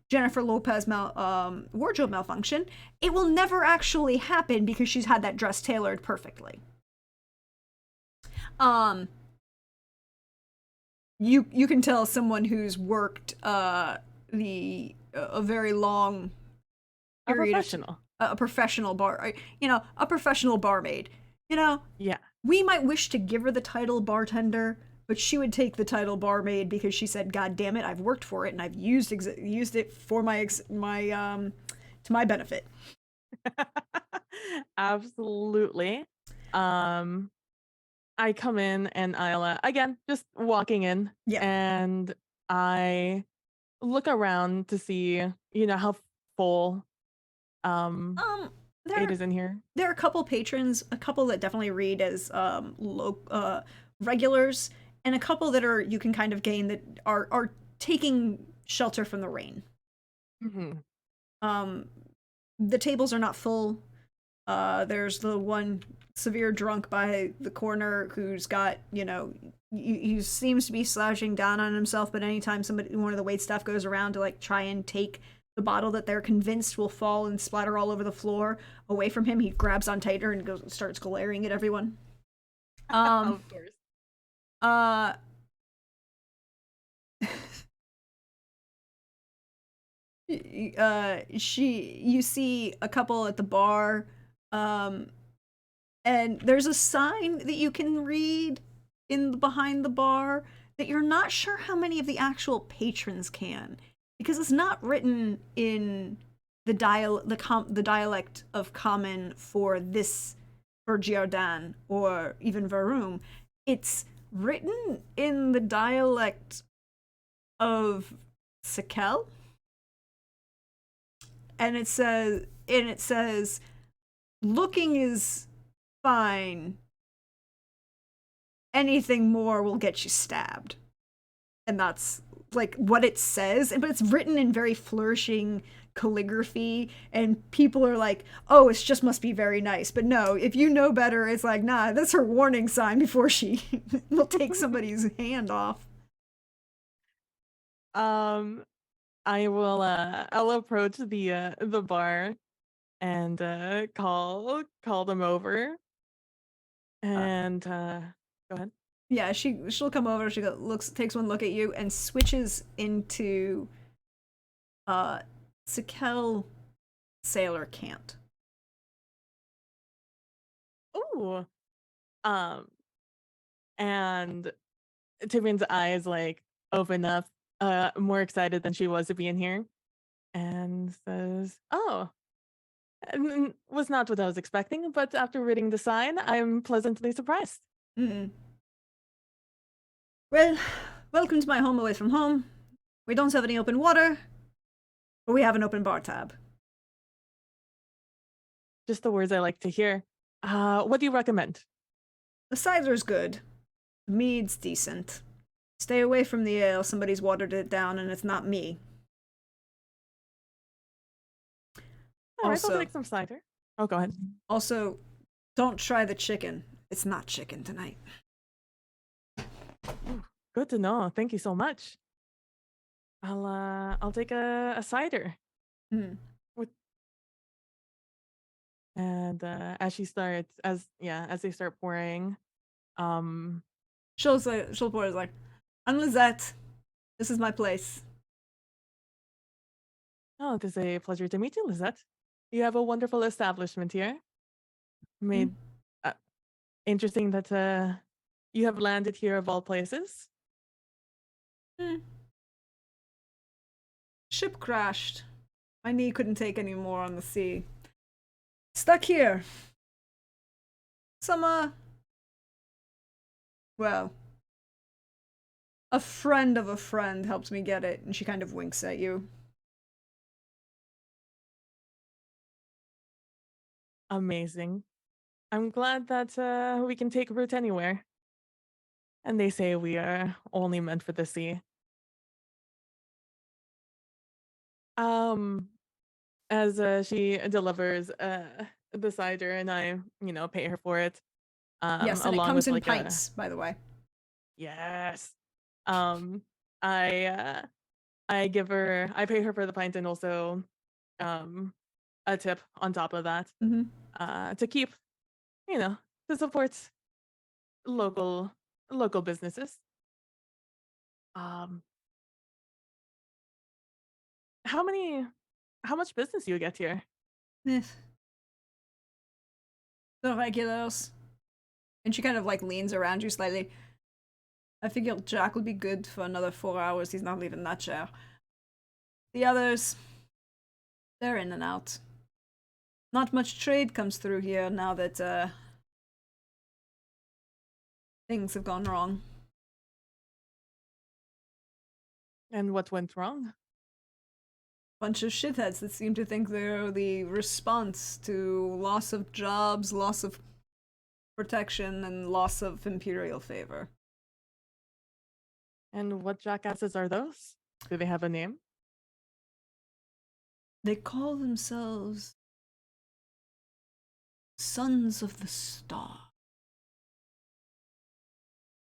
Jennifer Lopez wardrobe malfunction, it will never actually happen because she's had that dress tailored perfectly. You can tell someone who's worked a very long period a professional bar, a professional barmaid. Yeah. We might wish to give her the title bartender, but she would take the title barmaid because she said, "God damn it, I've worked for it and I've used it for to my benefit." Absolutely. I come in and I'll again just walking in, and I look around to see how full it is in here. There are a couple patrons, a couple that definitely read as regulars, and a couple that you can kind of gain that are taking shelter from the rain. The tables are not full. There's the one severe drunk by the corner who's got, he seems to be slouching down on himself, but anytime one of the waitstaff goes around to like try and take the bottle that they're convinced will fall and splatter all over the floor away from him, he grabs on tighter and starts glaring at everyone. Of course. You see a couple at the bar, and there's a sign that you can read behind the bar that you're not sure how many of the actual patrons can, because it's not written in the dialect of common for Giardin or even Varum. It's written in the dialect of Sekel. And it says, looking is fine. Anything more will get you stabbed. And that's like what it says, but it's written in very flourishing calligraphy, and people are like, oh, it just must be very nice. But no, if you know better, it's like, nah, that's her warning sign before she will take somebody's hand off. I'll approach the bar and call them over and go ahead. Yeah, she'll come over, takes one look at you and switches into Sikel Sailor Cant. Ooh. Um and Tivian's eyes like open up, more excited than she was to be in here, and says, "Oh, was not what I was expecting, but after reading the sign, I'm pleasantly surprised." Mm. Well, welcome to my home away from home. We don't have any open water, but we have an open bar tab. Just the words I like to hear. What do you recommend? The cider's good. The mead's decent. Stay away from the ale. Somebody's watered it down, and it's not me. All right, I'll Also, take some cider. Oh, go ahead. also, don't try the chicken. It's not chicken tonight. Good to know. Thank you so much. I'll take a cider. Hmm. With and as she starts as they start pouring, um She'll pour is like, I'm Lizette. This is my place. oh, it is a pleasure to meet you, Lizette. You have a wonderful establishment here. Made uh, interesting that you have landed here of all places. Hmm. Ship crashed. My knee couldn't take any more on the sea. Stuck here. Some, well, a friend of a friend helped me get it, and she kind of winks at you. Amazing. I'm glad that we can take root anywhere. And they say we are only meant for the sea. Um, as she delivers the cider, and I, pay her for it. Yes, and it Along comes with in like pints, by the way. yes. Um, I give her, I pay her for the pint and also um a tip on top of that. Mm-hmm. To keep, you know, to support local local businesses. Um, how many, how much business do you get here? The regulars. And she kind of like leans around you slightly. I figure Jack will be good for another 4 hours. He's not leaving that chair. The others, they're in and out. Not much trade comes through here now that things have gone wrong. And what went wrong? Bunch of shitheads that seem to think they're the response to loss of jobs, loss of protection, and loss of imperial favor. And what jackasses are those? Do they have a name? They call themselves Sons of the Star.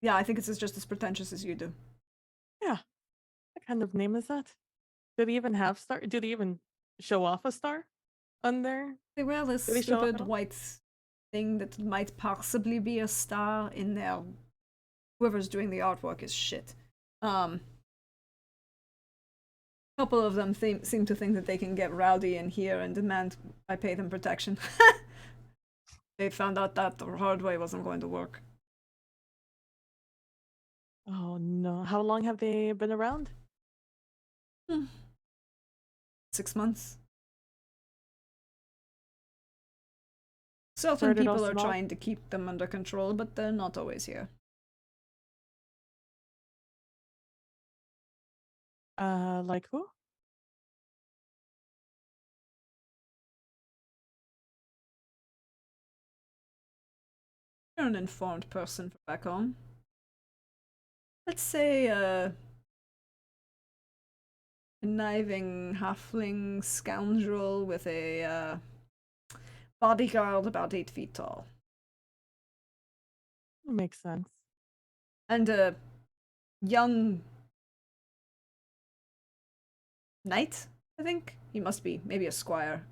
Yeah, I think it's just as pretentious as you do. Yeah. What kind of name is that? Do they even have star? Do they even show off a star on there? They wear this Do they show off stupid at all? white thing that might possibly be a star in there. Whoever's doing the artwork is shit. A couple of them seem to think that they can get rowdy in here and demand I pay them protection. They found out that the hard way wasn't going to work. Oh no. How long have they been around? 6 months. Certain Started off people are small. trying to keep them under control, but they're not always here. Like who? You're an informed person for back home. Let's say, conniving halfling scoundrel with a bodyguard about 8 feet tall. Makes sense. And a young knight, I think? He must be, maybe a squire.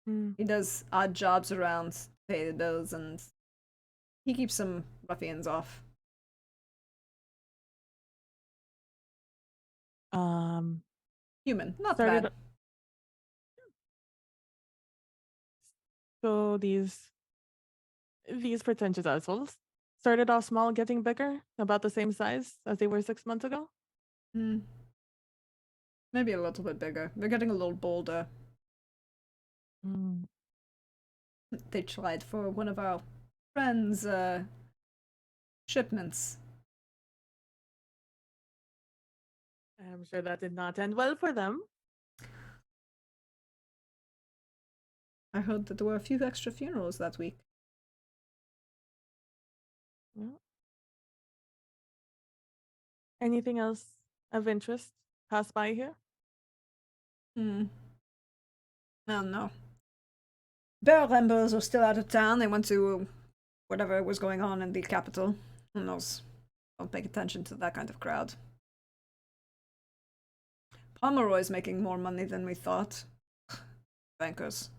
Hmm. He does odd jobs around to pay the bills, and he keeps some ruffians off. Um, Human, not started bad. so these pretentious assholes started off small, getting bigger, about the same size as they were 6 months ago. Hmm. Maybe a little bit bigger. They're getting a little bolder. Hmm. They tried for one of our friends' shipments. I'm sure that did not end well for them. I heard that there were a few extra funerals that week. Yeah. Anything else of interest pass by here? Hmm. I don't know. Barrel members are still out of town. They went to whatever was going on in the capital. Who knows? Don't pay attention to that kind of crowd. Pomeroy's making more money than we thought. Bankers.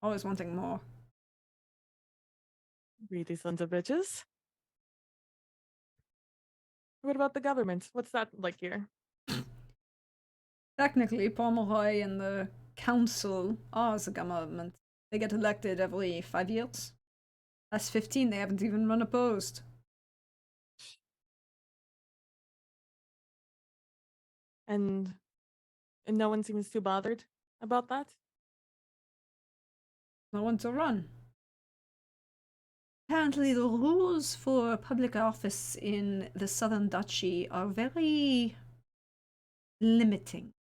Always wanting more. Greedy sons of bitches. What about the government? What's that like here? Technically, Pomeroy and the council are the government. They get elected every 5 years. Last 15, they haven't even run opposed. And no one seems too bothered about that? No one to run. Apparently, the rules for public office in the Southern Duchy are very limiting.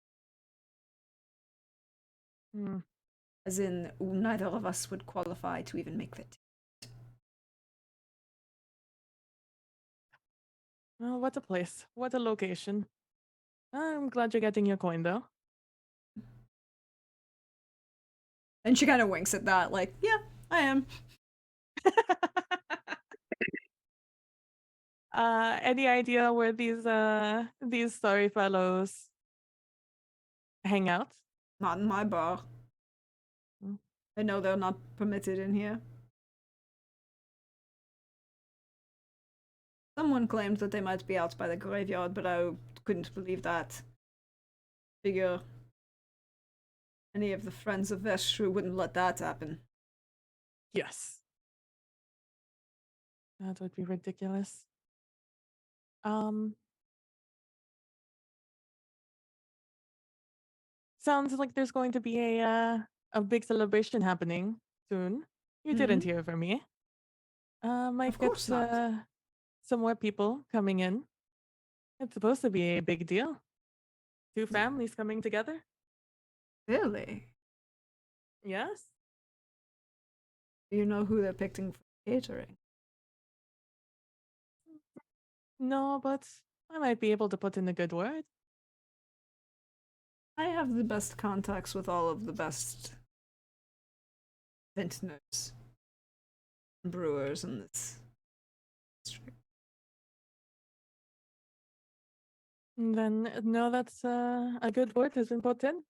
Hmm. As in, neither of us would qualify to even make it. Oh, what a place. What a location. I'm glad you're getting your coin, though. And she kind of winks at that, like, yeah, I am. Any idea where these sorry fellows hang out? Not in my bar. Hmm. I know they're not permitted in here. Someone claimed that they might be out by the graveyard, but I couldn't believe that. Figure any of the friends of Vestru wouldn't let that happen. Yes. That would be ridiculous. Um, Sounds like there's going to be a big celebration happening soon. You didn't hear from me. Might Of get course not. some more people coming in. It's supposed to be a big deal. Two families coming together. Really? Yes. Do you know who they're picking for catering? No, but I might be able to put in a good word. I have the best contacts with all of the best vintners and brewers in this district. And then no, that's a good word has been put in.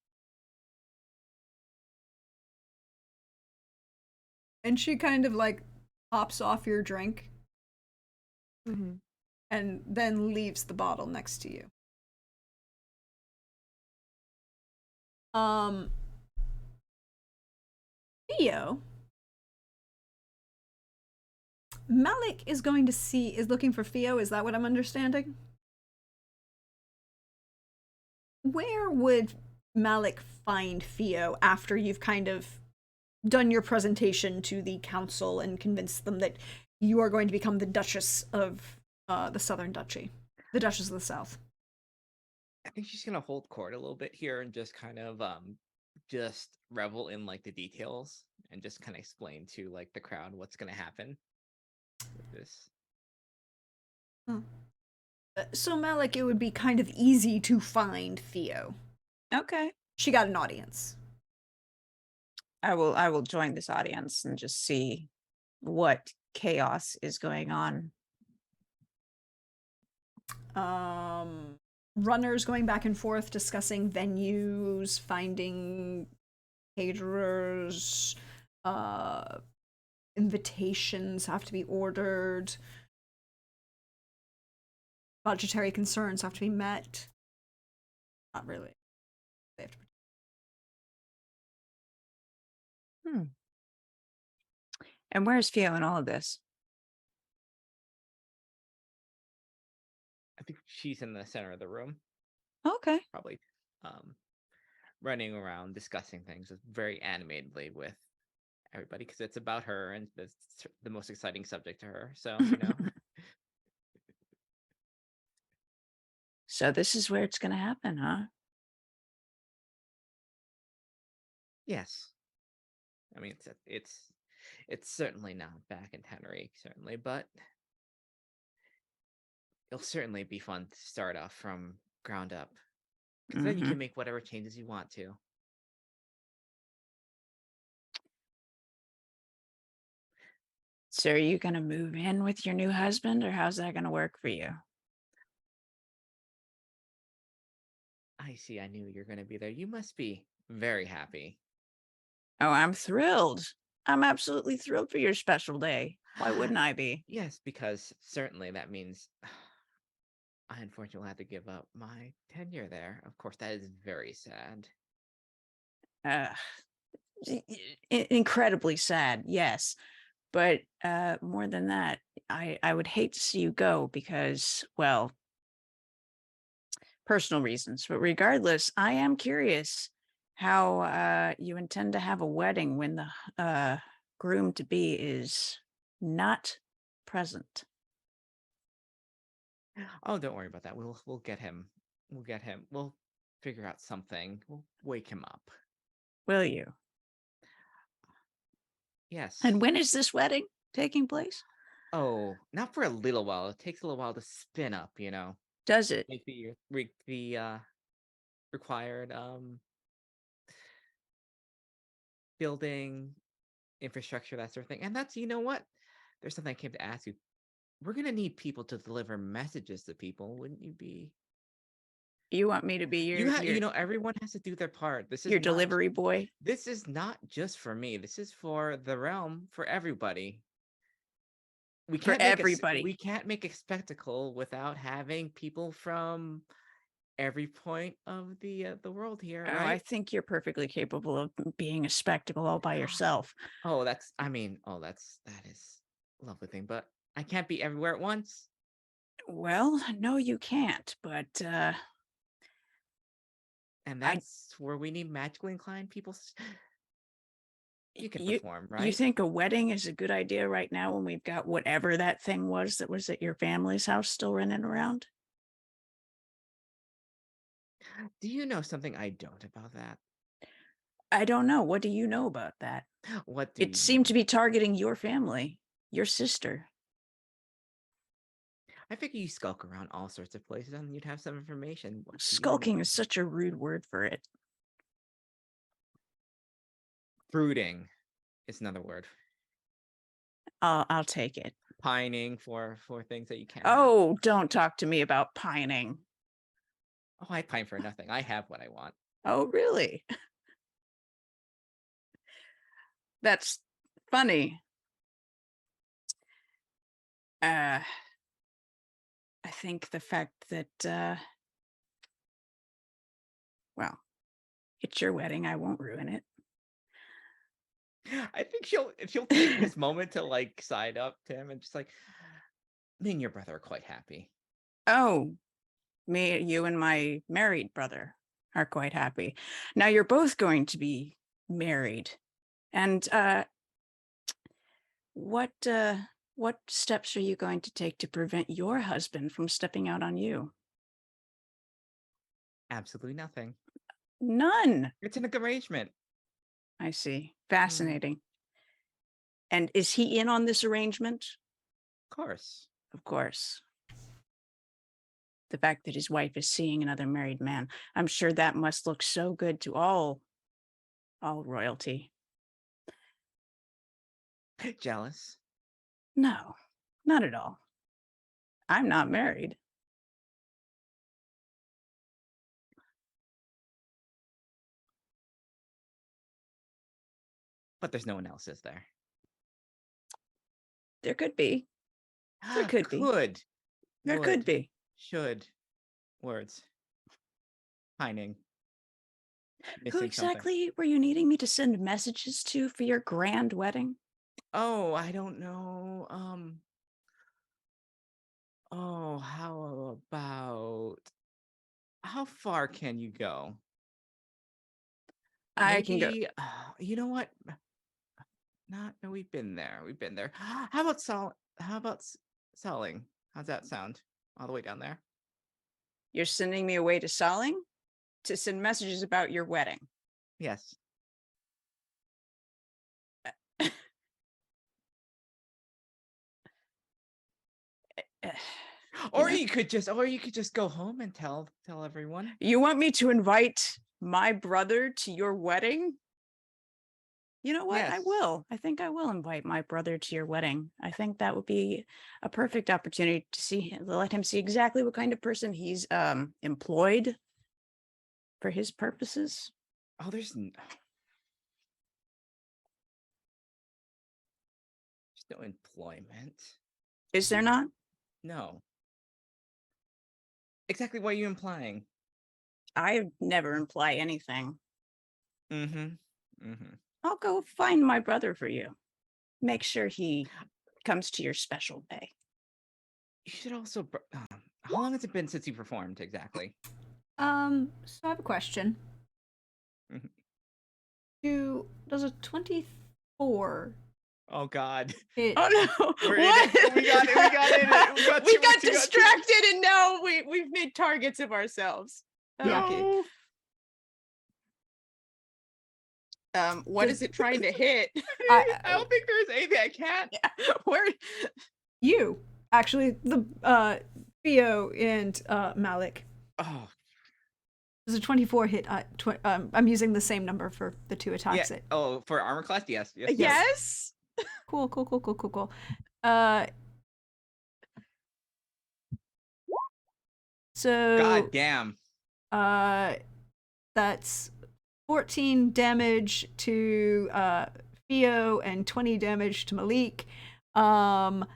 And she kind of like pops off your drink Mm-hmm. and then leaves the bottle next to you. Um, Theo, Malik is going to is looking for Theo. Is that what I'm understanding? Where would Malik find Theo after you've kind of done your presentation to the council and convinced them that you are going to become the Duchess of the Southern Duchy, the Duchess of the South? I think she's gonna hold court a little bit here and just kind of just revel in like the details and just kind of explain to like the crowd what's gonna happen with this. Huh. So Malik, it would be kind of easy to find Theo. Okay. She got an audience. I will join this audience and just see what chaos is going on. Runners going back and forth discussing venues, finding caterers, invitations have to be ordered, budgetary concerns have to be met. Not really. They have to. And where's Fio in all of this? I think she's in the center of the room, Okay. probably running around discussing things very animatedly with everybody because it's about her and it's the most exciting subject to her. So, you know. So this is where it's going to happen, huh? Yes. I mean, it's certainly not back in Tenerife, certainly, but it'll certainly be fun to start off from ground up because then you can make whatever changes you want to. So are you going to move in with your new husband, or how's that going to work for you? I see. I knew you're going to be there. You must be very happy. Oh, I'm thrilled. I'm absolutely thrilled for your special day. Why wouldn't I be? Yes, because certainly that means I unfortunately will have to give up my tenure there. Of course, that is very sad. Incredibly sad, yes. But more than that, I would hate to see you go because, well, personal reasons. But regardless, I am curious how you intend to have a wedding when the groom-to-be is not present. Oh, don't worry about that. We'll get him. We'll get him. We'll figure out something. We'll wake him up. Will you? Yes. And when is this wedding taking place? Oh, not for a little while. It takes a little while to spin up, you know. Does it? Make the required building infrastructure, that sort of thing. And that's, you know what? There's something I came to ask you. We're gonna need people to deliver messages to people, wouldn't you be? You want me to be You know, everyone has to do their part. This is your not delivery boy? This is not just for me. This is for the realm, for everybody. We For can't everybody. we can't make a spectacle without having people from every point of the world here, Oh, right? I think you're perfectly capable of being a spectacle all by yourself. Oh, that is a lovely thing, but I can't be everywhere at once. Well, no, you can't, but And that's where we need magically inclined people. You can perform, right? You think a wedding is a good idea right now when we've got whatever that thing was that was at your family's house still running around? Do you know something I don't about that? I don't know. What do you know about that? What do It seemed to be targeting your family, your sister. I figure you skulk around all sorts of places and you'd have some information. What do you Skulking know? is such a rude word for it. Brooding is another word. I'll take it. Pining for things that you can't. Oh, don't talk to me about pining. Oh, I pine for nothing. I have what I want. Oh, really? That's funny. I think the fact that well, it's your wedding, I won't ruin it. I think she'll take this moment to like side up to him and just like, me and your brother are quite happy. Oh, you and my married brother are quite happy. Now you're both going to be married. And what steps are you going to take to prevent your husband from stepping out on you? Absolutely nothing. None. It's an arrangement. I see. Fascinating. And is he in on this arrangement? Of course. Of course. the fact that his wife is seeing another married man. I'm sure that must look so good to all royalty. Jealous? No, not at all. I'm not married. But there's no one else, is there? There could be. There could be. Could. There could Would. be. Should. Words. Pining. Who Missing something. exactly were you needing me to send messages to for your grand wedding? Oh, I don't know. Oh, how about how far can you go? I can go. Maybe, you know what? No, we've been there. We've been there. How about selling? How's that sound? All the way down there. You're sending me away to Saling to send messages about your wedding. Yes. Or know- you could just go home and tell everyone. You want me to invite my brother to your wedding? You know what? I Yes. will. I think I will invite my brother to your wedding. I think that would be a perfect opportunity to let him see exactly what kind of person he's employed for his purposes. Oh, there's no employment. Is there not? No. Exactly what are you implying? I never imply anything. Mm-hmm. Mm-hmm. I'll go find my brother for you. Make sure he comes to your special day. You should also. How long has it been since you performed exactly? So I have a question. Mhm. Does a 24 Oh God. hit? Oh no! We're in What? it. We got it. We got We too got much, we got too much. distracted, and now we've made targets of ourselves. Yeah. Okay. No. What is it trying to hit? I don't think there's anything I can't. Where? You actually, the Theo and Malik. Oh Does a 24 hit? I'm using the same number for the two attacks. yeah. Oh, for armor class, yes. Yes. Cool. So God damn. that's 14 damage to Theo and 20 damage to Malik. And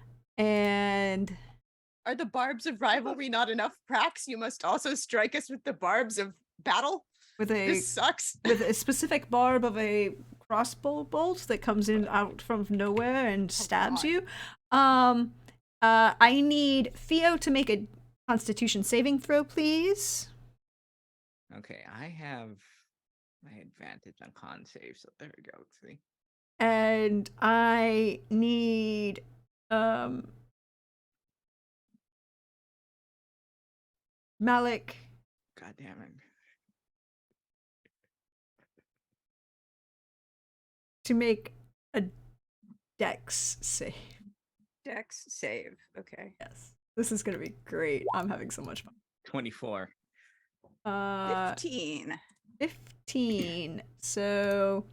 Are the barbs of rivalry not enough, Prax? You must also strike us with the barbs of battle. with This sucks. with a specific barb of a crossbow bolt that comes in out from nowhere and stabs God. you. I need Theo to make a Constitution saving throw, please. Okay, I have my advantage on con save, so there we go. See. And I need Malik God damn it. to make a Dex save. Dex save. Okay. Yes. This is gonna be great. I'm having so much fun. 24. 15. 15. So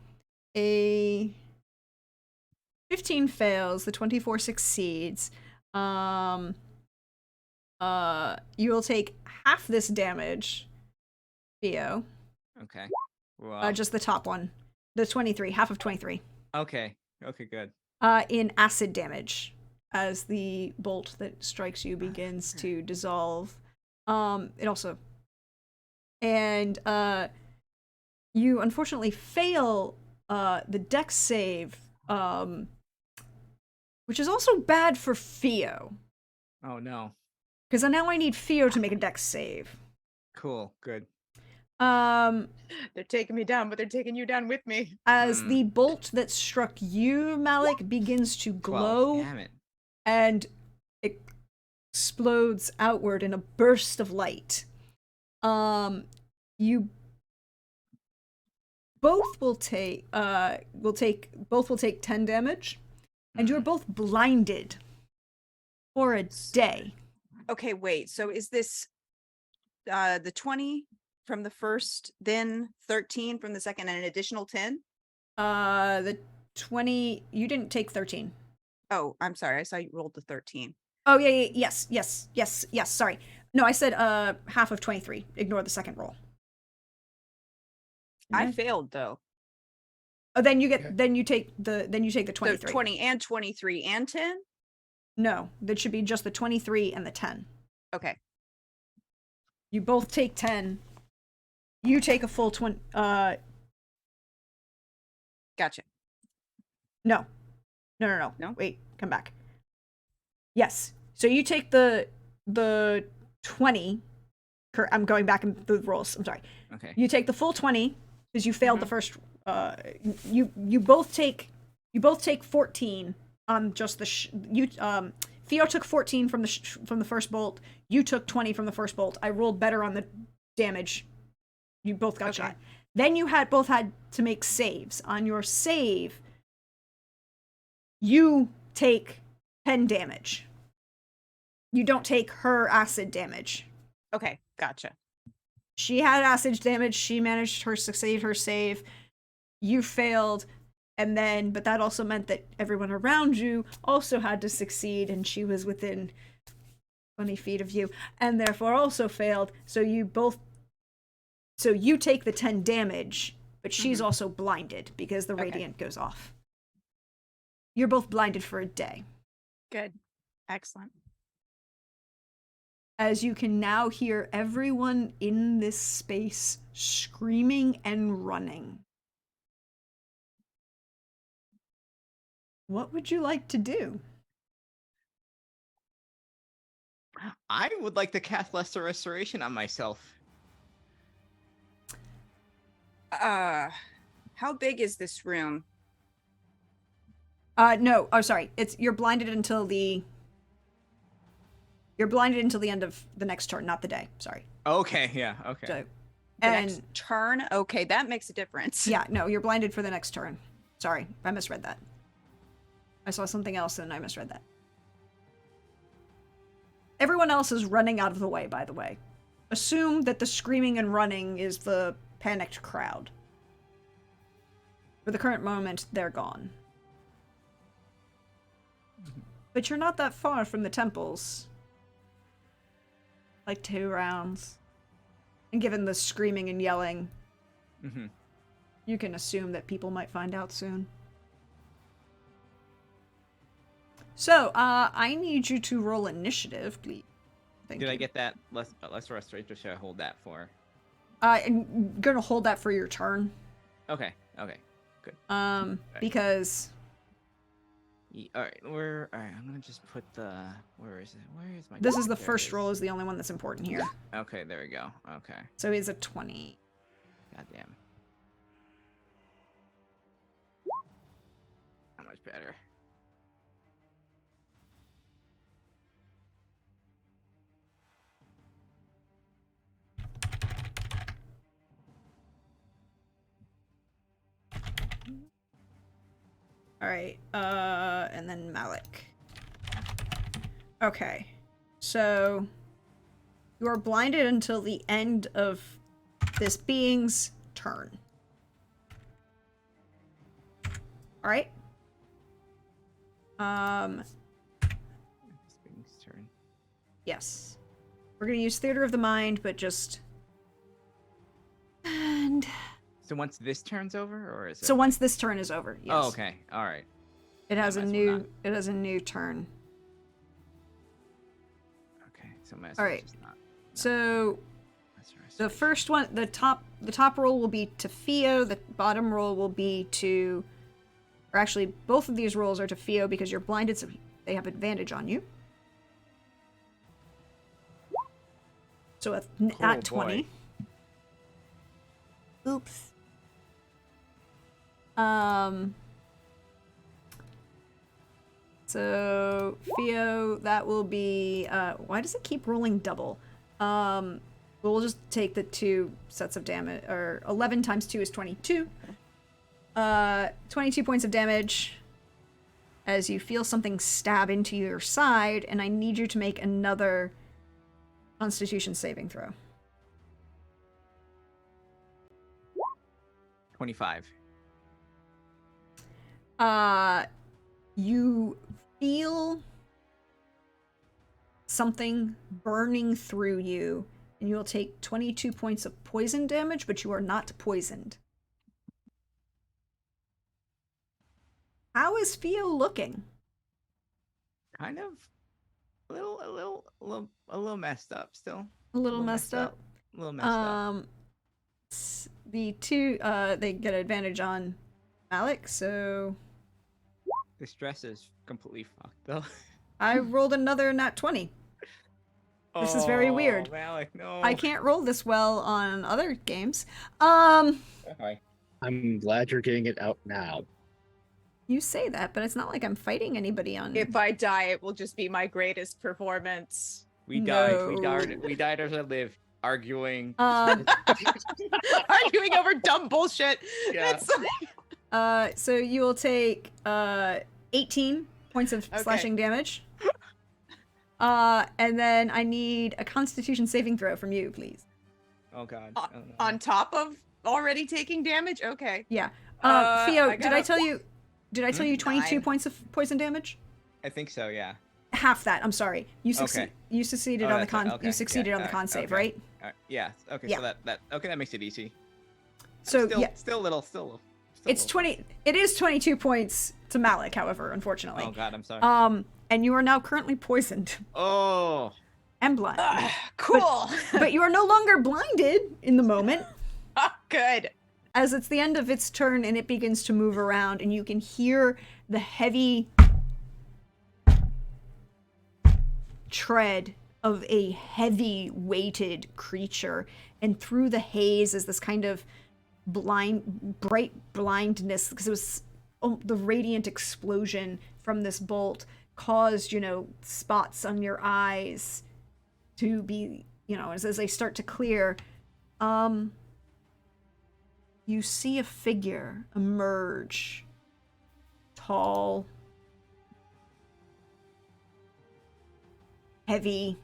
a 15 fails, the 24 succeeds. You will take half this damage, Theo. Okay. Well, Just the top one. The 23, half of 23. okay. Okay, good. In acid damage as the bolt that strikes you begins to dissolve. It also, and you unfortunately fail the Dex save, which is also bad for Theo, Oh no. because now I need Theo to make a Dex save. Cool. Good. They're taking me down, but they're taking you down with me. As the bolt that struck you, Malik, begins to 12. glow Damn it. and explodes outward in a burst of light. You both will take 10 damage, and you're both blinded for a day. Okay, wait. So is this the 20 from the first, then 13 from the second, and an additional 10? The 20, you didn't take 13. Oh, I'm sorry. I saw you rolled the 13. Oh, yeah, yes, sorry. No, I said half of 23. Ignore the second roll. I failed though. Oh, then you get Yeah. then you take the So 23. 20 and 23 and 10? No, that should be just the 23 and the 10. Okay. You both take 10. You take a full 20. Gotcha. No. No? Wait, come back. Yes. So you take the 20. I'm going back in the rolls. I'm sorry. Okay. You take the full 20 because you failed the first. You both take 14 on just the Theo took 14 from the first bolt. You took 20 from the first bolt. I rolled better on the damage. You both got shot. Then you both had to make saves. On your save, you take 10 damage. You don't take her acid damage. Okay. Gotcha. She had acid damage. She managed to succeed her save. You failed. But that also meant that everyone around you also had to succeed, and she was within 20 feet of you, and therefore also failed. So you take the 10 damage, but she's also blinded because the radiant goes off. You're both blinded for a day. Good. Excellent. As you can now hear everyone in this space screaming and running. What would you like to do? I would like to cast Lesser Restoration on myself. How big is this room? No. Oh, sorry. You're blinded until the end of the next turn, not the day. Sorry. Okay, yeah, okay. So, The next turn? Okay, that makes a difference. yeah, no, you're blinded for the next turn. Sorry, I misread that. I saw something else and I misread that. Everyone else is running out of the way, by the way. Assume that the screaming and running is the panicked crowd. For the current moment, they're gone. But you're not that far from the temples. Like 2 rounds. And given the screaming and yelling, you can assume that people might find out soon. So, I need you to roll initiative, please. Did I get that Lesser Restoration? Should I hold that for? I'm gonna hold that for your turn. Okay, good. Because... Alright, I'm gonna just put the... Where is my... This is the there it first is. roll is the only one that's important here. Okay, there we go. Okay. So he's a 20. Goddamn. How much better? Alright, and then Malik. Okay. So, you are blinded until the end of this being's turn. Alright? This being's turn. Yes. We're gonna use Theater of the Mind, but just... And... So once this turn's over, or is it? So once this turn is over, yes. Oh, okay. All right. It has a might as well new... not. It has a new turn. Okay. So might as All well right. just not. So... Lesser The Restoration. first one, the top roll will be to Theo. The bottom roll will be to, or actually, both of these rolls are to Theo because you're blinded, so they have advantage on you. So at Oh, 20. boy. Oops. So Theo, that will be. Why does it keep rolling double? We'll just take the 2 sets of damage, or 11 times 2 is 22. 22 points of damage as you feel something stab into your side, and I need you to make another Constitution saving throw. 25. You feel something burning through you, and you will take 22 points of poison damage, but you are not poisoned. How is Theo looking? Kind of a little messed up still. A little messed up. A little messed up. The two, they get advantage on Malik, so This dress is completely fucked though. I rolled another nat 20. This is very weird. Malik, no. I can't roll this well on other games. Okay. I'm glad you're getting it out now. You say that, but it's not like I'm fighting anybody on. If I die, it will just be my greatest performance. We No. died. We died as I lived, arguing. Arguing over dumb bullshit. Yeah. It's like- So you will take 18 points of Okay. slashing damage. And then I need a Constitution saving throw from you, please. Oh god. on, Oh, no. on top of already taking damage. Okay. Yeah. Uh, Theo, I did I got a- tell you? Did I tell you 22 9. points of poison damage? I think so. Yeah. Half that. I'm sorry. You Okay. You succeeded Oh, on the that's con. right, okay, You succeeded yeah, on the con alright, save, okay. right? Yeah. Okay. Yeah. So that okay, that makes it easy. So Still, yeah, Still little. it's 20. It is 22 points to Malik, however, unfortunately. Oh god, I'm sorry. And you are now currently poisoned Oh. and blind. Cool. But you are no longer blinded in the moment, Good. as it's the end of its turn and it begins to move around, and you can hear the heavy tread of a heavy weighted creature, and through the haze is this kind of bright blindness, because it was the radiant explosion from this bolt caused, spots on your eyes to be, as they start to clear. You see a figure emerge, tall, heavy,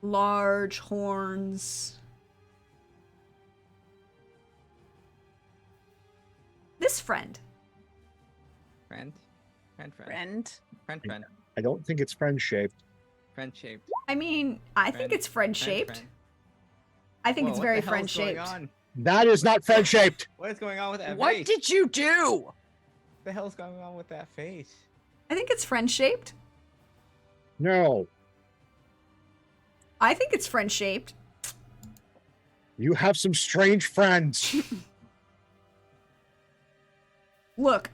large horns. This friend. Friend. Friend. I don't think it's friend shaped. Friend shaped. I mean, I think it's friend shaped. I think it's very friend shaped. That is not friend shaped. What is going on with that What face? did you do? What the hell's going on with that face? I think it's friend shaped. No, I think it's friend shaped. you have some strange friends. Look,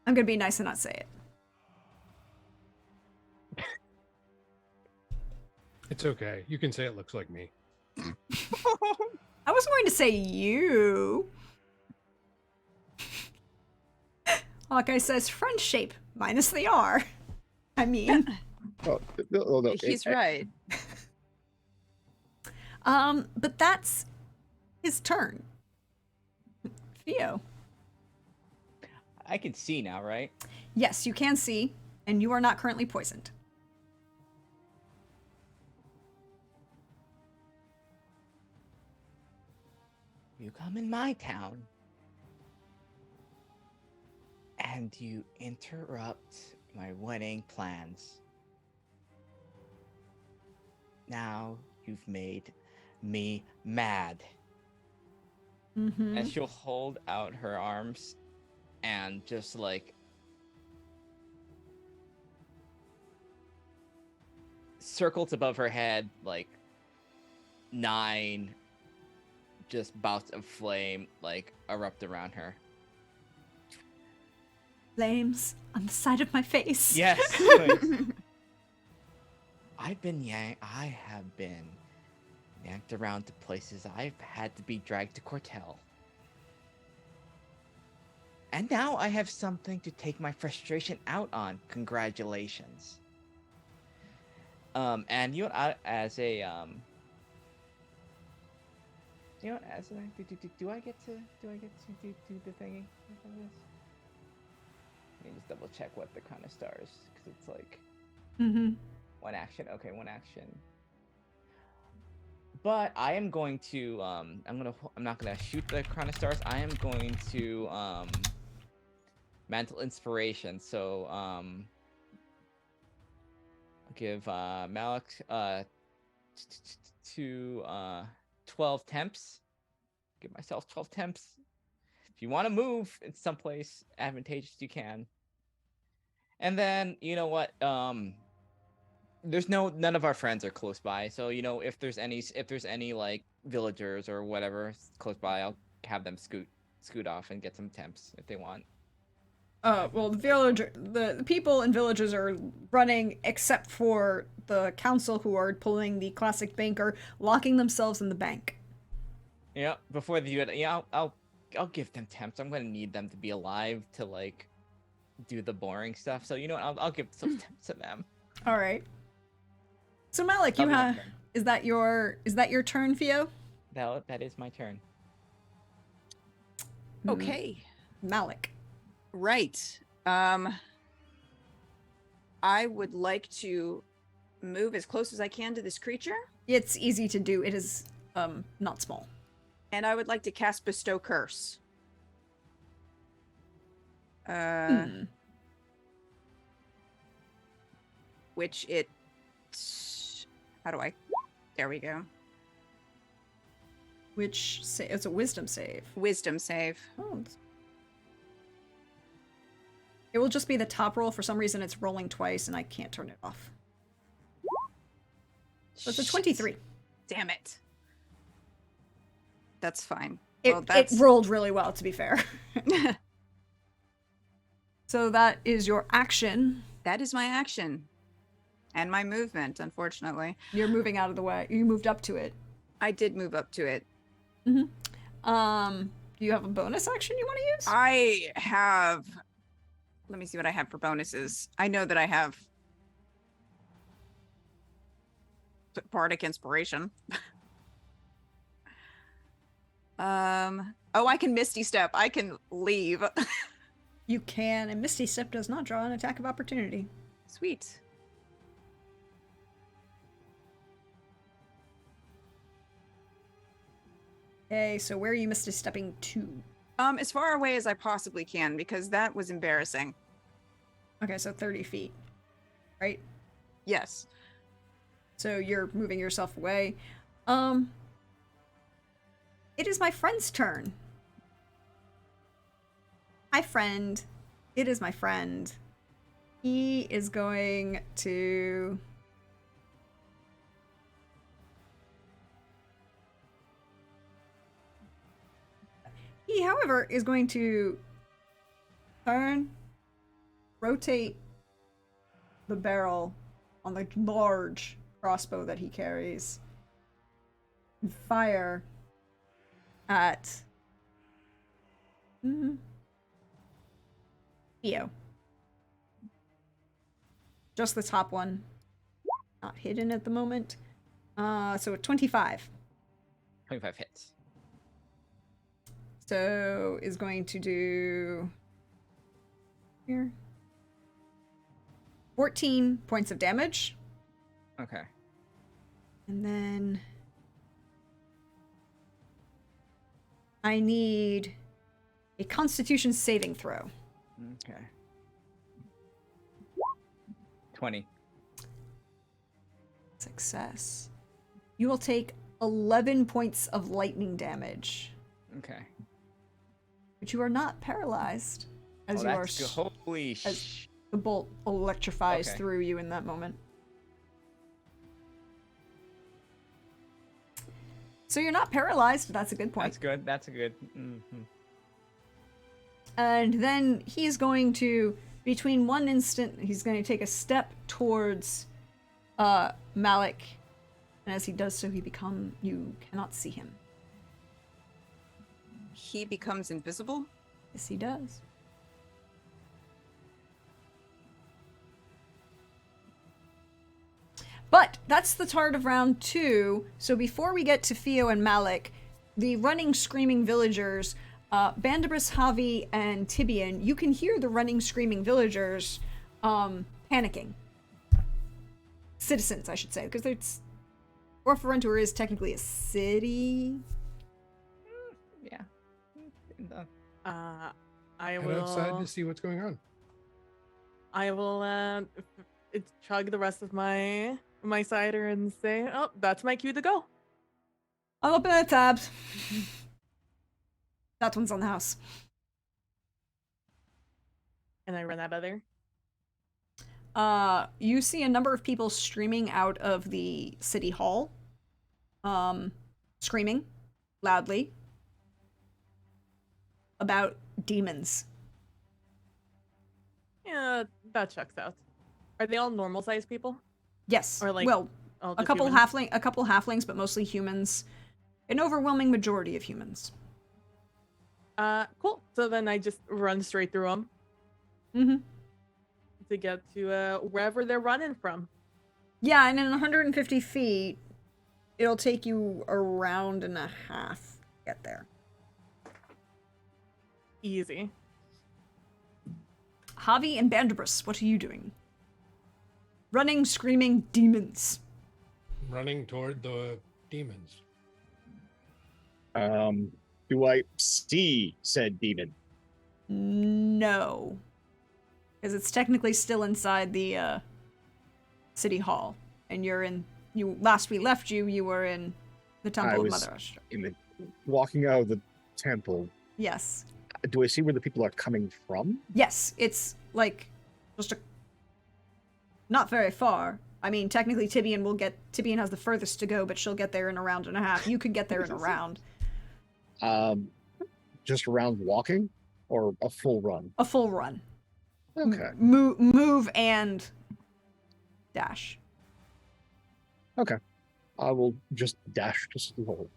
I'm gonna be nice and not say it. It's okay. You can say it looks like me. I wasn't going to say you. Hawkeye says friend shape minus the R. I mean, Oh, no, He's right. but that's his turn. Theo. I can see now, right? Yes, you can see, and you are not currently poisoned. You come in my town and you interrupt my wedding plans. Now you've made me mad. Mm-hmm. And she'll hold out her arms and just like circles above her head, like 9 just bouts of flame like erupt around her. Flames on the side of my face. Yes. please. I have been yanked around to places. I've had to be dragged to Cortel. And now I have something to take my frustration out on. Congratulations. And you know, as a you know, as an do I get to do the thingy for this? Let me just double check what the kind of stars, because it's like Mm-hmm. one action. Okay, one action. But I am going to I'm not gonna shoot the crown of stars. I am going to mantle inspiration. So I'll give Malik to 12 temps. Give myself 12 temps. If you want to move in someplace advantageous, you can. And then you know what? None of our friends are close by, so if there's any like villagers or whatever close by, I'll have them scoot off and get some temps if they want. Well, the people and villages are running, except for the council, who are pulling the classic banker, locking themselves in the bank. Yeah, before they do it, yeah, I'll give them temps. I'm gonna need them to be alive to like do the boring stuff. So you know what? I'll give some temps to them. All right. So Malik, you have is that your turn, Theo? That is my turn. Okay. Malik. Right. I would like to move as close as I can to this creature, It's easy to do. It is not small. and I would like to cast Bestow Curse. Which it. How do I? There we go. It's a wisdom save. Wisdom save. Oh. It will just be the top roll. For some reason, it's rolling twice, and I can't turn it off. So it's a 23. Damn it. That's fine. It rolled really well, to be fair. So that is your action. That is my action. And my movement, unfortunately. You're moving out of the way. You moved up to it. I did move up to it. Mm-hmm. Do you have a bonus action you want to use? I have... Let me see what I have for bonuses. I know that I have... Bardic Inspiration. Oh, I can Misty Step. I can leave. You can, and Misty Step does not draw an attack of opportunity. Sweet. Okay, so where are you Misty Stepping to? As far away as I possibly can, because that was embarrassing. Okay, so 30 feet, right? Yes. So you're moving yourself away. It is my friend's turn. Hi, friend. It is my friend. He is going to... He, however, is going to turn, rotate the barrel on the large crossbow that he carries, and fire at Theo. Just the top one. Not hidden at the moment. So 25. 25 hits. So is going to do here 14 points of damage. Okay. And then I need a Constitution saving throw. Okay. 20. Success. You will take 11 points of lightning damage. Okay. But you are not paralyzed, as you are. Holy as the bolt electrifies Okay. through you in that moment. So you're not paralyzed. That's a good point. That's good. That's a good. And then he's going to, between one instant, he's going to take a step towards Malik. And as he does so, you cannot see him. He becomes invisible? Yes, he does. But that's the start of round 2. So before we get to Theo and Malik, the running, screaming villagers, Bandibus, Javi, and Tibian, you can hear the running, screaming villagers panicking. Citizens, I should say, because Orpharentur is technically a city. Yeah. In the- I Head will. outside to see what's going on. I will chug the rest of my cider and say, "Oh, that's my cue to go." I'll open the tabs. That one's on the house. And I run out of there. You see a number of people streaming out of the city hall, screaming loudly about demons. Yeah, that checks out. Are they all normal sized people? Yes. Or, like, well, all a just couple humans? halflings, but mostly humans. An overwhelming majority of humans. Cool. So then I just run straight through them Mm-hmm. to get to wherever they're running from. Yeah, and in 150 feet, it'll take you a round and a half to get there. Easy. Javi and Bandibus, what are you doing? Running, screaming demons. Running toward the demons. Do I see said demon? No. Because it's technically still inside the city hall. And last we left you, you were in the Temple of was- Mother Ashtra. Walking out of the temple. Yes. Do I see where the people are coming from? Yes, it's like just not very far. I mean, technically Tibian has the furthest to go, but she'll get there in a round and a half. You could get there in a round. Just around walking or a full run? A full run. Okay. Move and dash. Okay. I will just dash to slow.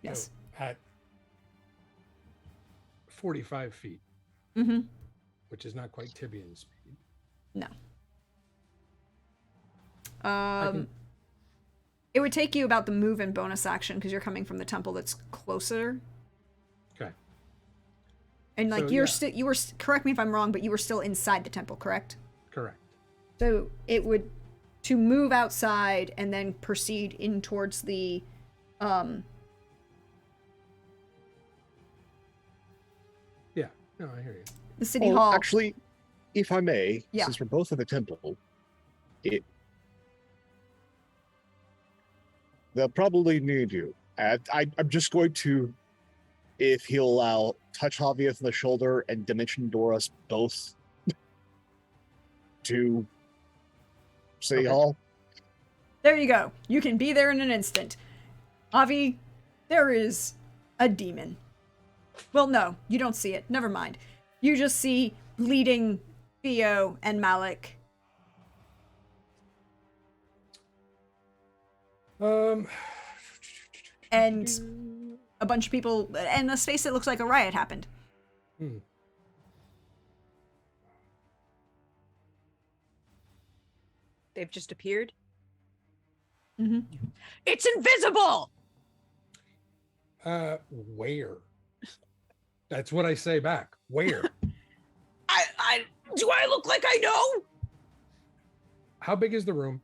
Yes. So at 45 feet, Mm-hmm. which is not quite Tibian speed. No. can- It would take you about the move and bonus action because you're coming from the temple that's closer. Okay. And like So, you were correct me if I'm wrong, but you were still inside the temple, correct? Correct. So it would to move outside and then proceed in towards the Yeah. No, I hear you. the city hall. Actually, if I may, Yeah. since we're both at the temple, they'll probably need you. I'm just going to, if he'll allow, touch Javier on the shoulder and dimension door us both to City Okay. Hall. There you go. You can be there in an instant. Avi, there is a demon. Well, no, you don't see it. Never mind. You just see bleeding Theo and Malik. And a bunch of people, and a space that looks like a riot happened. Hmm. They've just appeared. Mm-hmm. It's invisible. Where? That's what I say back. Where? I do I look like I know? How big is the room?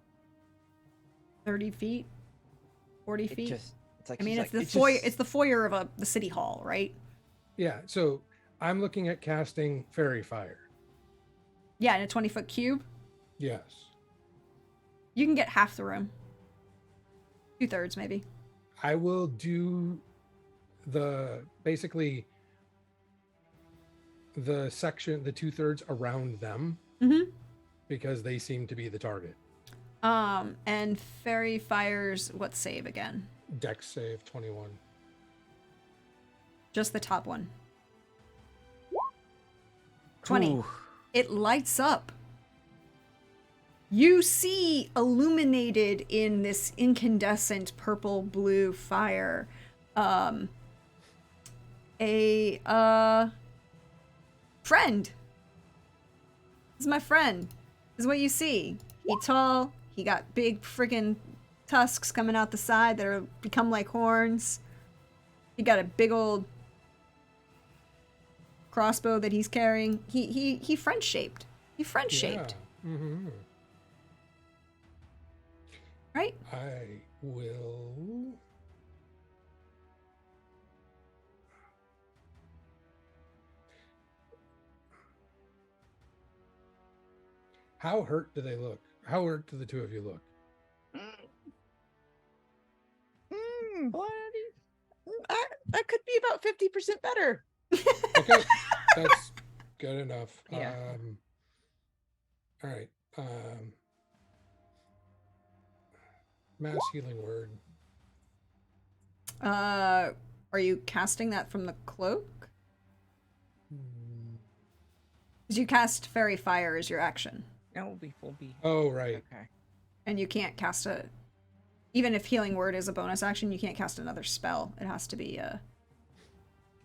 30 feet? 40 feet? It's like I mean, she's it's like, the foyer. It's the foyer of the city hall, right? Yeah. So I'm looking at casting Fairy Fire. Yeah, in a 20-foot cube. Yes. You can get half the room. 2/3, maybe. I will do basically the section, the 2/3 around them, Mm-hmm. because they seem to be the target. And fairy fires what save again? Dex save 21. Just the top one. 20. Ooh. It lights up. You see illuminated in this incandescent purple blue fire a friend. This is my friend. This is what you see. He's tall. He got big friggin' tusks coming out the side that are become like horns. He got a big old crossbow that he's carrying. He French shaped. He French shaped, Yeah. Mm-hmm. right? I will. How hurt do they look? How hurt do the two of you look? I could be about 50% better. Okay, that's good enough. Yeah. All right. Mass healing word. Are you casting that from the cloak? Hmm. Because you cast Fairy Fire as your action. No, we'll be. Oh, right. Okay. And you can't cast a... Even if Healing Word is a bonus action, you can't cast another spell. It has to be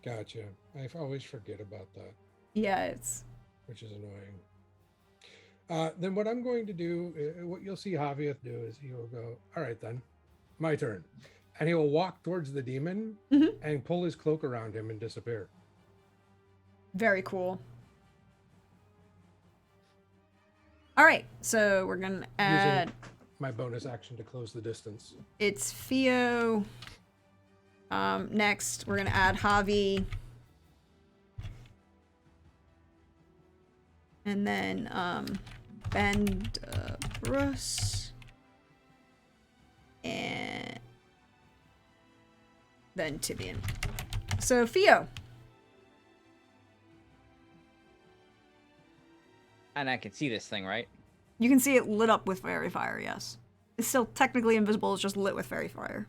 Gotcha. I always forget about that, Yeah, it's... which is annoying. Then what I'm going to do, what you'll see Javieth do is he will go, all right then, my turn. And he will walk towards the demon and pull his cloak around him and disappear. Very cool. All right, so we're going to add... My bonus action to close the distance. It's Theo. Next, we're going to add Javi. And then Bend Bruce. And then Tibian. So, Theo. And I can see this thing, right? You can see it lit up with fairy fire, yes. It's still technically invisible, it's just lit with fairy fire.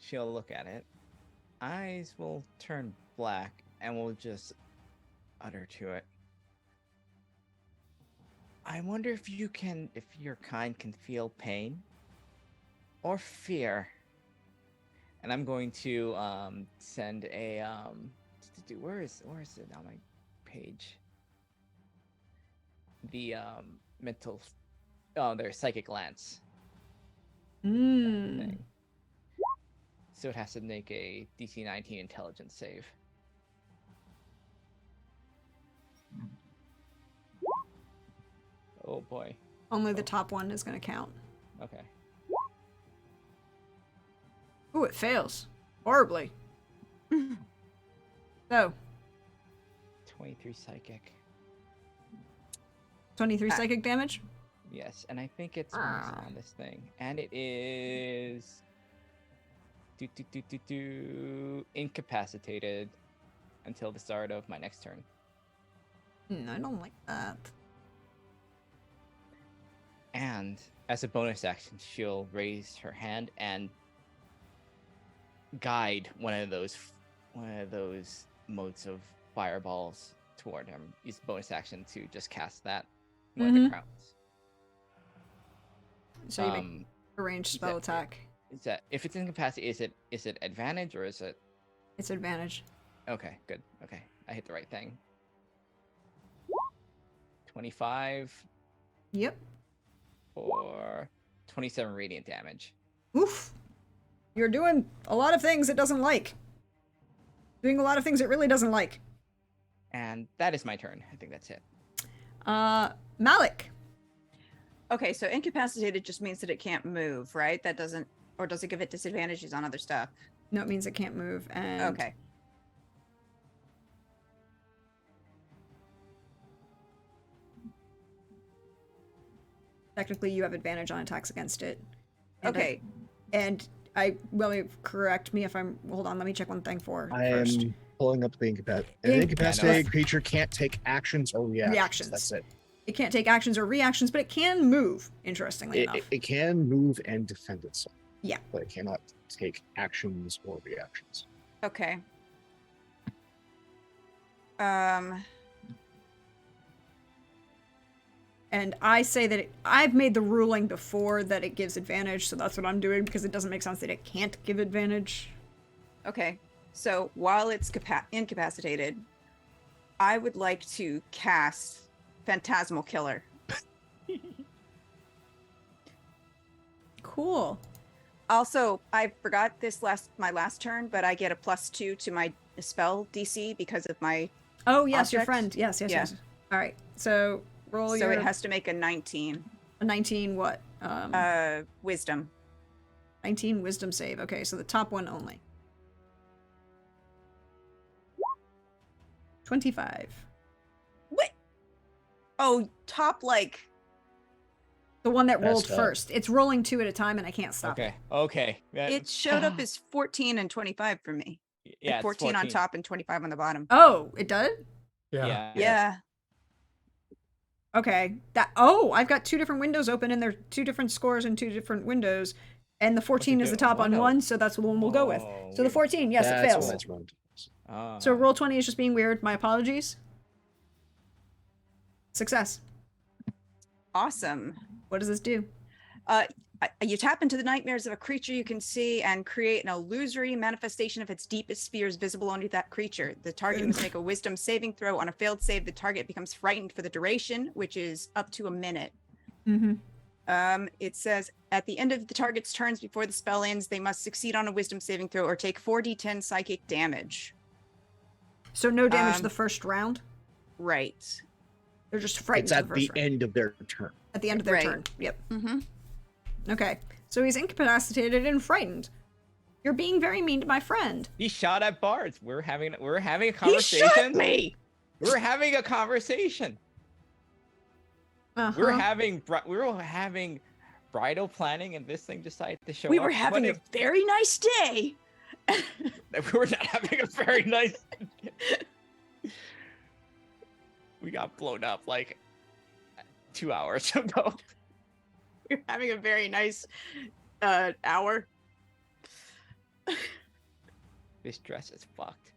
She'll look at it. Eyes will turn black and will just utter to it. I wonder if your kind can feel pain or fear. And I'm going to send a where is it on my page? The mental there's psychic glance thing. So it has to make a DC 19 intelligence save. Oh boy. Only the top one is going to count. Okay. Ooh, it fails. Horribly. So, 23 psychic. 23 psychic damage? Yes, and I think it's on this thing. And it is incapacitated until the start of my next turn. I don't like that. And as a bonus action, she'll raise her hand and guide one of those modes of fireballs toward him. Use bonus action to just cast that one of the crowns. So you make a ranged spell attack. Is that if it's incapacitated? Is it advantage or is it? It's advantage. Okay, good. Okay, I hit the right thing. 25. Yep. For 27 radiant damage. Oof. You're doing a lot of things it doesn't like. Doing a lot of things it really doesn't like. And that is my turn. I think that's it. Malik. Okay, so incapacitated just means that it can't move, right? That doesn't, or does it give it disadvantages on other stuff? No, it means it can't move. And Okay. technically, you have advantage on attacks against it. And Okay. Correct me if I'm. Hold on, let me check one thing first. I'm pulling up the incapacitated. An incapacitated creature can't take actions or reactions. That's it. It can't take actions or reactions, but it can move, interestingly enough. It can move and defend itself. Yeah. But it cannot take actions or reactions. Okay. And I say that I've made the ruling before that it gives advantage, so that's what I'm doing because it doesn't make sense that it can't give advantage. Okay. So while it's incapacitated, I would like to cast Phantasmal Killer. Cool. Also, I forgot my last turn, but I get a +2 to my spell DC because of my Oh yes, your object. friend. Yes. All right. So roll So your. it has to make a 19. A 19. What? Wisdom. 19 wisdom save. Okay, so the top one only. 25. Wait. Oh, top like. The one that rolled Messed up. first. It's rolling 2 at a time, and I can't stop Okay. Okay. It showed up as 14 and 25 for me. yeah, Like it's 14 on top and 25 on the bottom. Oh, it does? Yeah. Yeah. Okay. I've got 2 different windows open, and they're 2 different scores and 2 different windows. And the 14 is the top on one, so that's the one we'll go with. Oh, So the weird. 14, yes, it That's fails. what it's wrong. So roll 20 is just being weird. My apologies. Success. Awesome. What does this do? You tap into the nightmares of a creature you can see and create an illusory manifestation of its deepest fears visible only to that creature. The target must make a wisdom saving throw. On a failed save, the target becomes frightened for the duration, which is up to a minute. Mm-hmm. It says at the end of the target's turns before the spell ends, they must succeed on a wisdom saving throw or take 4d10 psychic damage. So no damage the first round? Right. They're just frightened It's for at the the first round. end of their turn. At the end of their Right. turn. Yep. Mm-hmm. Okay. So he's incapacitated and frightened. You're being very mean to my friend. He shot at bards. We're having a He conversation. shot me! We're having a conversation. Uh-huh. We were having bridal planning, and this thing decided to show up. We were having a very nice day. We were not having a very nice. We got blown up like 2 hours ago. We were having a very nice hour. This dress is fucked.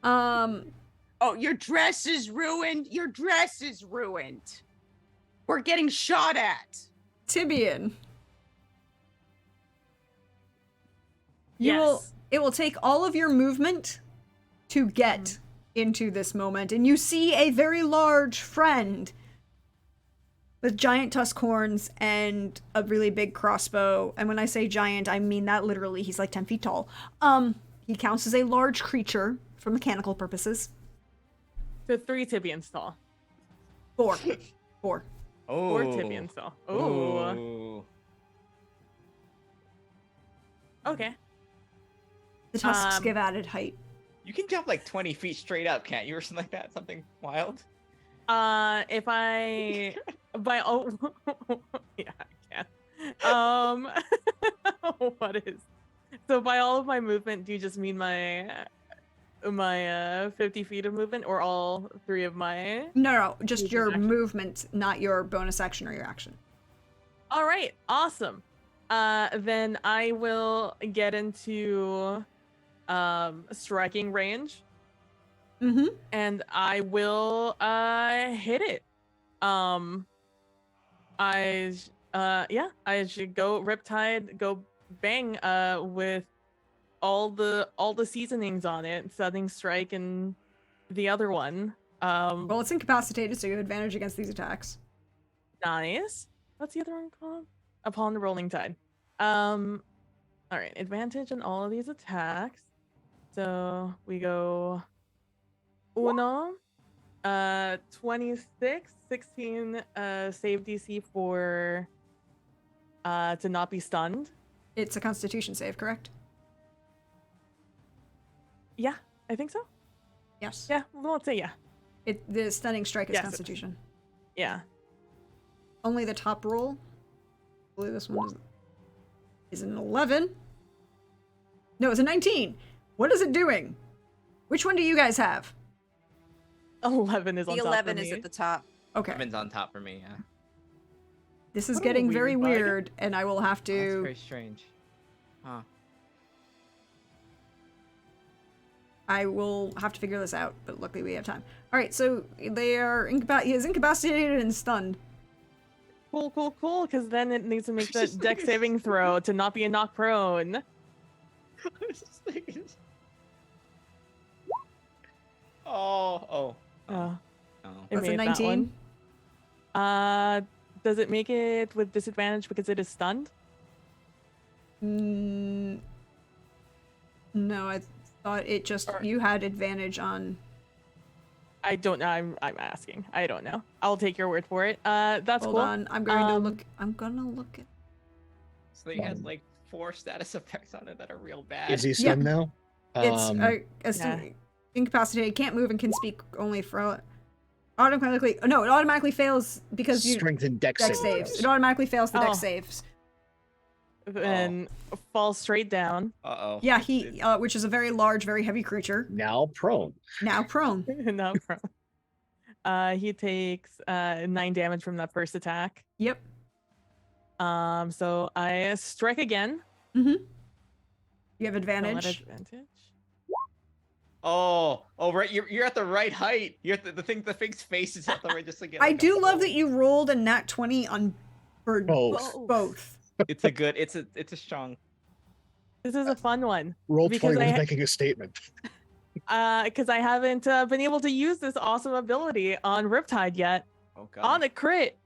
Oh, your dress is ruined. Your dress is ruined. We're getting shot at. Tibian. Yes. It will take all of your movement to get into this moment, and you see a very large friend with giant tusk horns and a really big crossbow. And when I say giant, I mean that literally. He's like 10 feet tall. He counts as a large creature for mechanical purposes. So 3 Tibians tall. 4. Oh. 4 Tibians tall. Ooh. Okay. The tusks give added height. You can jump like 20 feet straight up, can't you, or something like that? Something wild. If I yeah, I can. What is so by all of my movement? Do you just mean my 50 feet of movement, or all 3 of my? No, just your action. movement, not your bonus action or your action. All right, awesome. Then I will get into striking range. Mm-hmm. And I will hit it. I should go Riptide, go bang with all the seasonings on it, Stunning Strike and the other one. Well, it's incapacitated, so you have advantage against these attacks. Nice. What's the other one called? Upon the Rolling Tide. All right, advantage on all of these attacks. So we go Uno, 26, 16 save DC for to not be stunned. It's a Constitution save, correct? Yeah, I think so. Yes. Yeah, well, let's say yeah. The stunning strike is Yes, it is. Constitution. Yeah. Only the top roll. I believe this one is an 11. No, it's a 19. What is it doing? Which one do you guys have? 11 is on The top 11 of is me. at the top. Okay. Kevin's on top for me, yeah. This is What a getting very weird bug. weird, and I will have Oh, that's to. very strange. Huh. I will have to figure this out, but luckily we have time. All right, so they are he is incapacitated and stunned. Cool, because then it needs to make that deck saving throw to not be a knock prone. Oh. Oh, Oh. it That's a made that 19. one. Does it make it with disadvantage because it is stunned? No, I thought it just Or- you had advantage on. I don't know. I'm asking. I don't know. I'll take your word for it. That's Hold cool. on, I'm going to Um, look. I'm gonna look at. So he has like 4 status effects on it that are real bad. Is he stunned now? It's Yeah. incapacitated, can't move, and can speak only for automatically. No, it automatically fails because you Strength and dex dex saving saves. throws. It automatically fails the dex Oh. saves. And falls straight down. Uh-oh. Yeah, he which is a very large, very heavy creature, Now prone. now prone. No problem. He takes 9 damage from that first attack. Yep. So I strike again. You have Roll at advantage. advantage. Oh, right. You're at the right height. You're at the thing's face is at the right. Just to get. I like, a do love that full- you rolled a nat 20 on for Both. both. It's a good. It's a strong. This is a fun one. Roll Because 20 was I- making a statement. Because I haven't been able to use this awesome ability on Riptide yet. Oh god. On a crit,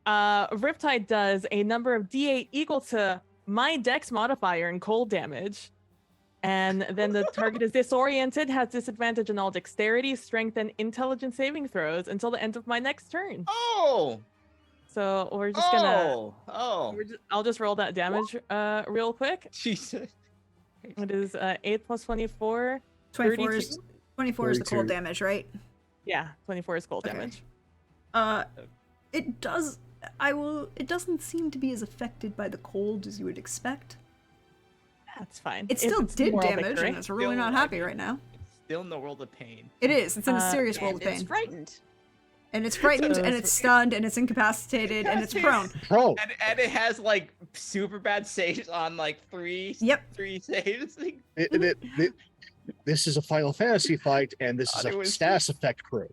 Riptide does a number of D8 equal to my dex modifier and cold damage. And then the target is disoriented, has disadvantage on all dexterity, strength, and intelligence saving throws until the end of my next turn. Oh. So we're just gonna. Oh. I'll just roll that damage real quick. Jesus. It is 8 plus 24. 24 is 32? 24 is the cold 32. damage, right? Yeah, 24 is cold Okay. damage. It does. It doesn't seem to be as affected by the cold as you would expect. That's fine. It If still it's did more of a damage, crit. and it's really Still, not I happy mean- right now. It's still in the world of pain. It is. It's in a serious world And of it's pain. frightened. And it's frightened, So and it's- it's stunned, and it's incapacitated, and it's prone. Prone. And it has like super bad saves on like 3 saves. Like, This is a Final Fantasy fight, and this is Thought it a was- status effect crew.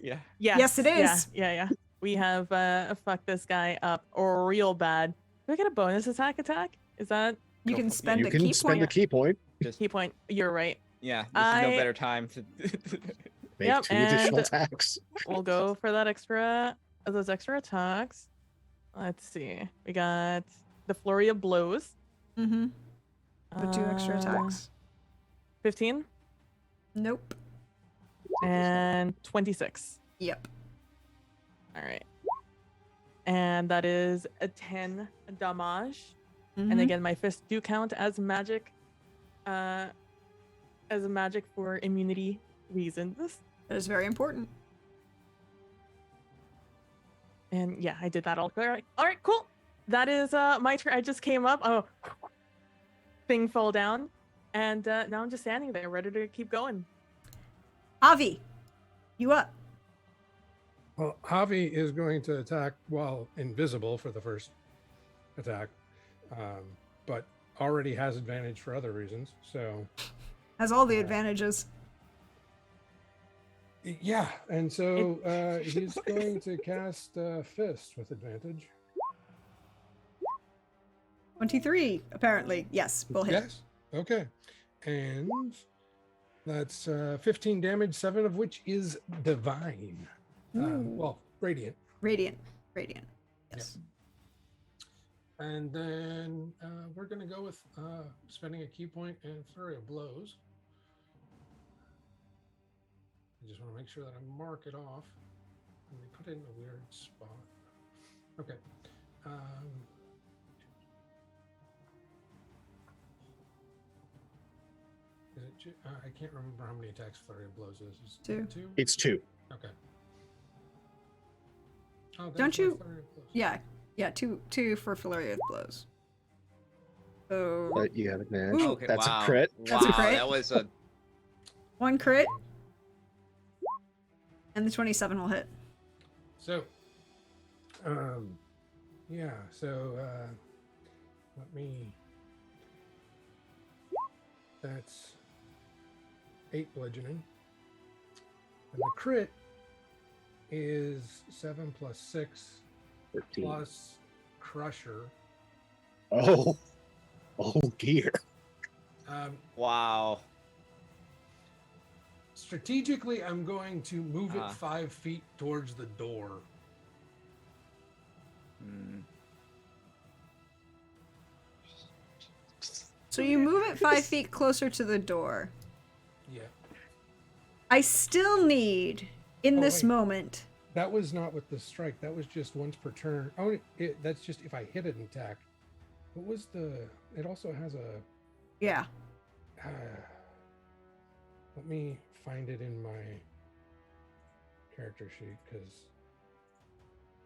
yeah. Yes, it is. Yeah. We have fucked this guy up real bad. Do I get a bonus attack? Is that You Go can for it. spend You a can key spend point. a key point. key point? You're right. Yeah. This is no I- better time to. Make Yep, 2 additional and- attacks. We'll go for those extra attacks. Let's see. We got the flurry of blows. Mm-hmm. With 2 extra attacks. 15 Nope. and 26. Yep. All right. And that is a 10 damage. Mhm. And again, my fists do count as magic. As a magic for immunity reasons. That is very important. And yeah, I did that all right. All right, cool. That is my turn. I just came up. Oh, thing fell down, and now I'm just standing there, ready to keep going. Avi, you up? Well, Javi is going to attack while invisible for the first attack, but already has advantage for other reasons. So, Has all the advantages. yeah, and so he's going to cast Fist with advantage. 23, apparently. Yes, we'll hit. Yes. Okay. And that's 15 damage, 7 of which is divine. Well, radiant. Radiant. Yes. And then we're going to go with spending a key point and flurry of blows. I just want to make sure that I mark it off. Let me put it in a weird spot. Okay. Is it? I can't remember how many attacks flurry of blows is. Is it 2. 2? It's 2. Okay. Oh, Don't that's my you- flurry of blows. Yeah, two for flurry of blows. So But you have advantage. Ooh. Okay. That's wow. a crit. That's a Wow, crit. That was a. 1 crit. And the 27 will hit. So, yeah, so, let me, that's 8 bludgeoning. And the crit is 7 plus 6 13. plus crusher. Oh. Oh, dear. Wow. Strategically, I'm going to move it Ah. 5 feet towards the door. Hmm. So you move it 5 feet closer to the door. Yeah, I still need, in Oh, this wait. moment, that was not with the strike. That was just once per turn. Oh, that's just if I hit an attack. What was the? It also has a. Yeah. Let me find it in my character sheet because.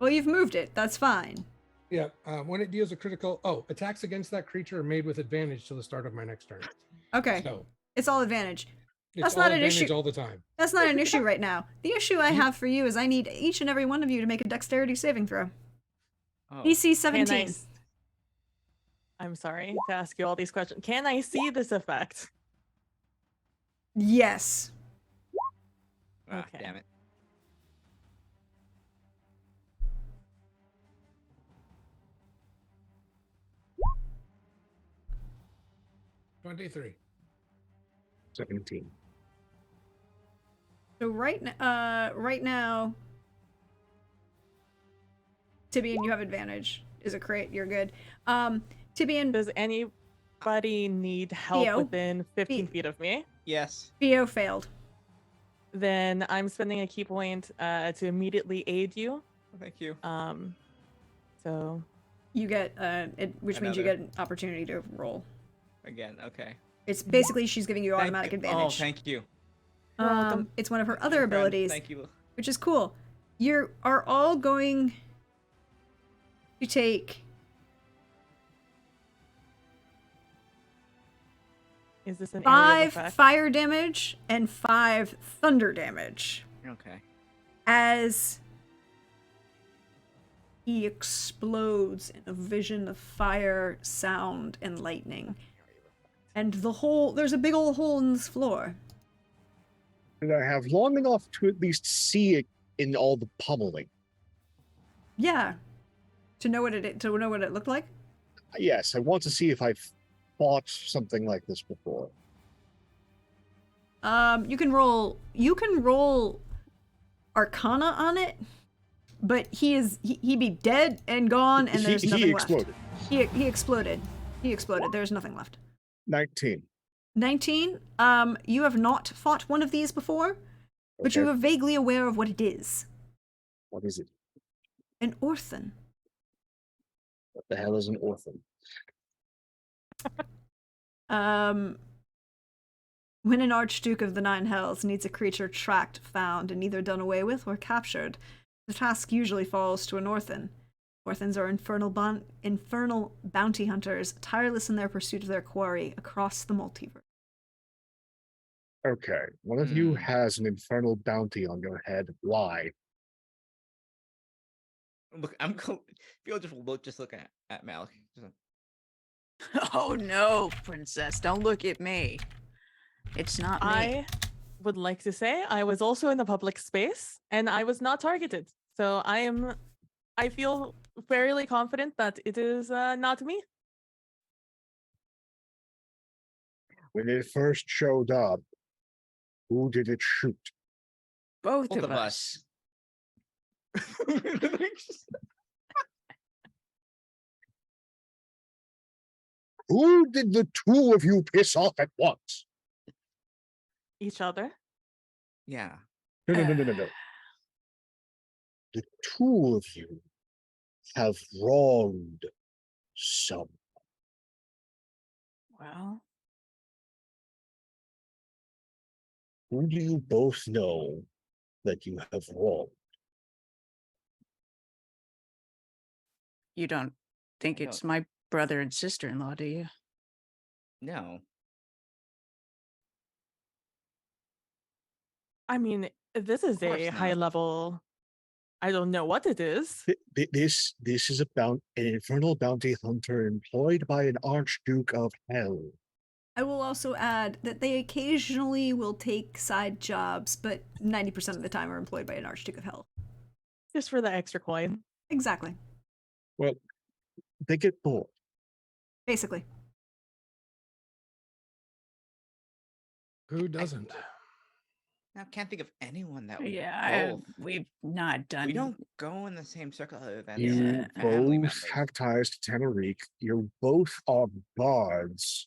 Well, you've moved it. That's fine. Yeah, when it deals a critical. Oh, attacks against that creature are made with advantage till the start of my next turn. Okay. So It's all advantage. it's That's all not an advantage issue. all the time. That's not an issue right now. The issue I have for you is I need each and every one of you to make a dexterity saving throw. Oh, DC Can 17. I'm sorry to ask you all these questions. Can I see this effect? Yes. Okay. Damn it. $23. 17. So right now, Tibian, you have advantage. Is it crit? You're good. Tibian, Does anybody need help Theo? within 15 feet of me? Yes. Theo failed. Then I'm spending a key point to immediately aid you. Thank you. So You get which means you Another. get an opportunity to roll. Again. Okay. It's basically she's giving you automatic Thank you. advantage. Oh, thank you. You're welcome. It's one of her Thank you, other friend. abilities, Thank you. which is cool. You are all going to take Is this an area of 5 effect? fire damage and 5 thunder damage Okay. as he explodes in a vision of fire, sound, and lightning. And there's a big old hole in this floor. And I have long enough to at least see it in all the pummeling. Yeah. To know what it looked like? Yes, I want to see if I've fought something like this before. You can roll Arcana on it, but he'd be dead and gone, and there's nothing he left. exploded. He exploded. He exploded. There's nothing left. 19. 19. You have not fought one of these before, but you Okay. are vaguely aware of what it is. What is it? An orphan. What the hell is an orphan? When an Archduke of the Nine Hells needs a creature tracked, found, and either done away with or captured, the task usually falls to an orphan. Orphans are infernal bounty hunters, tireless in their pursuit of their quarry across the multiverse. Okay, one of you has an infernal bounty on your head. Why? Look, feel just looking at Malik. Just Oh no, princess, don't look at me. It's not me. I would like to say I was also in the public space and I was not targeted. So I feel fairly confident that it is not me. When it first showed up, who did it shoot? Both Both of us. Who did the two of you piss off at once? Each other. Yeah. No. The two of you have wronged someone. Well, Who do you both know that you have wronged? you don't think I it's my brother and sister-in-law, do you? No. I mean, this is course a not. high level. I don't know what it is. This is about an infernal bounty hunter employed by an Archduke of Hell. I will also add that they occasionally will take side jobs, but 90% of the time are employed by an Archduke of Hell. Just for the extra coin. Exactly. Well, they get bored. Basically. Who doesn't? I can't think of anyone that we Yeah, both. we've not done. We don't go in the same circle other than You Yeah. family both members. have ties to Tenerique. You both are bards.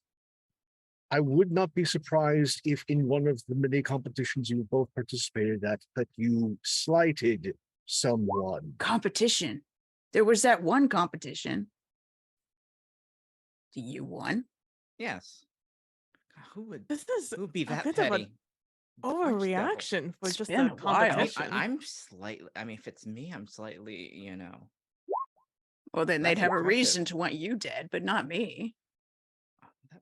I would not be surprised if in one of the many competitions you both participated at that you slighted someone. competition. There was that one competition. You won? Yes. God, who would This is be a that bit of petty? an The Archdevil. overreaction for It's just been a a while. I mean, competition. I'm slightly. I mean, if it's me, I'm slightly. Well, then they'd That's have a impressive. reason to want you dead, but not me. That-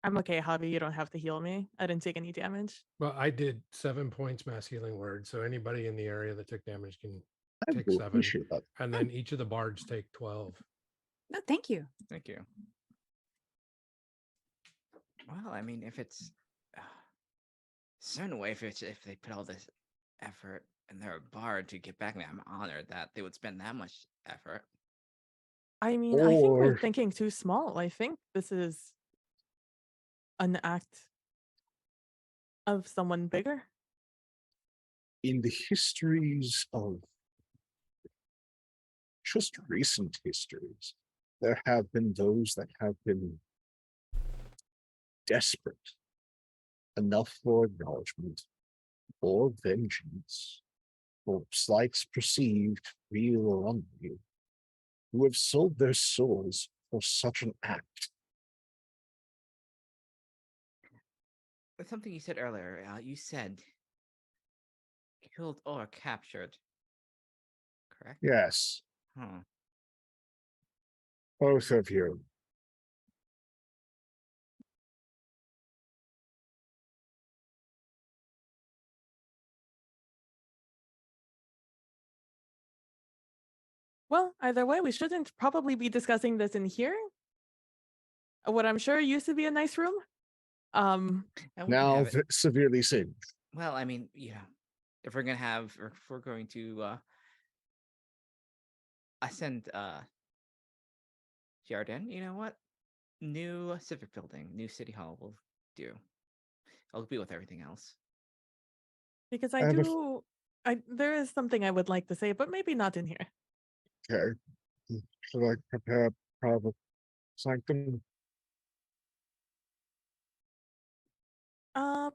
I'm okay, Javi. You don't have to heal me. I didn't take any damage. Well, I did 7 points mass healing word, so anybody in the area that took damage can I take will 7, appreciate that. and then each of the bards take 12. No, thank you. Thank you. Well, I mean, if it's certain way, if they put all this effort and they're a bard to get back, I'm honored that they would spend that much effort. I mean, I think we're Or- thinking too small. I think this is an act of someone bigger. In the histories of just recent histories, there have been those that have been desperate enough for acknowledgement or vengeance or slights perceived, real or unreal, who have sold their souls for such an act. But something you said earlier, you said killed or captured, correct? Yes, Huh. both of you. Well, either way, we shouldn't probably be discussing this in here. What I'm sure used to be a nice room. And we can Now have it- severely singed. well, I mean, if we're gonna have, or if we're going to ascend Jardin, you know what? New civic building, new city hall will do. I'll be with everything else. Because I have a there is something I would like to say, but maybe not in here. Okay. Should I prepare private sanctum?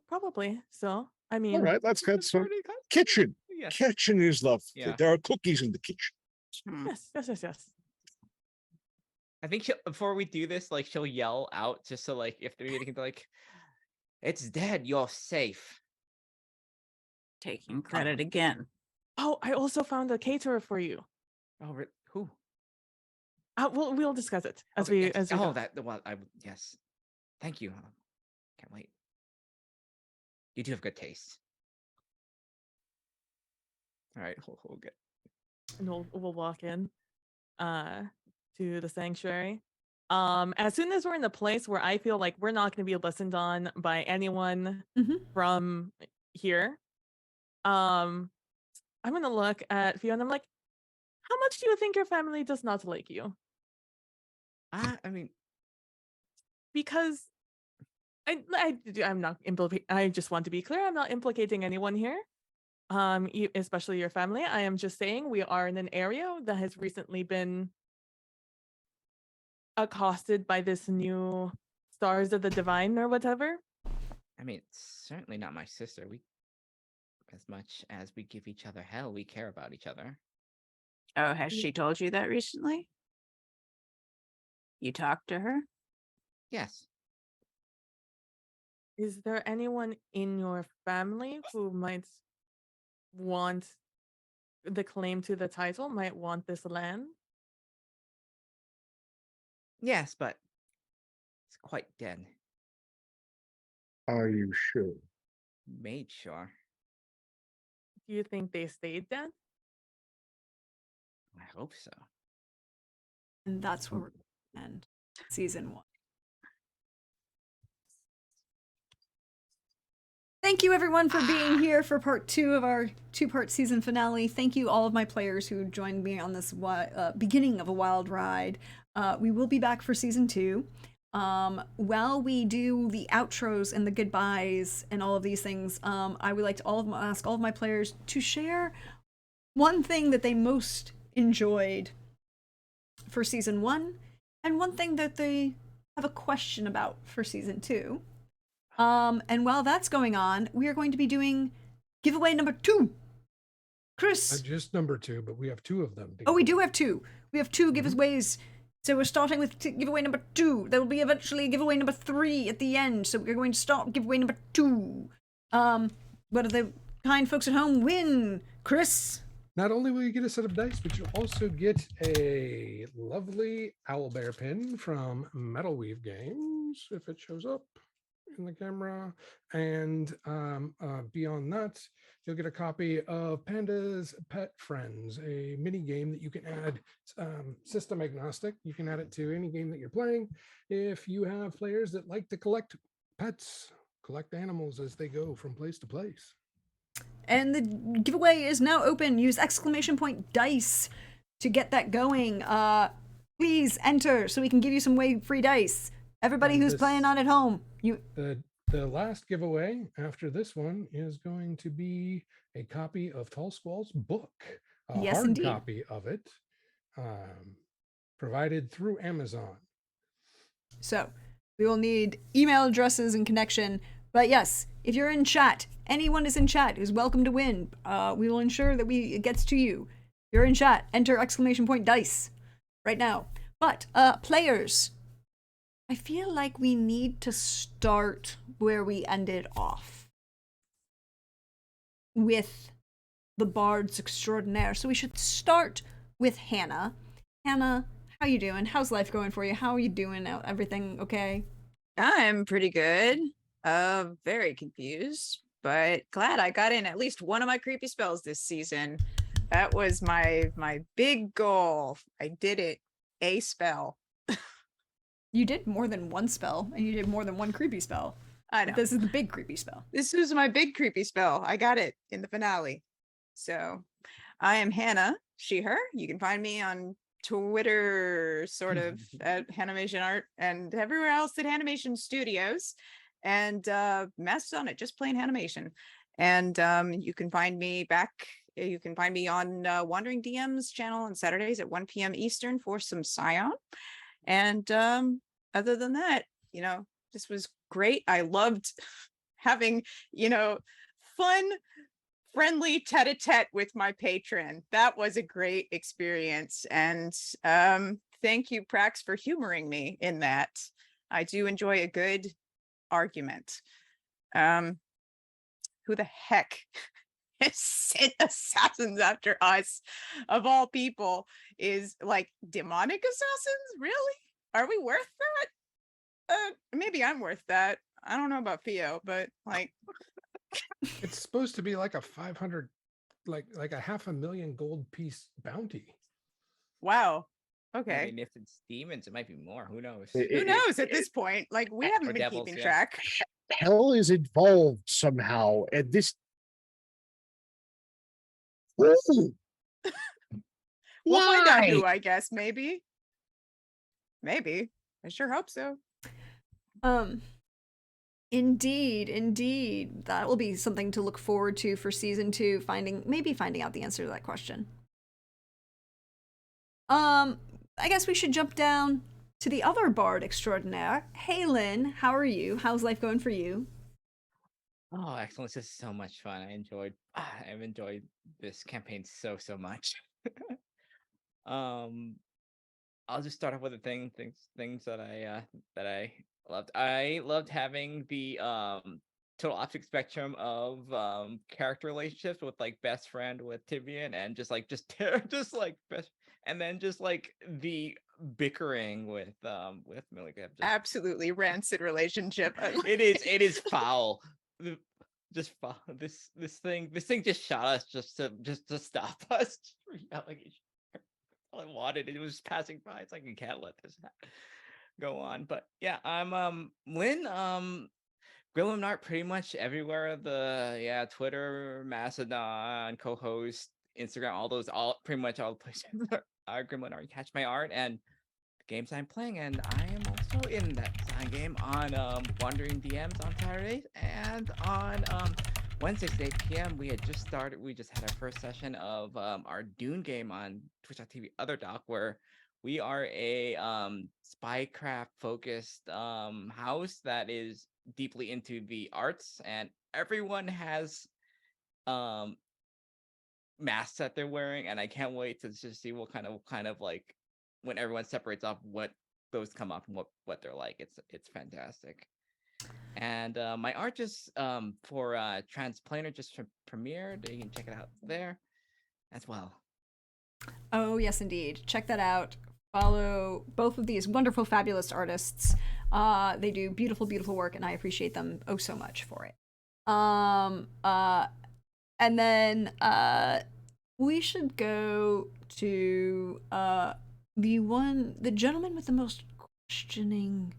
Probably. So, I All mean, right, let's get It's some already got- kitchen. Yes. Kitchen is lovely. Yeah. There are cookies in the kitchen. yes. I think before we do this, like she'll yell out just so like if they're getting like, it's dead, you're safe. Taking credit again. Oh, I also found a caterer for you. Oh, who? We'll discuss it as Okay, we yes. as we Oh, go. that the one. Yes. Thank you. Can't wait. You do have good taste. All right, we'll get. And we'll walk in to the sanctuary. As soon as we're in a place where I feel like we're not going to be listened on by anyone from here, I'm gonna look at Fiona and I'm like, how much do you think your family does not like you? I mean, Because I'm not I just want to be clear, I'm not implicating anyone here. Especially your family. I am just saying we are in an area that has recently been accosted by this new Stars of the Divine or whatever. I mean, it's certainly not my sister. We, as much as we give each other hell, we care about each other. Oh, has she told you that recently? You talked to her? Yes. Is there anyone in your family who might want the claim to the title, might want this land? Yes, but it's quite dead. Are you sure? Made sure. Do you think they stayed dead? I hope so. And that's where we're going to end season 1. Thank you everyone for being here for part 2 of our 2-part season finale. Thank you all of my players who joined me on this beginning of a wild ride. We will be back for season 2. While we do the outros and the goodbyes and all of these things, I would like to ask all of my players to share one thing that they most enjoyed for season 1 and one thing that they have a question about for season 2. And while that's going on, we are going to be doing giveaway number 2. Chris. Not just number 2, but we have 2 of them. Oh, we do have 2. We have 2 giveaways So we're starting with giveaway number 2. There will be eventually giveaway number 3 at the end. So we're going to start giveaway number 2. What do the kind folks at home win? Chris? Not only will you get a set of dice, but you'll also get a lovely owlbear pin from Metal Weave Games, if it shows up in the camera. And beyond that, you'll get a copy of Panda's Pet Friends, a mini game that you can add system agnostic. You can add it to any game that you're playing. If you have players that like to collect pets, collect animals as they go from place to place. And the giveaway is now open. Use ! dice to get that going. Please enter so we can give you some free dice. Everybody who's playing on at home, the last giveaway after this one is going to be a copy of Tallsquall's book, a Yes, hard indeed. copy of it, provided through Amazon. So we will need email addresses and connection. But yes, if you're in chat, anyone is in chat who's welcome to win. We will ensure that it gets to you. If you're in chat, enter ! dice right now. But players, I feel like we need to start where we ended off with the Bards Extraordinaire. So we should start with Hannah. Hannah, how you doing? How's life going for you? How are you doing? Everything okay? I'm pretty good. Very confused, but glad I got in at least one of my creepy spells this season. That was my big goal. I did it. A spell. You did more than one spell, and you did more than one creepy spell. I know. But this is the big creepy spell. This was my big creepy spell. I got it in the finale. So I am Hannah, she, her. You can find me on Twitter, sort of, at Hanimation Art, and everywhere else at Hanimation Studios, and Mastodon at Just Plain Hanimation. And you can find me on Wandering DM's channel on Saturdays at 1 p.m. Eastern for some Scion. And other than that, this was great. I loved having, fun, friendly tete-a-tete with my patron. That was a great experience. And thank you, Prax, for humoring me in that. I do enjoy a good argument. Who the heck has sent assassins after us, of all people, is like demonic assassins? Really? Are we worth that? Maybe I'm worth that. I don't know about Theo, but like It's supposed to be like a 500, like a 500,000 gold piece bounty. wow. I Okay. mean, if it's demons, it might be more. Who knows? Who knows at this point? Like, we haven't been devils, keeping yeah. track. Hell is involved somehow, and this. Ooh. We'll find out Why? who, I guess. Maybe. I sure hope so. Indeed. That will be something to look forward to for season 2, finding out the answer to that question. I guess we should jump down to the other Bard Extraordinaire. Hey Lynn, how are you? How's life going for you? Oh, excellent. This is so much fun. I've enjoyed this campaign so much. I'll just start off with the things that I loved. I loved having the total opposite spectrum of character relationships with like best friend with Tibian and just best, and then just like the bickering with Milligan. Absolutely rancid relationship. It is foul. Just foul. This thing just shot us just to stop us from yelling at each other. All I wanted, it was passing by. It's like, you can't let this go on. But yeah, I'm Lynn, Grillum Art pretty much everywhere. Twitter, Mastodon, co-host, Instagram, pretty much all the places are Gremlin Art. Catch my art and the games I'm playing, and I am also in that design game on Wandering DMs on Saturdays, and on Wednesdays at 8 p.m. We just had our first session of our Dune game on Twitch.tv Otherdoc, where we are a spycraft focused house that is deeply into the arts, and everyone has masks that they're wearing, and I can't wait to just see what kind of like when everyone separates off what those come off and what they're like. It's fantastic. And my art just for Transplanar just premiered. You can check it out there as well. Oh, yes, indeed. Check that out. Follow both of these wonderful, fabulous artists. They do beautiful, beautiful work, and I appreciate them oh so much for it. And then we should go to the gentleman with the most questioning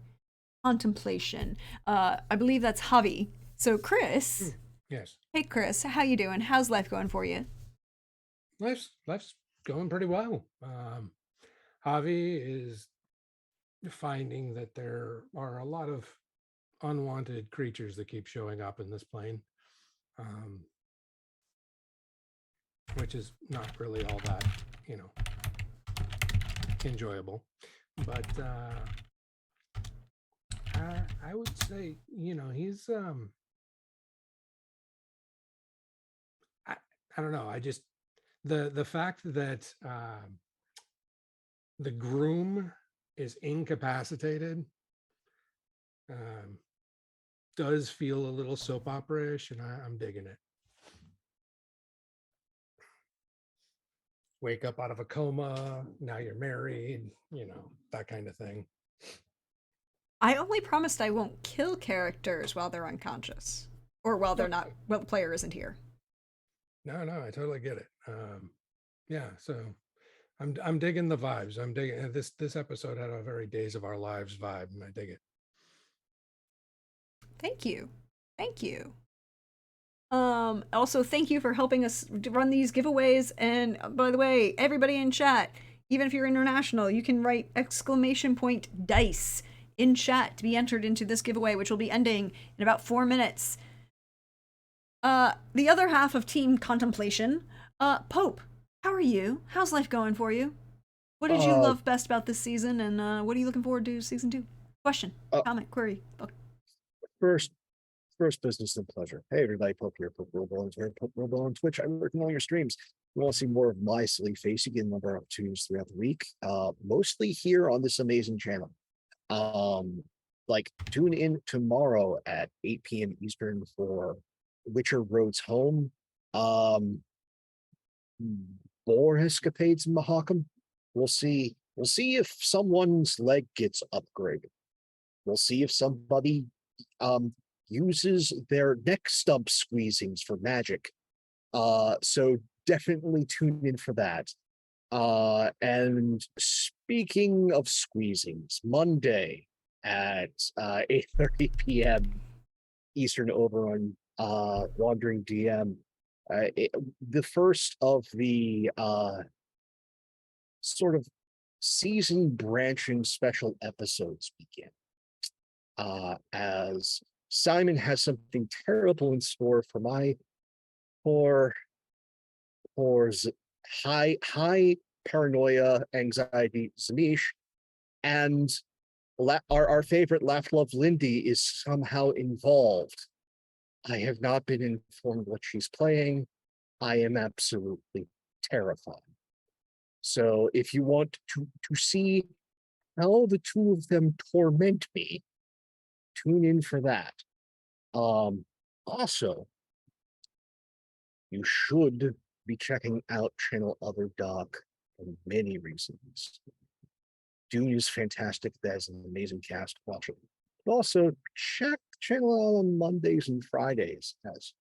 contemplation. I believe that's Javi. So, Chris. Yes. Hey, Chris. How you doing? How's life going for you? Life's going pretty well. Javi is finding that there are a lot of unwanted creatures that keep showing up in this plane, which is not really all that, enjoyable. But I would say, he's I don't know. I just the fact that the groom is incapacitated does feel a little soap opera-ish, and I'm digging it. Wake up out of a coma, now you're married, that kind of thing. I only promised I won't kill characters while they're unconscious, or while they're not. Well, the player isn't here. No, I totally get it. Yeah, so I'm digging the vibes. I'm digging this episode had a very Days of Our Lives vibe, and I dig it. Thank you. Also, thank you for helping us run these giveaways. And by the way, everybody in chat, even if you're international, you can write !dice in chat to be entered into this giveaway, which will be ending in about 4 minutes. The other half of Team Contemplation, Pope, how are you? How's life going for you? What did you love best about this season, and what are you looking forward to season 2? Question, comment, query, book. First business and pleasure. Hey everybody, Pope here, Pope Robo on Twitter, Pope Robo on Twitch. I work in all your streams. If you want to see more of my silly face, you get a number of opportunities throughout the week. Mostly here on this amazing channel. Like tune in tomorrow at 8 p.m. Eastern for Witcher Roads Home. More escapades in Mahakam. We'll see if someone's leg gets upgraded. We'll see if somebody uses their neck stump squeezings for magic. So definitely tune in for that. And speaking of squeezings, Monday at 8:30 p.m. Eastern over on Wandering DM, the first of the sort of season branching special episodes begin. As Simon has something terrible in store for my poor high paranoia, anxiety Zanish, and our favorite Laugh Love Lindy is somehow involved. I have not been informed what she's playing. I am absolutely terrified. So if you want to see how the two of them torment me, tune in for that. Also, you should be checking out Channel Other Doc for many reasons. Dune is fantastic. That's an amazing cast. Watch it. But also, check Channel on Mondays and Fridays as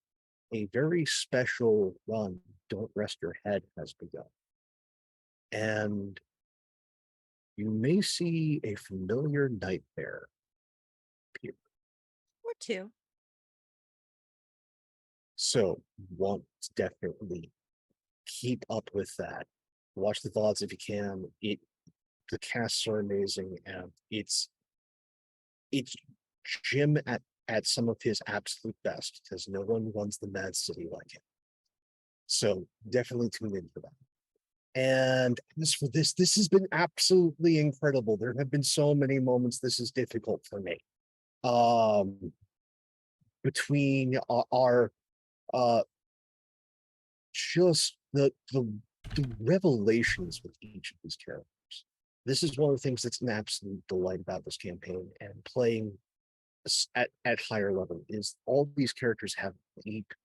a very special run, Don't Rest Your Head, has begun. And you may see a familiar nightmare appear. Or two. So want to definitely keep up with that. Watch the VODs if you can. The casts are amazing, and it's Jim at some of his absolute best, because no one runs the Mad City like him. So definitely tune in for that. And as for this has been absolutely incredible. There have been so many moments this is difficult for me. Between our just the revelations with each of these characters, this is one of the things that's an absolute delight about this campaign and playing at higher level is all these characters have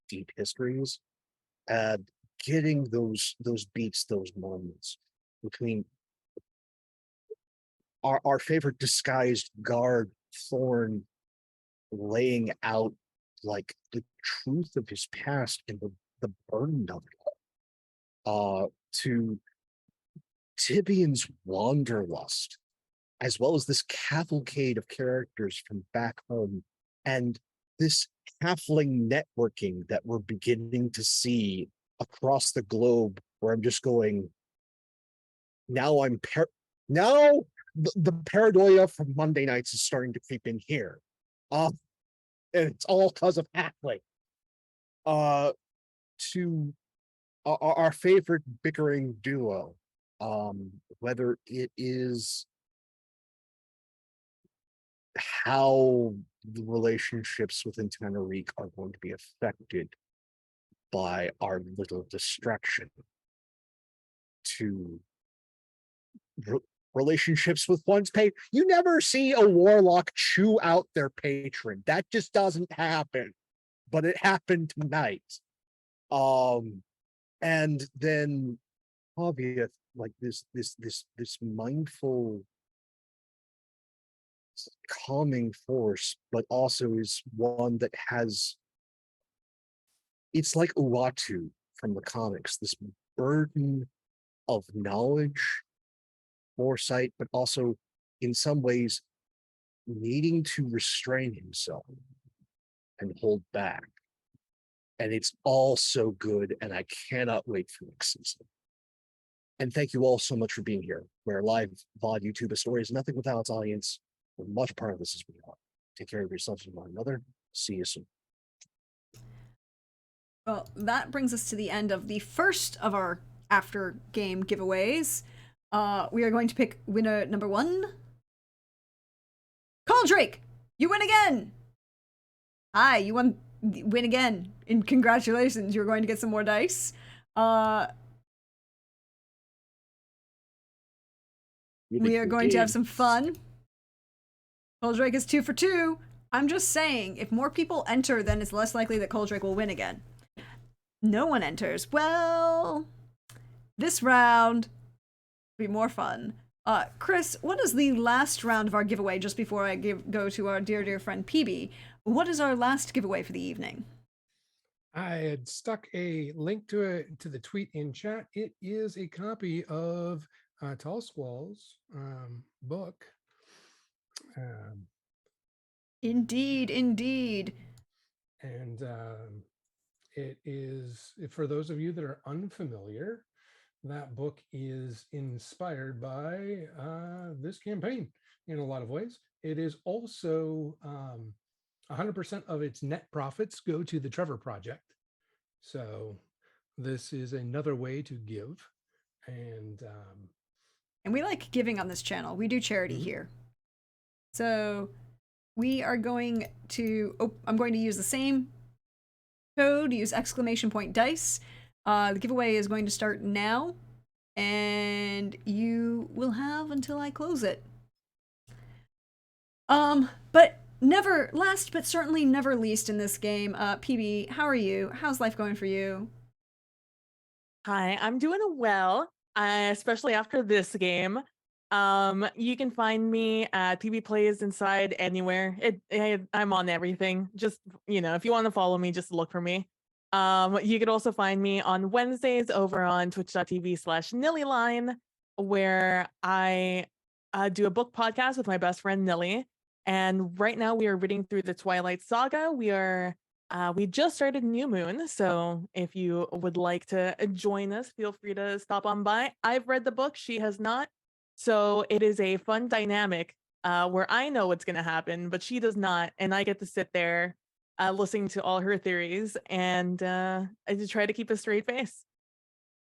deep histories, and getting those beats, those moments between our favorite disguised guard Thorn laying out like the truth of his past and the burden of it to Tibion's wanderlust, as well as this cavalcade of characters from back home, and this halfling networking that we're beginning to see across the globe, where I'm just going, now now the paranoia from Monday nights is starting to creep in here. And it's all because of halfling. To our favorite bickering duo, whether it is how the relationships within Tenerique are going to be affected by our little distraction, to relationships with one's patron. You never see a warlock chew out their patron. That just doesn't happen. But it happened tonight. And then Javier, like this mindful calming force, but also is one that has, it's like Uatu from the comics, this burden of knowledge, foresight, but also in some ways needing to restrain himself and hold back. And it's all so good, and I cannot wait for next season. And thank you all so much for being here, where live VOD YouTube a story is nothing without its audience. We're much part of this as we are. Take care of yourselves and one another. See you soon. Well, that brings us to the end of the first of our after game giveaways. We are going to pick winner number 1. Drake, you win again! Hi, you win again. And congratulations, you're going to get some more dice. We are going to have some fun. Drake is 2 for 2. I'm just saying, if more people enter, then it's less likely that Drake will win again. No one enters. Well, this round will be more fun. Chris, what is the last round of our giveaway, just before I go to our dear friend PB? What is our last giveaway for the evening? I had stuck a link to the tweet in chat. It is a copy of Tallsquall's book. Indeed. And it is, for those of you that are unfamiliar, that book is inspired by this campaign in a lot of ways. It is also 100% of its net profits go to the Trevor Project. So this is another way to give. And we like giving on this channel. We do charity here. So we are going to, I'm going to use the same code, use !dice. The giveaway is going to start now, and you will have until I close it. But last but certainly never least in this game, PB, how are you? How's life going for you? Hi, I'm doing well, especially after this game. You can find me at PB Plays Inside anywhere. I'm on everything. Just, if you want to follow me, just look for me. You could also find me on Wednesdays over on twitch.tv/Nillyline, where I do a book podcast with my best friend Nilly. And right now we are reading through the Twilight Saga. We just started New Moon, so if you would like to join us, feel free to stop on by. I've read the book, she has not. So it is a fun dynamic where I know what's going to happen, but she does not. And I get to sit there listening to all her theories and I just try to keep a straight face.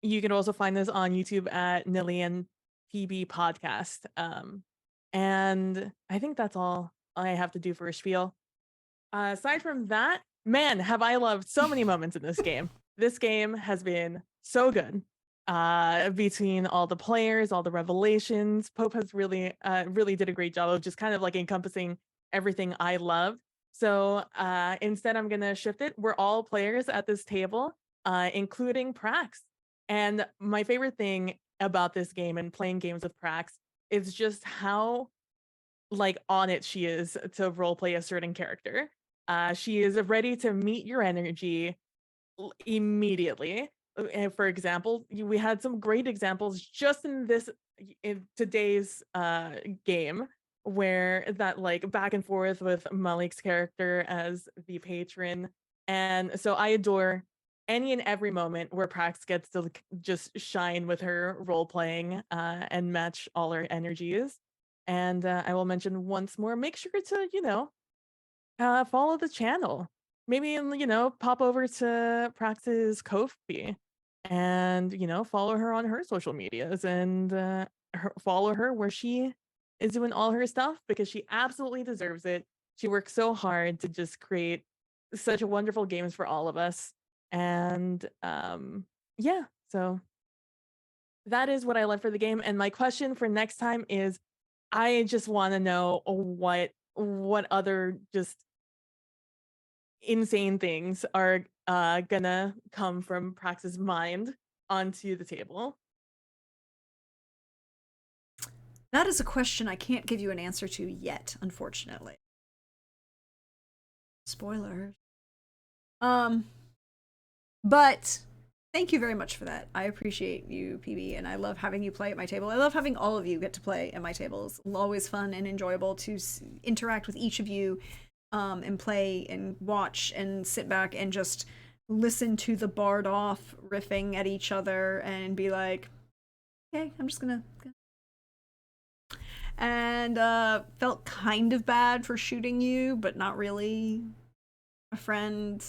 You can also find this on YouTube at Nilly and PB Podcast. And I think that's all I have to do for a spiel. Aside from that, man, have I loved so many moments in this game. This game has been so good. between all the players, all the revelations. Pope has really did a great job of just kind of like encompassing everything I love. So instead, I'm gonna shift it. We're all players at this table, including Prax. And my favorite thing about this game and playing games with Prax is just how like on it she is to roleplay a certain character. She is ready to meet your energy immediately. And for example, we had some great examples just in today's game where that like back and forth with Malik's character as the patron. And so I adore any and every moment where Prax gets to just shine with her role playing and match all her energies. And I will mention once more, make sure to, follow the channel. Maybe, pop over to Prax's Ko-fi and, follow her on her social medias and follow her where she is doing all her stuff because she absolutely deserves it. She works so hard to just create such wonderful games for all of us. And yeah, so that is what I love for the game. And my question for next time is I just want to know what other just insane things are gonna come from Prax's mind onto the table. That is a question I can't give you an answer to yet, unfortunately. Spoilers. But thank you very much for that. I appreciate you, PB, and I love having you play at my table. I love having all of you get to play at my table. It's always fun and enjoyable to interact with each of you and play and watch and sit back and just listen to the bard off riffing at each other and be like, okay, I'm just gonna and felt kind of bad for shooting you, but not really. A friend,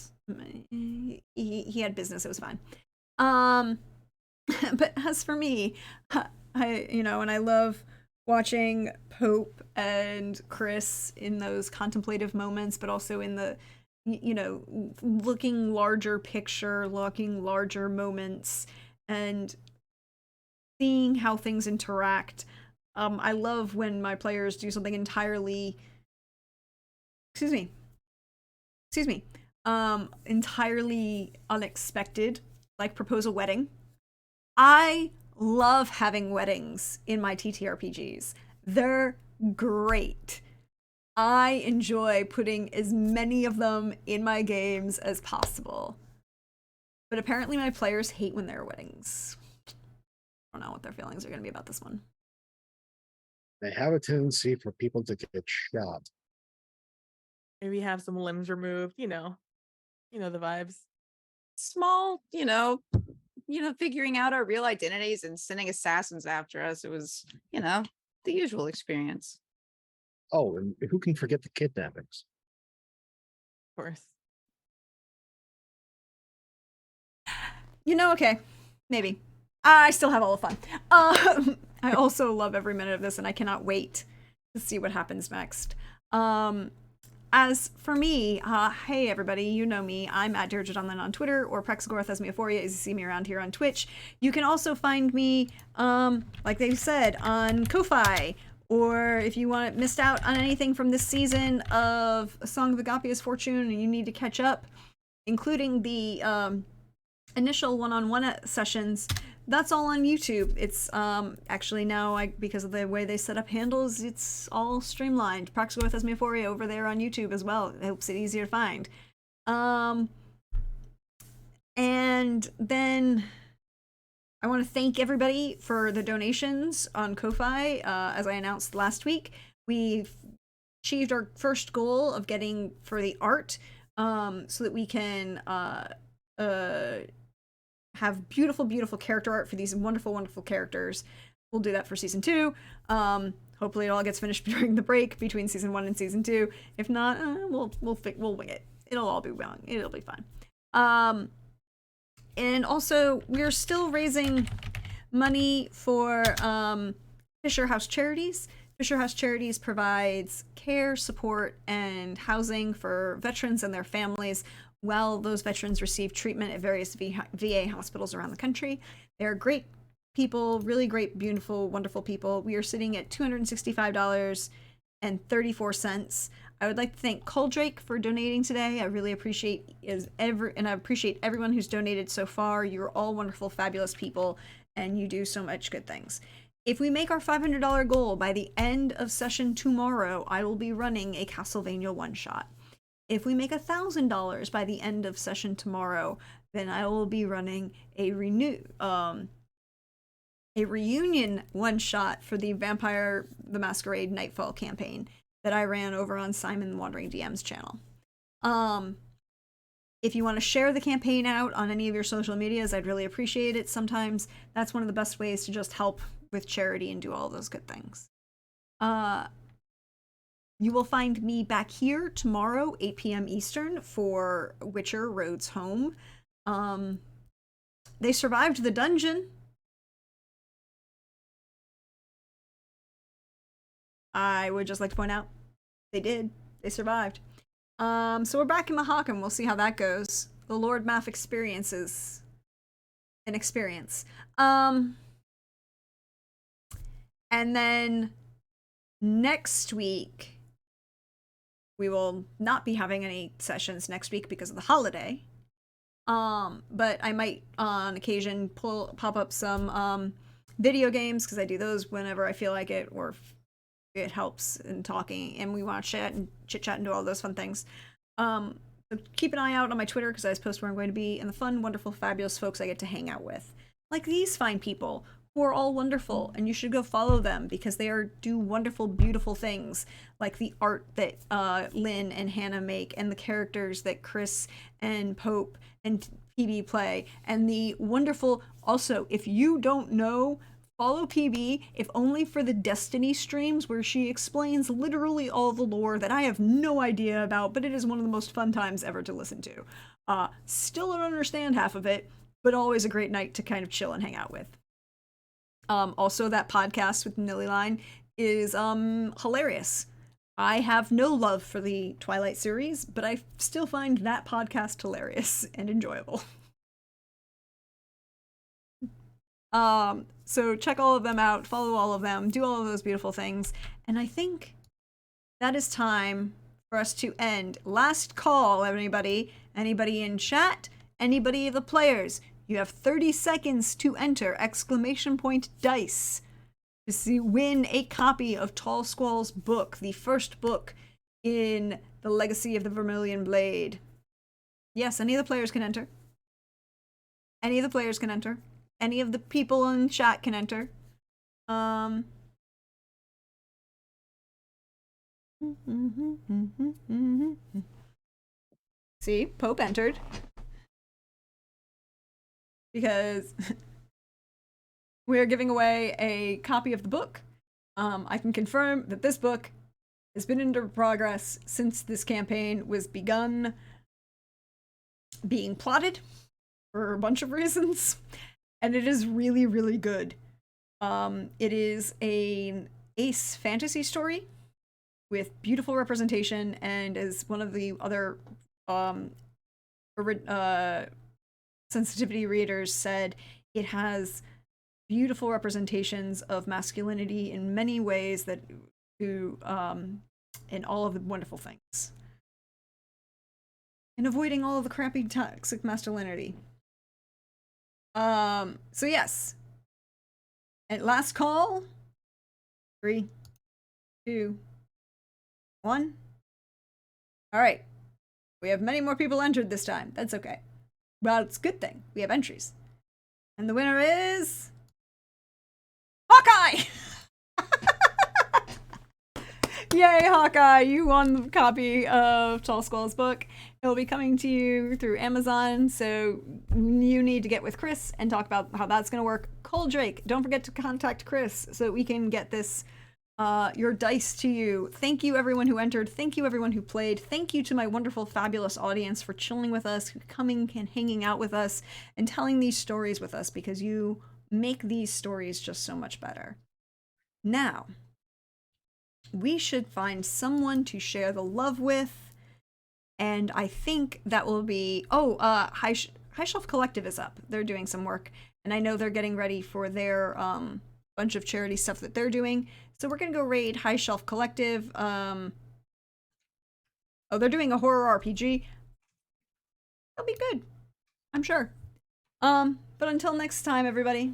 he had business, it was fine. But as for me, and I love watching Pope and Chris in those contemplative moments, but also in the, looking larger picture, looking larger moments, and seeing how things interact. I love when my players do something entirely, entirely unexpected, like propose a wedding. I love having weddings in my TTRPGs. They're great. I enjoy putting as many of them in my games as possible. But apparently my players hate when there are weddings. I don't know what their feelings are going to be about this one. They have a tendency for people to get shot. Maybe have some limbs removed, the vibes. Small, figuring out our real identities and sending assassins after us. It was, the usual experience. Oh, and who can forget the kidnappings? Of course. Okay, maybe. I still have all the fun. I also love every minute of this, and I cannot wait to see what happens next. As for me, hey everybody, you know me. I'm at Dirgedownland on Twitter, or Praxagorthesmiophoria as you see me around here on Twitch. You can also find me, like they said, on Ko-fi, or if you missed out on anything from this season of A Song of Agapia's Fortune and you need to catch up, including the initial one-on-one sessions, that's all on YouTube. It's actually now, because of the way they set up handles, it's all streamlined. Praxagorthesmiophoria over there on YouTube as well. It helps it easier to find. And then I want to thank everybody for the donations on Ko-fi. As I announced last week, we've achieved our first goal of getting for the art, so that we can have beautiful, beautiful character art for these wonderful, wonderful characters. We'll do that for season 2. Hopefully it all gets finished during the break between season 1 and season 2. If not, we'll wing it. It'll all be wrong. It'll be fine. And also, we're still raising money for Fisher House Charities. Fisher House Charities provides care, support, and housing for veterans and their families while those veterans receive treatment at various VA hospitals around the country. They're great people, really great, beautiful, wonderful people. We are sitting at $265.34. I would like to thank Coldrake for donating today. I really appreciate and I appreciate everyone who's donated so far. You're all wonderful, fabulous people, and you do so much good things. If we make our $500 goal by the end of session tomorrow, I will be running a Castlevania one-shot. If we make $1,000 by the end of session tomorrow, then I will be running a reunion one-shot for the Vampire the Masquerade Nightfall campaign that I ran over on Simon the Wandering DM's channel. If you want to share the campaign out on any of your social medias, I'd really appreciate it. Sometimes that's one of the best ways to just help with charity and do all those good things. You will find me back here tomorrow, 8 p.m. Eastern, for Witcher Roads Home. They survived the dungeon. I would just like to point out, they did. They survived. So we're back in Mahakam. We'll see how that goes. The Lord Math experiences an experience. And then next week, we will not be having any sessions next week because of the holiday. But I might on occasion pop up some video games, because I do those whenever I feel like it, or it helps in talking, and we want to chat and chit chat and do all those fun things. So keep an eye out on my Twitter, because I post where I'm going to be and the fun, wonderful, fabulous folks I get to hang out with, like these fine people who are all wonderful, and you should go follow them because they do wonderful, beautiful things, like the art that Lynn and Hannah make, and the characters that Chris and Pope and PB play, and the wonderful. Also, if you don't know, follow PB, if only for the Destiny streams where she explains literally all the lore that I have no idea about, but it is one of the most fun times ever to listen to. Still don't understand half of it, but always a great night to kind of chill and hang out with. Also, that podcast with Nilly Line is hilarious. I have no love for the Twilight series, but I still find that podcast hilarious and enjoyable. So check all of them out, follow all of them, do all of those beautiful things. And I think that is time for us to end. Last call, everybody. Anybody in chat? Anybody of the players? You have 30 seconds to enter !dice to win a copy of Tallsquall's book, the first book in the Legacy of the Vermilion Blade. Yes, any of the players can enter. Any of the players can enter. Any of the people in chat can enter. See, Pope entered. Because we're giving away a copy of the book. I can confirm that this book has been in progress since this campaign was begun being plotted for a bunch of reasons. And it is really, really good. It is an ace fantasy story with beautiful representation, and as one of the other sensitivity readers said, it has beautiful representations of masculinity in many ways that do in all of the wonderful things. And avoiding all of the crappy toxic masculinity. So yes. At last call. 3, 2, 1. All right. We have many more people entered this time. That's okay. Well, it's a good thing. We have entries. And the winner is Hawkeye! Yay, Hawkeye! You won the copy of Tallsquall's book. It will be coming to you through Amazon, so you need to get with Chris and talk about how that's going to work. Coldrake, don't forget to contact Chris so that we can get this, your dice to you. Thank you, everyone who entered. Thank you, everyone who played. Thank you to my wonderful, fabulous audience for chilling with us, coming and hanging out with us, and telling these stories with us, because you make these stories just so much better. Now, we should find someone to share the love with. And I think that will be, High Shelf Collective is up. They're doing some work. And I know they're getting ready for their bunch of charity stuff that they're doing. So we're going to go raid High Shelf Collective. Oh, they're doing a horror RPG. It'll be good, I'm sure. But until next time, everybody,